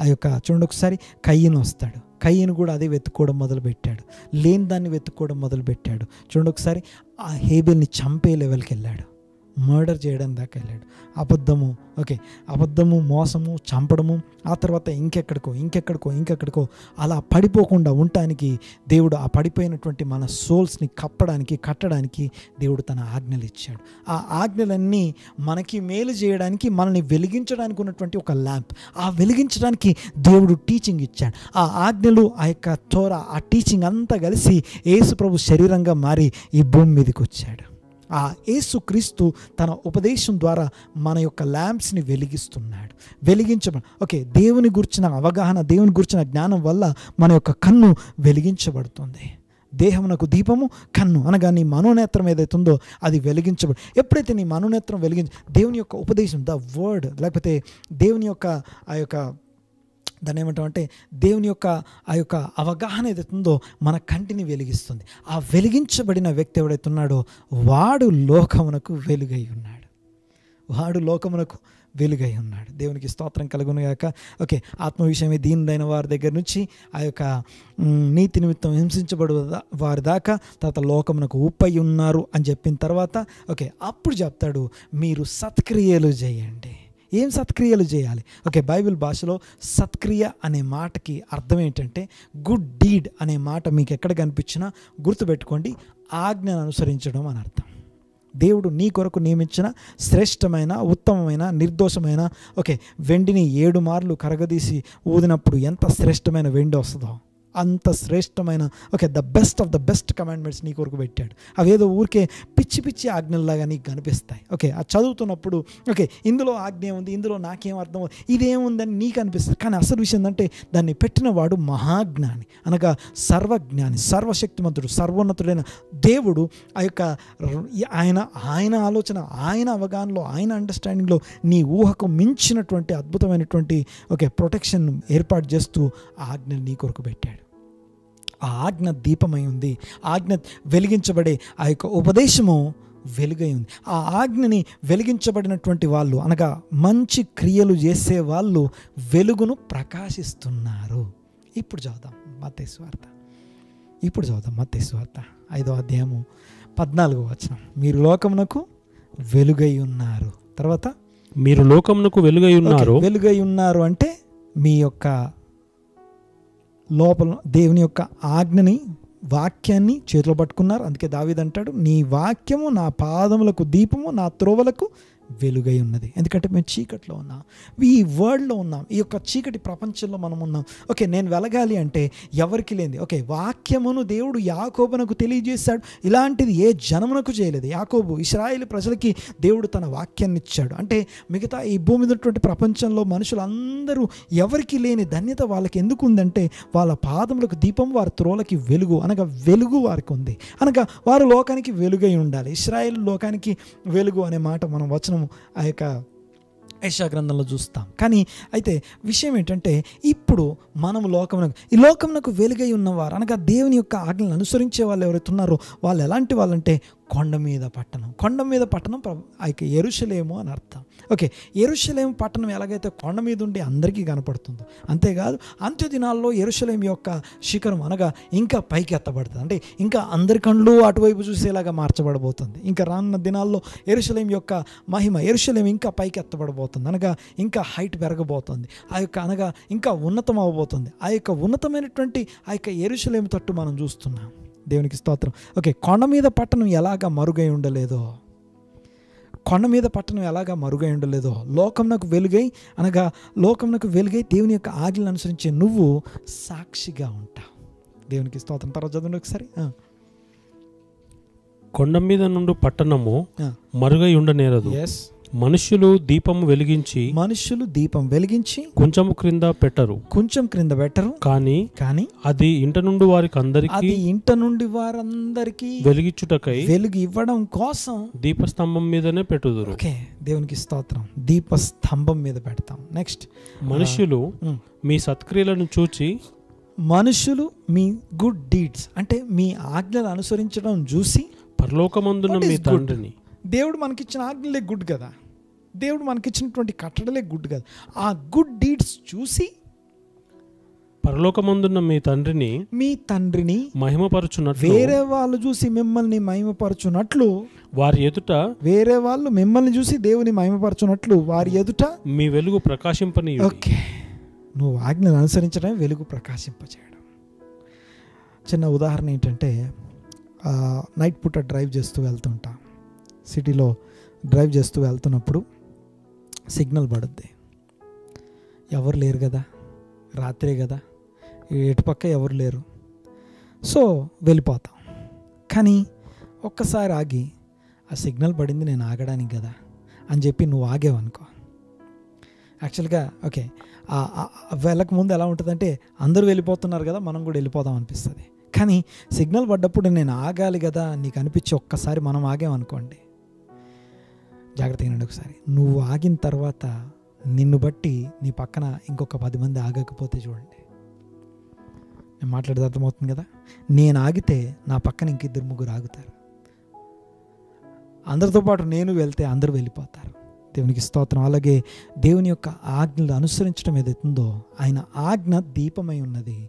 ఆ యొక్క చూడండి ఒకసారి కయ్యను వస్తాడు. కయ్యను కూడా అదే వెతుక్కోవడం మొదలుపెట్టాడు, లేని దాన్ని వెతుక్కోవడం మొదలుపెట్టాడు. చూడండి ఒకసారి ఆ హేబెల్ని చంపే లెవెల్కి వెళ్ళాడు, మర్డర్ చేయడం దాకా వెళ్ళాడు. అబద్ధము, మోసము, చంపడము, ఆ తర్వాత ఇంకెక్కడికో అలా పడిపోకుండా ఉండటానికి దేవుడు ఆ పడిపోయినటువంటి మన సోల్స్ని కట్టడానికి దేవుడు తన ఆజ్ఞలు ఇచ్చాడు. ఆ ఆజ్ఞలన్నీ మనకి మేలు చేయడానికి, మనల్ని వెలిగించడానికి ఉన్నటువంటి ఒక ల్యాంప్. ఆ వెలిగించడానికి దేవుడు టీచింగ్ ఇచ్చాడు. ఆ ఆజ్ఞలు, ఆ యొక్క తోరా, ఆ టీచింగ్ అంతా కలిసి యేసు ప్రభు శరీరంగా మారి ఈ భూమి మీదకి వచ్చాడు. ఆ యేసుక్రీస్తు తన ఉపదేశం ద్వారా మన యొక్క ల్యాంప్స్ని వెలిగిస్తున్నాడు. దేవుని గురించిన అవగాహన, దేవుని గురించిన జ్ఞానం వల్ల మన యొక్క కన్ను వెలిగించబడుతుంది. దేహమునకు దీపము కన్ను అనగా నీ మనోనేత్రం ఏదైతే ఉందో అది ఎప్పుడైతే నీ మనోనేత్రం దేవుని యొక్క ఉపదేశం, ద వర్డ్, లేకపోతే దేవుని యొక్క ఆ యొక్క దాన్ని ఏమంటామంటే దేవుని యొక్క ఆ యొక్క అవగాహన ఏదైతే ఉందో మన కంటిని వెలిగిస్తుంది. ఆ వెలిగించబడిన వ్యక్తి ఎవడైతే ఉన్నాడో వాడు లోకమునకు వెలుగై ఉన్నాడు. దేవునికి స్తోత్రం కలుగును గాక. ఆత్మ విషయమే దీనుడైన వారి దగ్గర నుంచి ఆ యొక్క నీతి నిమిత్తం హింసించబడు వారి దాకా, తర్వాత లోకమునకు ఉప్పై ఉన్నారు అని చెప్పిన తర్వాత అప్పుడు చెప్తాడు, మీరు సత్క్రియలు చేయండి. ఏం సత్క్రియలు చేయాలి? బైబిల్ భాషలో సత్క్రియ అనే మాటకి అర్థం ఏంటంటే గుడ్ డీడ్ అనే మాట మీకు ఎక్కడ కనిపించినా గుర్తుపెట్టుకోండి, ఆజ్ఞను అనుసరించడం అని అర్థం. దేవుడు నీ కొరకు నియమించిన శ్రేష్టమైన, ఉత్తమమైన, నిర్దోషమైన వెండిని 7 మార్లు కరగదీసి ఊదినప్పుడు ఎంత శ్రేష్టమైన వెండి వస్తుందో అంత శ్రేష్టమైన the best of the best commandments నీ కొరకు పెట్టాడు. అవేదో ఊరికే పిచ్చి ఆజ్ఞల్లాగా నీకు కనిపిస్తాయి. అది చదువుతున్నప్పుడు ఇందులో ఆజ్ఞ ఉంది, ఇందులో నాకేం అర్థం, ఇదేముందని నీకు అనిపిస్తుంది. కానీ అసలు విషయం ఏంటంటే దాన్ని పెట్టిన వాడు మహాజ్ఞాని, అనగా సర్వజ్ఞాని, సర్వశక్తిమంతుడు, సర్వోన్నతుడైన దేవుడు. ఆ యొక్క ఆయన ఆలోచన, ఆయన అవగాహనలో, ఆయన అండర్స్టాండింగ్లో నీ ఊహకు మించినటువంటి అద్భుతమైనటువంటి ప్రొటెక్షన్ ఏర్పాటు చేస్తూ ఆజ్ఞలు నీ కొరకు పెట్టాడు. ఆ ఆజ్ఞ దీపమై ఉంది. ఆజ్ఞ వెలిగించబడే ఆ యొక్క ఉపదేశము వెలుగై ఉంది. ఆ ఆజ్ఞని వెలిగించబడినటువంటి వాళ్ళు, అనగా మంచి క్రియలు చేసే వాళ్ళు వెలుగును ప్రకాశిస్తున్నారు. ఇప్పుడు చదువుదాం మత్తయి సువార్త. 5వ అధ్యాయము 14వ వచనం. మీరు లోకమునకు వెలుగై ఉన్నారు. తర్వాత మీరు లోకమునకు వెలుగై ఉన్నారు అంటే మీ యొక్క లోపల దేవుని యొక్క ఆజ్ఞని, వాక్యాన్ని చేతిలో పట్టుకున్నారు. అందుకే దావీదు అంటాడు, నీ వాక్యము నా పాదములకు దీపము, నా త్రోవలకు వెలుగై ఉన్నది. ఎందుకంటే మేము చీకట్లో ఉన్నాం, ఈ వరల్డ్లో ఉన్నాం, ఈ యొక్క చీకటి ప్రపంచంలో మనం ఉన్నాం. నేను వెలగాలి అంటే ఎవరికి లేనిది వాక్యమును దేవుడు యాకోబునకు తెలియజేశాడు. ఇలాంటిది ఏ జనమునకు చేయలేదు. యాకోబు, ఇశ్రాయేలు ప్రజలకి దేవుడు తన వాక్యాన్ని ఇచ్చాడు. అంటే మిగతా ఈ భూమి మీద ఉన్నటువంటి ప్రపంచంలో మనుషులందరూ ఎవరికి లేని ధన్యత వాళ్ళకి ఎందుకు ఉందంటే వాళ్ళ పాదములకు దీపం, వారి త్రోలకి వెలుగు, అనగా వెలుగు వారికి ఉంది, అనగా వారు లోకానికి వెలుగై ఉండాలి. ఇశ్రాయేలు లోకానికి వెలుగు అనే మాట మనం వచనం ఆ యొక్క యెషయా గ్రంథంలో చూస్తాం. కానీ అయితే విషయం ఏంటంటే ఇప్పుడు మనము ఈ లోకమునకు వెలుగై ఉన్నవారు, అనగా దేవుని యొక్క ఆజ్ఞలను అనుసరించే వాళ్ళు ఎవరైతే ఉన్నారో వాళ్ళు ఎలాంటి వాళ్ళంటే కొండ మీద పట్టణం. కొండ మీద పట్టణం ఆ యొక్క యెరూషలేము అని అర్థం. ఓకే, యెరూషలేము పట్టణం ఎలాగైతే కొండ మీద ఉండి అందరికీ కనపడుతుందో, అంతేకాదు అంత్య దినాల్లో యెరూషలేము యొక్క శిఖరం అనగా ఇంకా పైకి ఎత్తబడుతుంది. అంటే ఇంకా అందరి కళ్ళు అటువైపు చూసేలాగా మార్చబడబోతుంది. ఇంకా రానున్న దినాల్లో యెరూషలేము యొక్క మహిమ, యెరూషలేము ఇంకా పైకి ఎత్తబడబోతుంది, అనగా ఇంకా హైట్ పెరగబోతుంది, ఆ యొక్క అనగా ఇంకా ఉన్నతం అవ్వబోతుంది. ఆ యొక్క ఉన్నతమైనటువంటి ఆ యొక్క యెరూషలేము తట్టు మనం చూస్తున్నాం. దేవునికి స్తోత్రం. ఓకే, కొండ మీద పట్టణం ఎలాగా మరుగై ఉండలేదో, కొండ మీద పట్టణం ఎలాగా మరుగై ఉండలేదో, లోకమునకు వెలుగై అనగా లోకమునకు వెలుగై దేవుని యొక్క ఆజ్ఞలను అనుసరించే నువ్వు సాక్షిగా ఉంటావు. దేవునికి స్తోత్రం. తర్వాత చదవండి ఒకసారి. కొండ మీద నుండి పట్టణము మరుగై ఉండనేరదు. ఎస్, మనుష్యులు దీపము వెలిగించి కొంచెం క్రింద పెట్టరు, కానీ అది ఇంట నుండి వారందరికీ వెలిగించుటకై వెలుగు ఇవ్వడం కోసం దీపస్తంభం మీదనే పెట్టుదురు. ఓకే, దేవునికి స్తోత్రం. దీపస్తంభం మీద పెడతాం. నెక్స్ట్, మనుష్యులు మీ సత్క్రియలను చూచి, మనుషులు మీ గుడ్ డీడ్స్ అంటే మీ ఆజ్ఞలు అనుసరించడం చూసి పరలోకమందున్న మీ తండ్రిని, దేవుడు మనకిచ్చిన ఆజ్ఞలే గుడ్ కదా, దేవుడు మనకిచ్చినటువంటి కట్టడలే గుడ్ కదా, ఆ గుడ్ డీడ్స్ చూసి పరలోకమందున్న మీ తండ్రిని మహిమపరచునట్లు, వేరే వాళ్ళు చూసి మిమ్మల్ని మహిమపరచునట్లు వారి ఎదుట, వేరే వాళ్ళు మిమ్మల్ని చూసి దేవుని మహిమపరచునట్లు వారి ఎదుట మీ వెలుగు ప్రకాశింపనీయుడి. ఓకే, నువ్వు ఆజ్ఞను అనుసరించడం వెలుగు ప్రకాశింపచేయడం. చిన్న ఉదాహరణ ఏంటంటే, నైట్ పూట డ్రైవ్ చేస్తూ వెళ్తుంటా, సిటీలో డ్రైవ్ చేస్తూ వెళ్తున్నప్పుడు సిగ్నల్ పడుద్ది, ఎవరు లేరు కదా, రాత్రే కదా, ఎటుపక్క ఎవరు లేరు, సో వెళ్ళిపోతాం. కానీ ఒక్కసారి ఆగి, ఆ సిగ్నల్ పడింది నేను ఆగడానికి కదా అని చెప్పి నువ్వు ఆగేవనుకో, యాక్చువల్గా ఓకే వెళ్ళక ముందు ఎలా ఉంటుందంటే అందరూ వెళ్ళిపోతున్నారు కదా, మనం కూడా వెళ్ళిపోదాం అనిపిస్తుంది. కానీ సిగ్నల్ పడ్డప్పుడు నేను ఆగాలి కదా నీకు అనిపించి ఒక్కసారి మనం ఆగామనుకోండి, జాగ్రత్తగా వినండి ఒకసారి, నువ్వు ఆగిన తర్వాత నిన్ను బట్టి నీ పక్కన ఇంకొక 10 మంది ఆగకపోతే చూడండి, నేను మాట్లాడేది అర్థమవుతుంది కదా. నేను ఆగితే నా పక్కన ఇంక 2-3 ఆగుతారు, అందరితో పాటు నేను వెళ్తే అందరూ వెళ్ళిపోతారు. దేవునికి స్తోత్రం. అలాగే దేవుని యొక్క ఆజ్ఞలు అనుసరించడం ఏదైతుందో, ఆయన ఆజ్ఞ దీపమై ఉన్నది,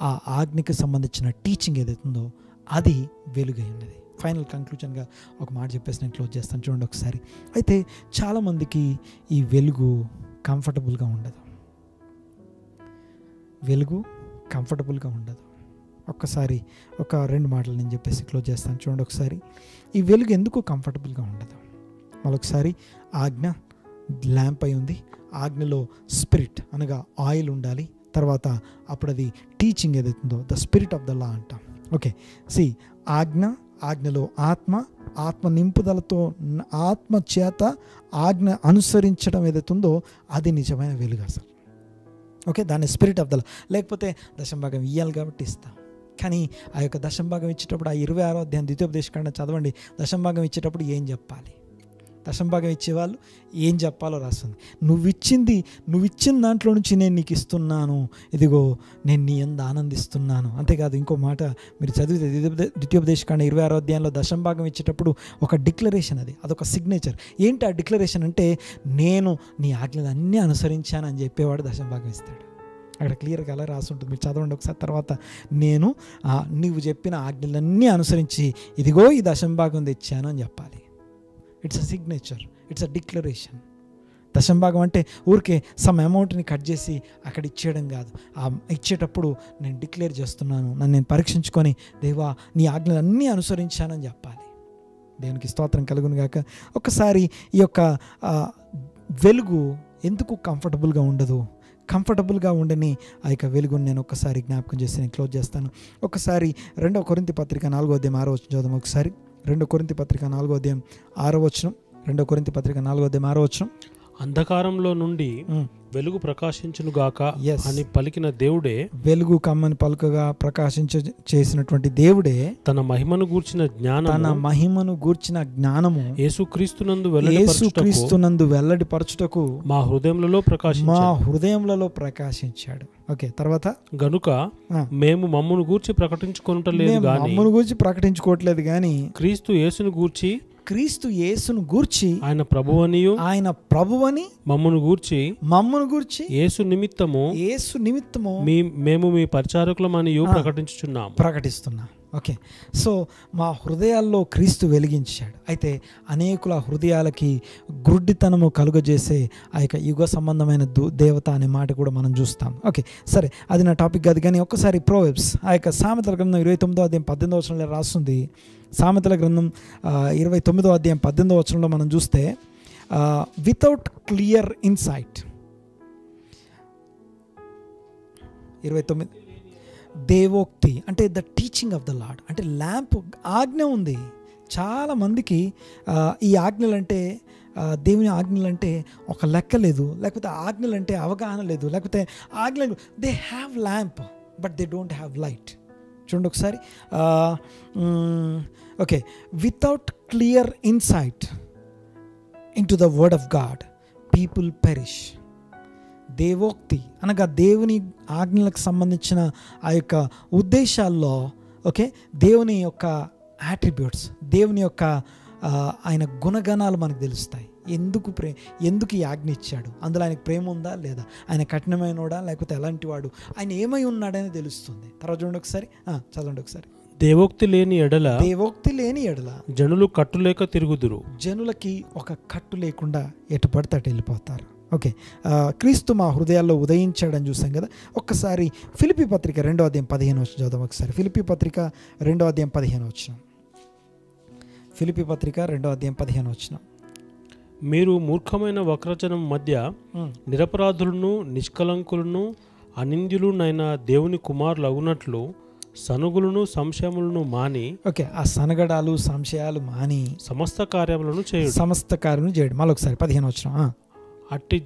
ఆ ఆజ్ఞకి సంబంధించిన టీచింగ్ ఏదైతుందో అది వెలుగై ఉన్నది. ఫైనల్ కంక్లూజన్గా ఒక మాట చెప్పేసి నేను క్లోజ్ చేస్తాను. చూడండి ఒకసారి. అయితే చాలామందికి ఈ వెలుగు కంఫర్టబుల్గా ఉండదు, వెలుగు కంఫర్టబుల్గా ఉండదు. ఒక్కసారి ఒక 2 మాటలు నేను చెప్పేసి క్లోజ్ చేస్తాను. చూడండి ఒకసారి, ఈ వెలుగు ఎందుకు కంఫర్టబుల్గా ఉండదు. మరొకసారి, ఆజ్ఞ ల్యాంప్ అయి ఉంది, ఆజ్ఞలో స్పిరిట్ అనగా ఆయిల్ ఉండాలి, తర్వాత అప్పుడు అది టీచింగ్ ఏదైతుందో ద స్పిరిట్ ఆఫ్ ద లా అంటాం. ఓకే, ఆజ్ఞలో ఆత్మ నింపుదలతో ఆత్మ చేత ఆజ్ఞ అనుసరించడం ఏదైతుందో అది నిజమైన వెలుగు అసలు. ఓకే, దాన్ని స్పిరిట్ ఆఫ్ ద లా. లేకపోతే దశంభాగం ఇవ్వాలి కాబట్టి ఇస్తాం, కానీ ఆ యొక్క దశంభాగం ఇచ్చేటప్పుడు ఆ 26వ అధ్యాయం ద్వితీయోపదేశకాండం చదవండి. దశంభాగం ఇచ్చేటప్పుడు ఏం చెప్పాలి, దశంభాగం ఇచ్చేవాళ్ళు ఏం చెప్పాలో రాస్తుంది. నువ్వు ఇచ్చిన దాంట్లో నుంచి నేను నీకు ఇస్తున్నాను, ఇదిగో నేను నీ యందు ఆనందిస్తున్నాను. అంతేకాదు ఇంకో మాట మీరు చదివితే ద్వితీయోపదేశకాండం 26వ అధ్యాయంలో దశంభాగం ఇచ్చేటప్పుడు ఒక డిక్లరేషన్, అదొక సిగ్నేచర్. ఏంటి ఆ డిక్లరేషన్ అంటే, నేను నీ ఆజ్ఞలు అన్నీ అనుసరించాను అని చెప్పేవాడు దశంభాగం ఇస్తాడు. అక్కడ క్లియర్గా అలా రాసి ఉంటుంది, మీరు చదవండి ఒకసారి. తర్వాత నేను నీవు చెప్పిన ఆజ్ఞలన్నీ అనుసరించి ఇదిగో ఈ దశంభాగం తెచ్చాను అని చెప్పాలి. It's a signature, it's a declaration. దశంభాగం అంటే ఊరికే సమ్ అమౌంట్ని కట్ చేసి అక్కడ ఇచ్చేయడం కాదు. ఆ ఇచ్చేటప్పుడు నేను డిక్లేర్ చేస్తున్నాను, నన్ను నేను పరీక్షించుకొని దేవా నీ ఆజ్ఞలు అన్నీ అనుసరించానని చెప్పాలి. దేవునికి స్తోత్రం కలుగును గాక. ఒకసారి ఈ యొక్క వెలుగు ఎందుకు కంఫర్టబుల్గా ఉండదు, కంఫర్టబుల్గా ఉండని ఆ యొక్క వెలుగుని నేను ఒక్కసారి జ్ఞాపకం చేసి నేను క్లోజ్ చేస్తాను. ఒకసారి 2 కొరింథీ పత్రిక 4వ అధ్యాయం 6వ వచనం చదువు. ఒకసారి 2 కొరింథీ పత్రిక 4వ అధ్యాయం 6వ వచనం. 2 కొరింథీ పత్రిక 4వ అధ్యాయం 6వ వచనం. అంధకారంలో నుండి వెలుగు ప్రకాశించును గాక Yes. అని పలికిన దేవుడే, వెలుగు కమ్మని పలుకగా చేసినటువంటి దేవుడే తన మహిమను గూర్చిన తన జ్ఞానము మహిమను గూర్చిన జ్ఞానము యేసుక్రీస్తునందు యేసుక్రీస్తునందు వెల్లడిపరచుటకు మా హృదయములలో మా ప్రకాశించాడు. హృదయములలో ప్రకాశించాడు. ఓకే, తర్వాత గనుక మేము మమ్మును గూర్చి ప్రకటించుకొనుటలేదు మేము గాని మమ్మను గూర్చి ప్రకటించుకోవట్లేదు గాని క్రీస్తు యేసును గూర్చి క్రీస్తు యేసును గూర్చి ఆయన ప్రభువనియు ఆయన ప్రభువని మమ్మును గూర్చి మమ్మను గూర్చి యేసు నిమిత్తము యేసు నిమిత్తము మేము మీ పరిచారకులమనియు ప్రకటించుచున్నాము. ప్రకటిస్తున్నా. ఓకే, సో మా హృదయాల్లో క్రీస్తు వెలిగించాడు. అయితే అనేకుల హృదయాలకి గుడ్డితనము కలుగజేసే ఆ యొక్క యుగ సంబంధమైన దేవత అనే మాట కూడా మనం చూస్తాం. ఓకే, సరే, అది నా టాపిక్ కాదు. కానీ ఒక్కసారి ప్రోవెబ్స్ ఆ యొక్క సామెతల గ్రంథం 29వ అధ్యాయం 18వ వచనంలో రాస్తుంది. సామెతల గ్రంథం 29వ అధ్యాయం 18వ వచనంలో మనం చూస్తే వితౌట్ క్లియర్ ఇన్సైట్ 29 దేవోక్తి అంటే the teaching of the lord, అంటే ల్యాంప్ ఆజ్ఞ ఉంది. చాలా మందికి ఈ ఆజ్ఞలంటే దేవుని ఆజ్ఞలంటే ఒక లెక్క లేదు, లేకపోతే ఆజ్ఞలంటే అవగాహన లేదు, లేకపోతే ఆజ్ఞలు they have lamp but they don't have light. చూడండి ఒకసారి. Okay, without clear insight into the word of God people perish. దేవోక్తి అనగా దేవుని ఆజ్ఞలకు సంబంధించిన ఆ యొక్క ఉద్దేశాల్లో ఓకే దేవుని యొక్క యాట్రిబ్యూట్స్, దేవుని యొక్క ఆయన గుణగణాలు మనకు తెలుస్తాయి. ఎందుకు ఈ ఆజ్ఞ ఇచ్చాడు, అందులో ఆయనకు ప్రేమ ఉందా లేదా, ఆయన కఠినమైనోడా లేకపోతే ఎలాంటి వాడు, ఆయన ఏమై ఉన్నాడని తెలుస్తుంది. తర్వాత చూడండి ఒకసారి, చదవండి ఒకసారి. దేవోక్తి లేని ఎడల జనులు కట్టులేక తిరుగుదురు. జనులకి ఒక కట్టు లేకుండా ఎటు పడితే అటు వెళ్ళిపోతారు. ఓకే, క్రీస్తు మా హృదయాల్లో ఉదయించాడని చూసాం కదా. ఒక్కసారి ఫిలిప్పీ పత్రిక 2వ అధ్యాయం 15 వచనం చదువు ఒకసారి. ఫిలిప్పీ పత్రిక 2వ అధ్యాయం 15 వచనం. ఫిలిప్పీ పత్రిక 2వ అధ్యాయం 15 వచనం. మీరు మూర్ఖమైన వక్రజనం మధ్య నిరపరాధులను నిష్కలంకులను అనింద్యులునైన దేవుని కుమారులు అగునట్లు సనుగులను సంశయములను మాని. ఓకే, ఆ సనగడాలు సంశయాలు మాని సమస్త కార్యములను చేయడం. మళ్ళీ ఒకసారి 15 వచనం. అట్టి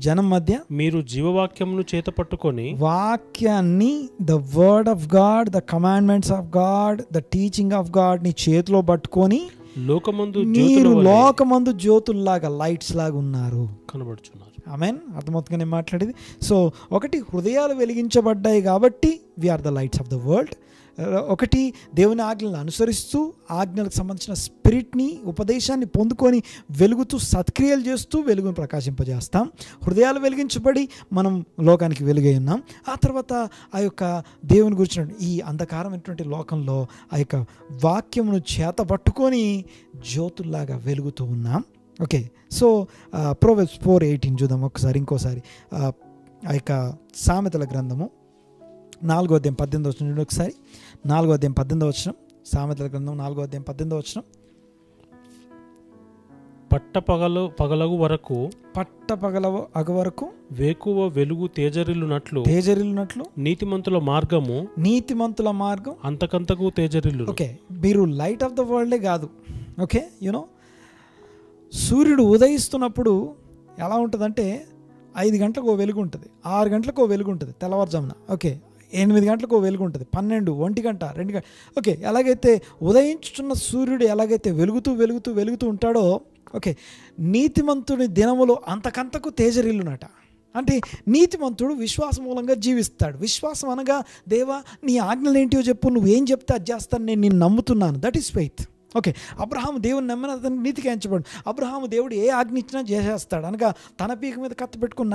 జనం మధ్య మీరు జీవవాక్యమును చేత పట్టుకొని వాక్యాన్ని, the word of God, the commandments of God, the teaching of God ని చేతిలో పట్టుకొని మీరు లోకమందు జ్యోతుల్లాగా లైట్స్ లాగా ఉన్నారు, కనబడుచున్నారు. ఆమేన్. అర్థమవుతుందని నేను మాట్లాడేది. సో ఒకటి, హృదయాలు వెలిగించబడ్డాయి కాబట్టి we are the lights of the world. ఒకటి, దేవుని ఆజ్ఞలను అనుసరిస్తూ ఆజ్ఞలకు సంబంధించిన స్పిరిట్ని, ఉపదేశాన్ని పొందుకొని వెలుగుతూ సత్క్రియలు చేస్తూ వెలుగును ప్రకాశింపజేస్తాం. హృదయాలు వెలిగించబడి మనం లోకానికి వెలుగై ఉన్నాం. ఆ తర్వాత ఆ యొక్క దేవుని గురించిన ఈ అంధకారమైనటువంటి లోకంలో ఆ యొక్క వాక్యమును చేత పట్టుకొని జ్యోతుల్లాగా వెలుగుతూ ఉన్నాం. ఓకే, సో ప్రోవెబ్స్ 4:18 చూద్దాం ఒకసారి, ఇంకోసారి. ఆ యొక్క సామెతల గ్రంథము 4వ అధ్యాయం 18వ వచనం చూడండి ఒకసారి. 4వ అధ్యాయం 18వ వచనం. సామెతల గ్రంథం 4వ అధ్యాయం 18వ వచనం. పగలగు వరకు వేకువ వెలుగు తేజరిల్లునట్లు నీతిమంతుల మార్గం అంతకంతకు తేజరిల్లు. ఓకే, మీరు లైట్ ఆఫ్ ద వరల్డే కాదు. ఓకే, యూనో సూర్యుడు ఉదయిస్తున్నప్పుడు ఎలా ఉంటుందంటే 5 గంటలకు ఓ వెలుగు ఉంటుంది, 6 గంటలకు ఓ వెలుగు ఉంటుంది తెల్లవారుజామున. ఓకే, 8 గంటలకు ఓ వెలుగు ఉంటుంది, 12, 1 గంట, 2 గంట. ఓకే, ఎలాగైతే ఉదయించుతున్న సూర్యుడు ఎలాగైతే వెలుగుతూ ఉంటాడో, ఓకే, నీతిమంతుడి దినములో అంతకంతకు తేజరిల్లునట. అంటే నీతిమంతుడు విశ్వాసం మూలంగా జీవిస్తాడు. విశ్వాసం అనగా, దేవా నీ ఆజ్ఞలు ఏంటివో చెప్పు, నువ్వేం చెప్తే అది చేస్తాను, నేను నిన్ను నమ్ముతున్నాను. That is faith. Okay, Abraham దేవుని నమ్మిన అతను నీతికి ఎంచబడు. అబ్రహాము దేవుడు ఏ ఆజ్ఞ ఇచ్చినా చేసేస్తాడు. అనగా తన పీక మీద కత్తి పెట్టుకొని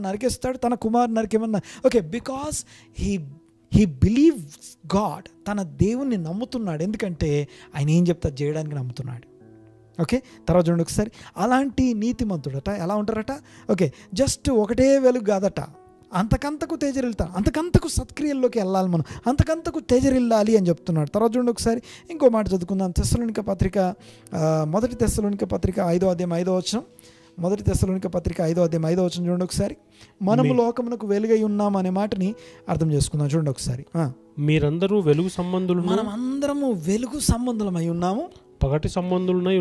నరికేస్తాడు, తన కుమారుడు నరికేమన్నా. Okay, because he believes God. తన దేవుణ్ణి నమ్ముతున్నాడు, ఎందుకంటే ఆయన ఏం చెప్తా చేయడానికి నమ్ముతున్నాడు. ఓకే, తర్వాత చూడండి ఒకసారి. అలాంటి నీతిమంతుడట ఎలా ఉంటారట? ఓకే, జస్ట్ ఒకటే వెలుగు కాదట, అంతకంతకు తేజరిల్తాను, అంతకంతకు సత్క్రియల్లోకి వెళ్ళాలి మనం, అంతకంతకు తేజరిల్లాలి అని చెప్తున్నాడు. తర్వాత చూడండి ఒకసారి ఇంకో మాట చదువుకుందాం. తెస్సలోనిక పత్రిక, మొదటి తెస్సలోనిక పత్రిక 5వ అధ్యాయం 5వ వచనం. మొదటి తెస్సలోనిక పత్రిక 5వ అధ్యాయం 5వ వచనం చూడండి ఒకసారి. మనము లోకమునకు వెలుగై ఉన్నాం అనే మాటని అర్థం చేసుకుందాం. చూడండి ఒకసారి. మీరందరూ వెలుగు సంబంధులు, మనం అందరము వెలుగు సంబంధులమై ఉన్నాము, పగటి సంబంధులమై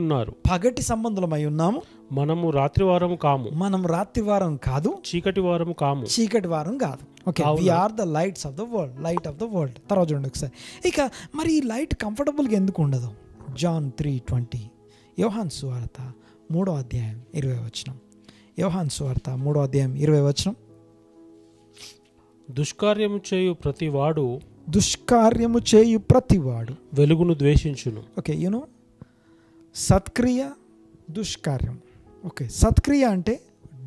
ఉన్నారు. మనము రాత్రివారం కాము, మనం రాత్రి వారం కాదు, చీకటి వారం కాము. చీకటి వారం కాదు. Okay, we are the lights of the world, light of the world. తర్వాత చూడండి ఒకసారి. ఇక మరి ఈ లైట్ కంఫర్టబుల్గా ఎందుకు ఉండదు? జాన్ 3:20, యోహాను సువార్త 3వ అధ్యాయం 20వ వచనం. యోహాను సువార్త 3వ అధ్యాయం 20వ వచనం. దుష్కార్యము చేయు ప్రతివాడు, దుష్కార్యము చేయు ప్రతివాడు వెలుగును ద్వేషించును. ఓకే, యూనో సత్క్రియ, దుష్కార్యం. ఓకే, సత్క్రియ అంటే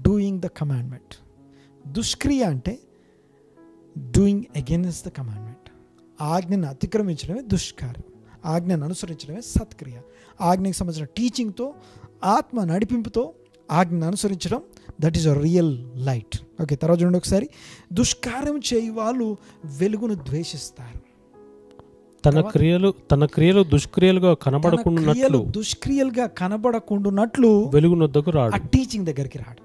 డూయింగ్ ద కమాండ్మెంట్, దుష్క్రియ అంటే డూయింగ్ అగైన్స్ట్ ద కమాండ్మెంట్. ఆజ్ఞను అతిక్రమించడమే దుష్కార్యం, ఆజ్ఞను అనుసరించడమే సత్క్రియ. ఆజ్ఞకు సంబంధించిన టీచింగ్తో, ఆత్మ నడిపింపుతో ఆజ్ఞను అనుసరించడం, that is a real light. Okay, తర్వాత చూడండి ఒకసారి. దుష్కార్యం చేయు వాళ్ళు వెలుగును ద్వేషిస్తారు. తన క్రియలు దుష్క్రియలుగా కనబడకుండానట్లు, దుష్క్రియలుగా కనబడకుండానట్లు వెలుగునొద్దకు రాడు, ఆ టీచింగ్ దగ్గరికి రాడు.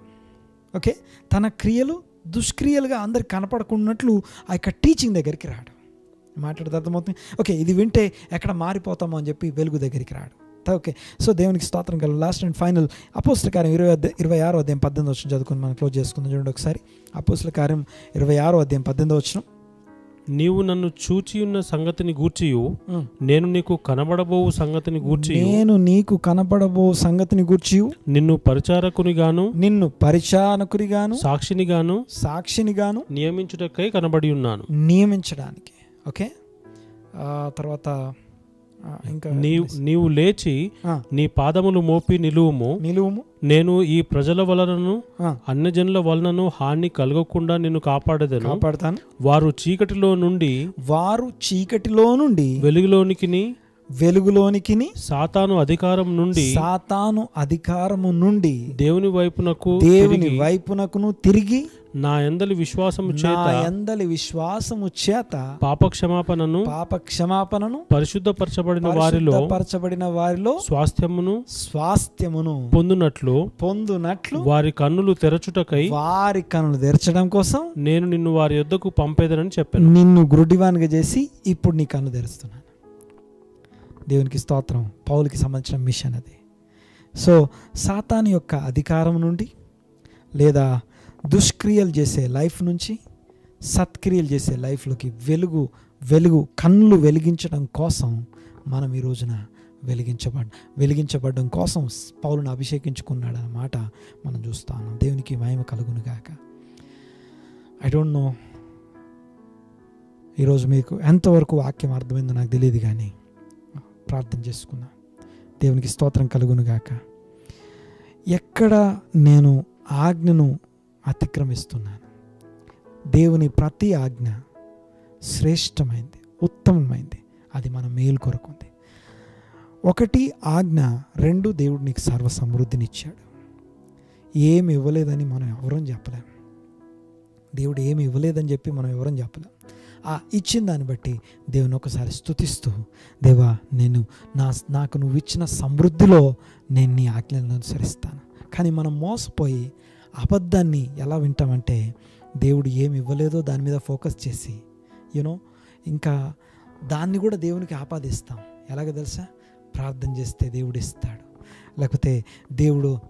ఓకే, తన క్రియలు దుష్క్రియలుగా అందరికి కనపడకున్నట్లు ఆ యొక్క టీచింగ్ దగ్గరికి రాడు. మాట్లాడితే అర్థమవుతుంది. ఓకే, ఇది వింటే ఎక్కడ మారిపోతామో అని చెప్పి వెలుగు దగ్గరికి రాడు. ఓకే, సో దేవునికి స్తోత్రం కల. లాస్ట్ అండ్ ఫైనల్ అపోస్తల కార్యం 26వ అధ్యాయం 18వ వచనం చదువుకుని మనం క్లోజ్ చేసుకుందాం. చూడండి ఒకసారి. అపోస్తల కార్యం 26వ అధ్యాయం 18వ వచనం. నీవు నన్ను చూచియున్న సంగతిని గూర్చియు, నేను నీకు కనబడబోవు సంగతిని గూర్చియు, నేను నీకు కనబడబో సంగతిని గూర్చియు, నిన్ను పరిచారకునిగాను సాక్షినిగాను నియమించుటకై కనబడి ఉన్నాను. నియమించడానికి. ఓకే, తర్వాత ఇంకా నీవు లేచి నీ పాదములు మోపి నిలువుము. నేను ఈ ప్రజల వలనను అన్యజనుల వలనను హాని కలగకుండా నిన్ను కాపాడతాను. వారు చీకటిలో నుండి వెలుగులోనికి సాతాను అధికారము నుండి దేవుని వైపునకును తిరిగి నా యందలి విశ్వాసము చేత పాపక్షమాపణను పరిశుద్ధపరచబడిన వారిలో స్వాస్థ్యమును పొందునట్లు వారి కన్నులు తెరచడం కోసం నేను నిన్ను వారి యొద్దకు పంపేదనని చెప్పాను. నిన్ను గురుడివానిగా చేసి ఇప్పుడు నీ కన్ను తెరుస్తున్నాను. దేవునికి స్తోత్రం. పౌలుకి సంబంధించిన మిషన్ అది. సో సాతాను యొక్క అధికారం నుండి, లేదా దుష్క్రియలు చేసే లైఫ్ నుంచి సత్క్రియలు చేసే లైఫ్లోకి వెలుగు కన్నులు వెలిగించడం కోసం మనం ఈ రోజున వెలిగించబడడం కోసం పౌలును అభిషేకించుకున్నాడు అన్నమాట మనం చూస్తా ఉన్నాం. దేవునికి మహిమ కలుగును గాక. ఐ డోంట్ నో ఈరోజు మీకు ఎంతవరకు వాక్యం అర్థమైందో నాకు తెలియదు, కానీ ప్రార్థన చేసుకున్నా. దేవునికి స్తోత్రం కలుగును గాక. ఎక్కడ నేను ఆజ్ఞను అతిక్రమిస్తున్నాను, దేవుని ప్రతి ఆజ్ఞ శ్రేష్టమైంది, ఉత్తమమైంది, అది మన మేలు కొరకుంది. 1 ఆజ్ఞ, 2 దేవుడు నీకు సర్వ సమృద్ధినిచ్చాడు. ఏమి ఇవ్వలేదని మనం ఎవరం చెప్పలేం. దేవుడు ఏమి ఇవ్వలేదని చెప్పి మనం ఎవరం చెప్పలేం. ఆ ఇచ్చిన దాన్ని బట్టి దేవుని ఒకసారి స్తుతిస్తూ, దేవా నాకు నువ్వు ఇచ్చిన సమృద్ధిలో నేను నీ ఆజ్ఞలను అనుసరిస్తాను. కానీ మనం మోసపోయి అబద్ధాన్ని ఎలా వింటామంటే, దేవుడు ఏమి ఇవ్వలేదో దాని మీద ఫోకస్ చేసి ఇంకా దాన్ని కూడా దేవునికి ఆపాదిస్తాం. ఎలాగ తెలుసా? ప్రార్థన చేస్తే దేవుడు ఇస్తాడు, లేకపోతే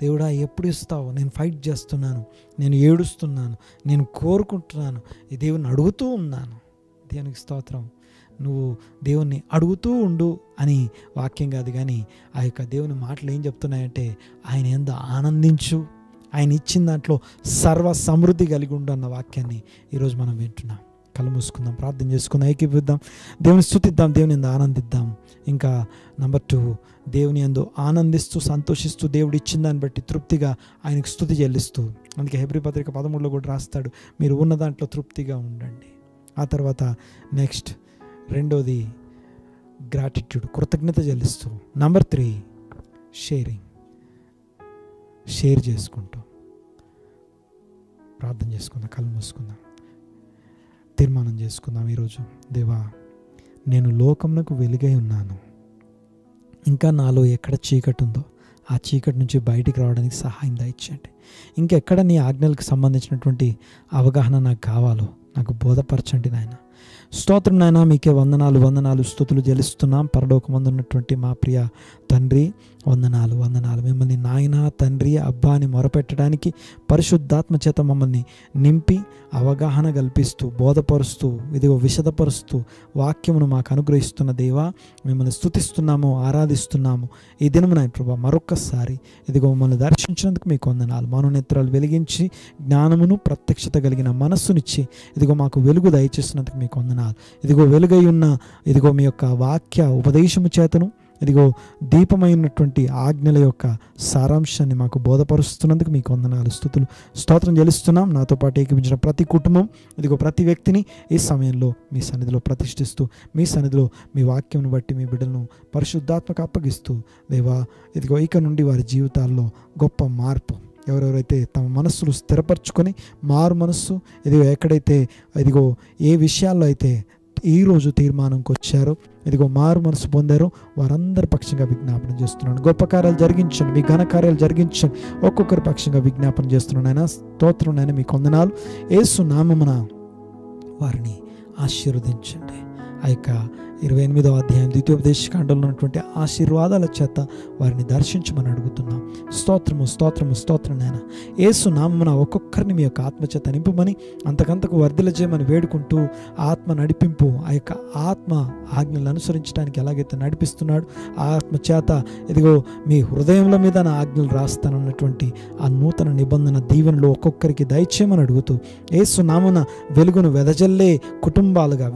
దేవుడా ఎప్పుడు ఇస్తావు, నేను ఫైట్ చేస్తున్నాను, నేను ఏడుస్తున్నాను, నేను కోరుకుంటున్నాను, ఈ దేవుని అడుగుతూ ఉన్నాను. దేవునికి స్తోత్రం. నువ్వు దేవుణ్ణి అడుగుతూ ఉండు అని వాక్యం కాదు, కానీ ఆ యొక్క దేవుని మాటలు ఏం చెప్తున్నాయంటే, ఆయన ఎంత ఆనందించు, ఆయన ఇచ్చిన దాంట్లో సర్వ సమృద్ధి కలిగి ఉండు అన్న వాక్యాన్ని ఈరోజు మనం వింటున్నాం. కళ్ళు మూసుకుందాం, ప్రార్థన చేసుకుందాం, ఏకీపిద్దాం, దేవుని స్తుతిద్దాం, దేవుని యందు ఆనందిద్దాం. ఇంకా నెంబర్ 2, దేవుని యందు ఆనందిస్తూ సంతోషిస్తూ దేవుడు ఇచ్చిన దాన్ని బట్టి తృప్తిగా ఆయనకు స్తుతి చెల్లిస్తూ. అందుకే హెబ్రీ పత్రిక 13లో కూడా రాస్తాడు, మీరు ఉన్న దాంట్లో తృప్తిగా ఉండండి. ఆ తర్వాత నెక్స్ట్ 2ది గ్రాటిట్యూడ్, కృతజ్ఞత చెల్లిస్తూ. నెంబర్ 3 షేర్ చేసుకుంటూ. ప్రార్థన చేసుకుందాం, కళ్ళు మూసుకుందాం, తీర్మానం చేసుకుందాం ఈరోజు. దేవా, నేను లోకమునకు వెలుగై ఉన్నాను, ఇంకా నాలో ఎక్కడ చీకటి ఉందో ఆ చీకటి నుంచి బయటికి రావడానికి సహాయం దయచేయండి. ఇంకెక్కడ నీ ఆజ్ఞలకు సంబంధించినటువంటి అవగాహన నాకు కావాలో నాకు బోధపరచండి నాయన. స్తోత్రం నాయన, మీకే వందనాలు స్తుతులు చెల్లిస్తున్నాం. పరలోకమందు ఉన్నటువంటి మా ప్రియ తండ్రి, వందనాలు. మిమ్మల్ని నాయన, తండ్రి, అబ్బా అని మొరపెట్టడానికి పరిశుద్ధాత్మ చేత మమ్మల్ని నింపి అవగాహన కల్పిస్తూ, బోధపరుస్తూ, ఇదిగో విశదపరుస్తూ వాక్యమును మాకు అనుగ్రహిస్తున్న దేవా, మిమ్మల్ని స్తుతిస్తున్నాము, ఆరాధిస్తున్నాము. ఈ దినమున ప్రభా మరొక్కసారి ఇదిగో మమ్మల్ని దర్శించినందుకు మీకు వందనాలు. మనోనేత్రాలు వెలిగించి జ్ఞానమును, ప్రత్యక్షత కలిగిన మనస్సునిచ్చి ఇదిగో మాకు వెలుగు దయచేసినందుకు మీకు వందనాలు. ఇదిగో వెలుగై ఉన్న ఇదిగో మీ యొక్క వాక్య ఉపదేశము చేతను ఇదిగో దీపమైనటువంటి ఆజ్ఞల యొక్క సారాంశాన్ని మాకు బోధపరుస్తున్నందుకు మీకు వందనాలు, స్తుతులు, స్తోత్రం చెల్లిస్తున్నాం. నాతో పాటు ఏకీపించిన ప్రతి కుటుంబం, ఇదిగో ప్రతి వ్యక్తిని ఈ సమయంలో మీ సన్నిధిలో ప్రతిష్ఠిస్తూ, మీ సన్నిధిలో మీ వాక్యంను బట్టి మీ బిడ్డలను పరిశుద్ధాత్మకు అప్పగిస్తూ, దేవా ఇదిగో ఇక నుండి వారి జీవితాల్లో గొప్ప మార్పు, ఎవరెవరైతే తమ మనస్సులు స్థిరపరచుకొని మారు మనస్సు ఇదిగో ఎక్కడైతే ఇదిగో ఏ విషయాల్లో అయితే ఈరోజు తీర్మానంకి వచ్చారో, ఇదిగో మారు మనసు పొందారో వారందరి పక్షంగా విజ్ఞాపన చేస్తున్నాను. గొప్ప కార్యాలు జరిగించండి, మీ ఘన కార్యాలు జరిగించండి. ఒక్కొక్కరి పక్షంగా విజ్ఞాపన చేస్తున్నాను ఆయన. స్తోత్రం నాయన, మీకు వందనాలు. యేసు నామమున వారిని ఆశీర్వదించండి. ఆ యొక్క 28వ అధ్యాయం ద్వితీయోపదేశకాండంలో ఉన్నటువంటి ఆశీర్వాదాల చేత వారిని దర్శించమని అడుగుతున్నాం. స్తోత్రం నాయన. యేసు నామమున ఒక్కొక్కరిని మీ యొక్క ఆత్మచేత నింపుమని, అంతకంతకు వర్ధిలజేయమని వేడుకుంటూ, ఆత్మ నడిపింపు, ఆ యొక్క ఆత్మ ఆజ్ఞలు అనుసరించడానికి ఎలాగైతే నడిపిస్తున్నాడు, ఆ ఆత్మ చేత ఇదిగో మీ హృదయంలో మీద నా ఆజ్ఞలు రాస్తానన్నటువంటి ఆ నూతన నిబంధన దీవెనలు ఒక్కొక్కరికి దయచేయమని అడుగుతూ, యేసు నామమున వెలుగును వెదజల్లే కుటుంబాలుగా,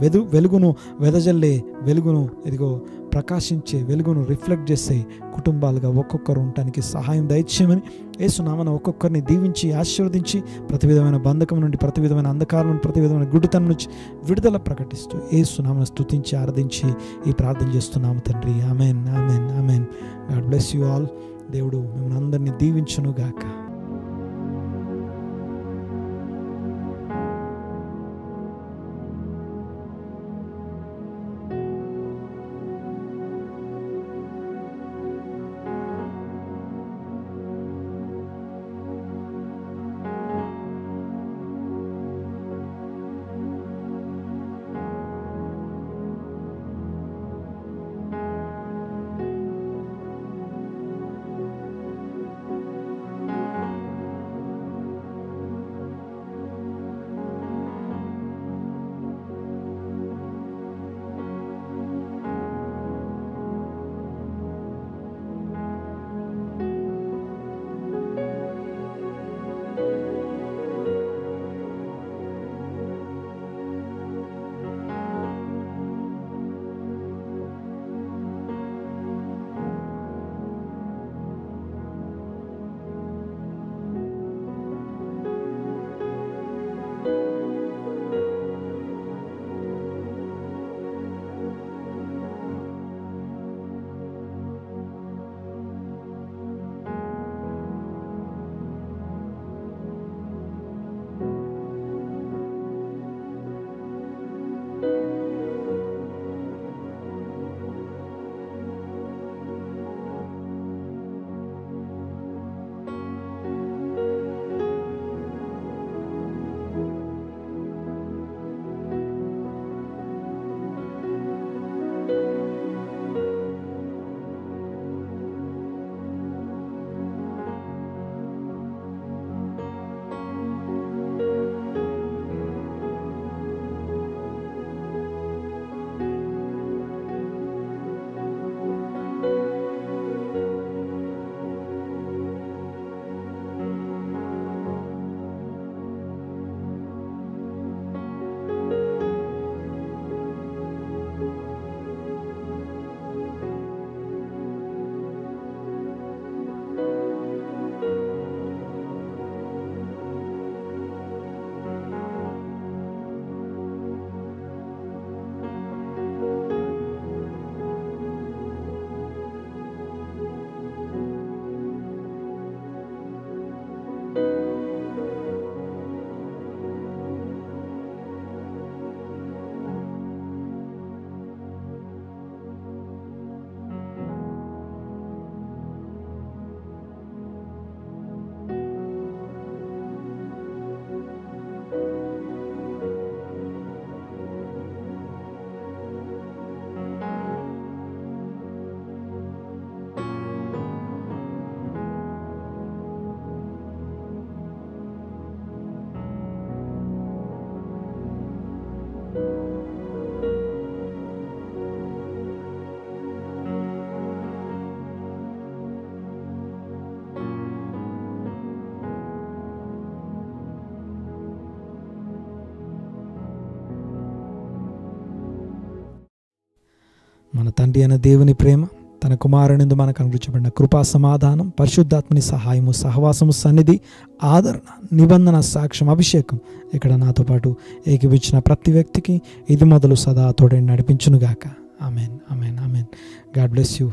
వెలుగును ఇదిగో ప్రకాశించే, వెలుగును రిఫ్లెక్ట్ చేసే కుటుంబాలుగా ఒక్కొక్కరు ఉండటానికి సహాయం దయచేయమని యేసు నామమున ఒక్కొక్కరిని దీవించి ఆశీర్వదించి, ప్రతి విధమైన బంధకం నుండి, ప్రతి విధమైన అంధకారం నుండి, ప్రతి విధమైన గుడ్డితనం నుంచి విడుదల ప్రకటిస్తూ యేసు నామమున స్తుతించి ఆరాధించి ఈ ప్రార్థన చేస్తున్నాము తండ్రి. Amen. God bless you all. దేవుడు మిమ్మల్ని అందరినీ దీవించును గాక. మన తండ్రి అయిన దేవుని ప్రేమ, తన కుమారునిందు మనకు అనుగ్రహించబడిన కృపా సమాధానం, పరిశుద్ధాత్మని సహాయము, సహవాసము, సన్నిధి, ఆదరణ, నిబంధన, సాక్ష్యం, అభిషేకం ఇక్కడ నాతో పాటు ఏకీభించిన ప్రతి వ్యక్తికి ఇది మొదలు సదా తోడని నడిపించునుగాక. Amen, amen, amen. God bless you.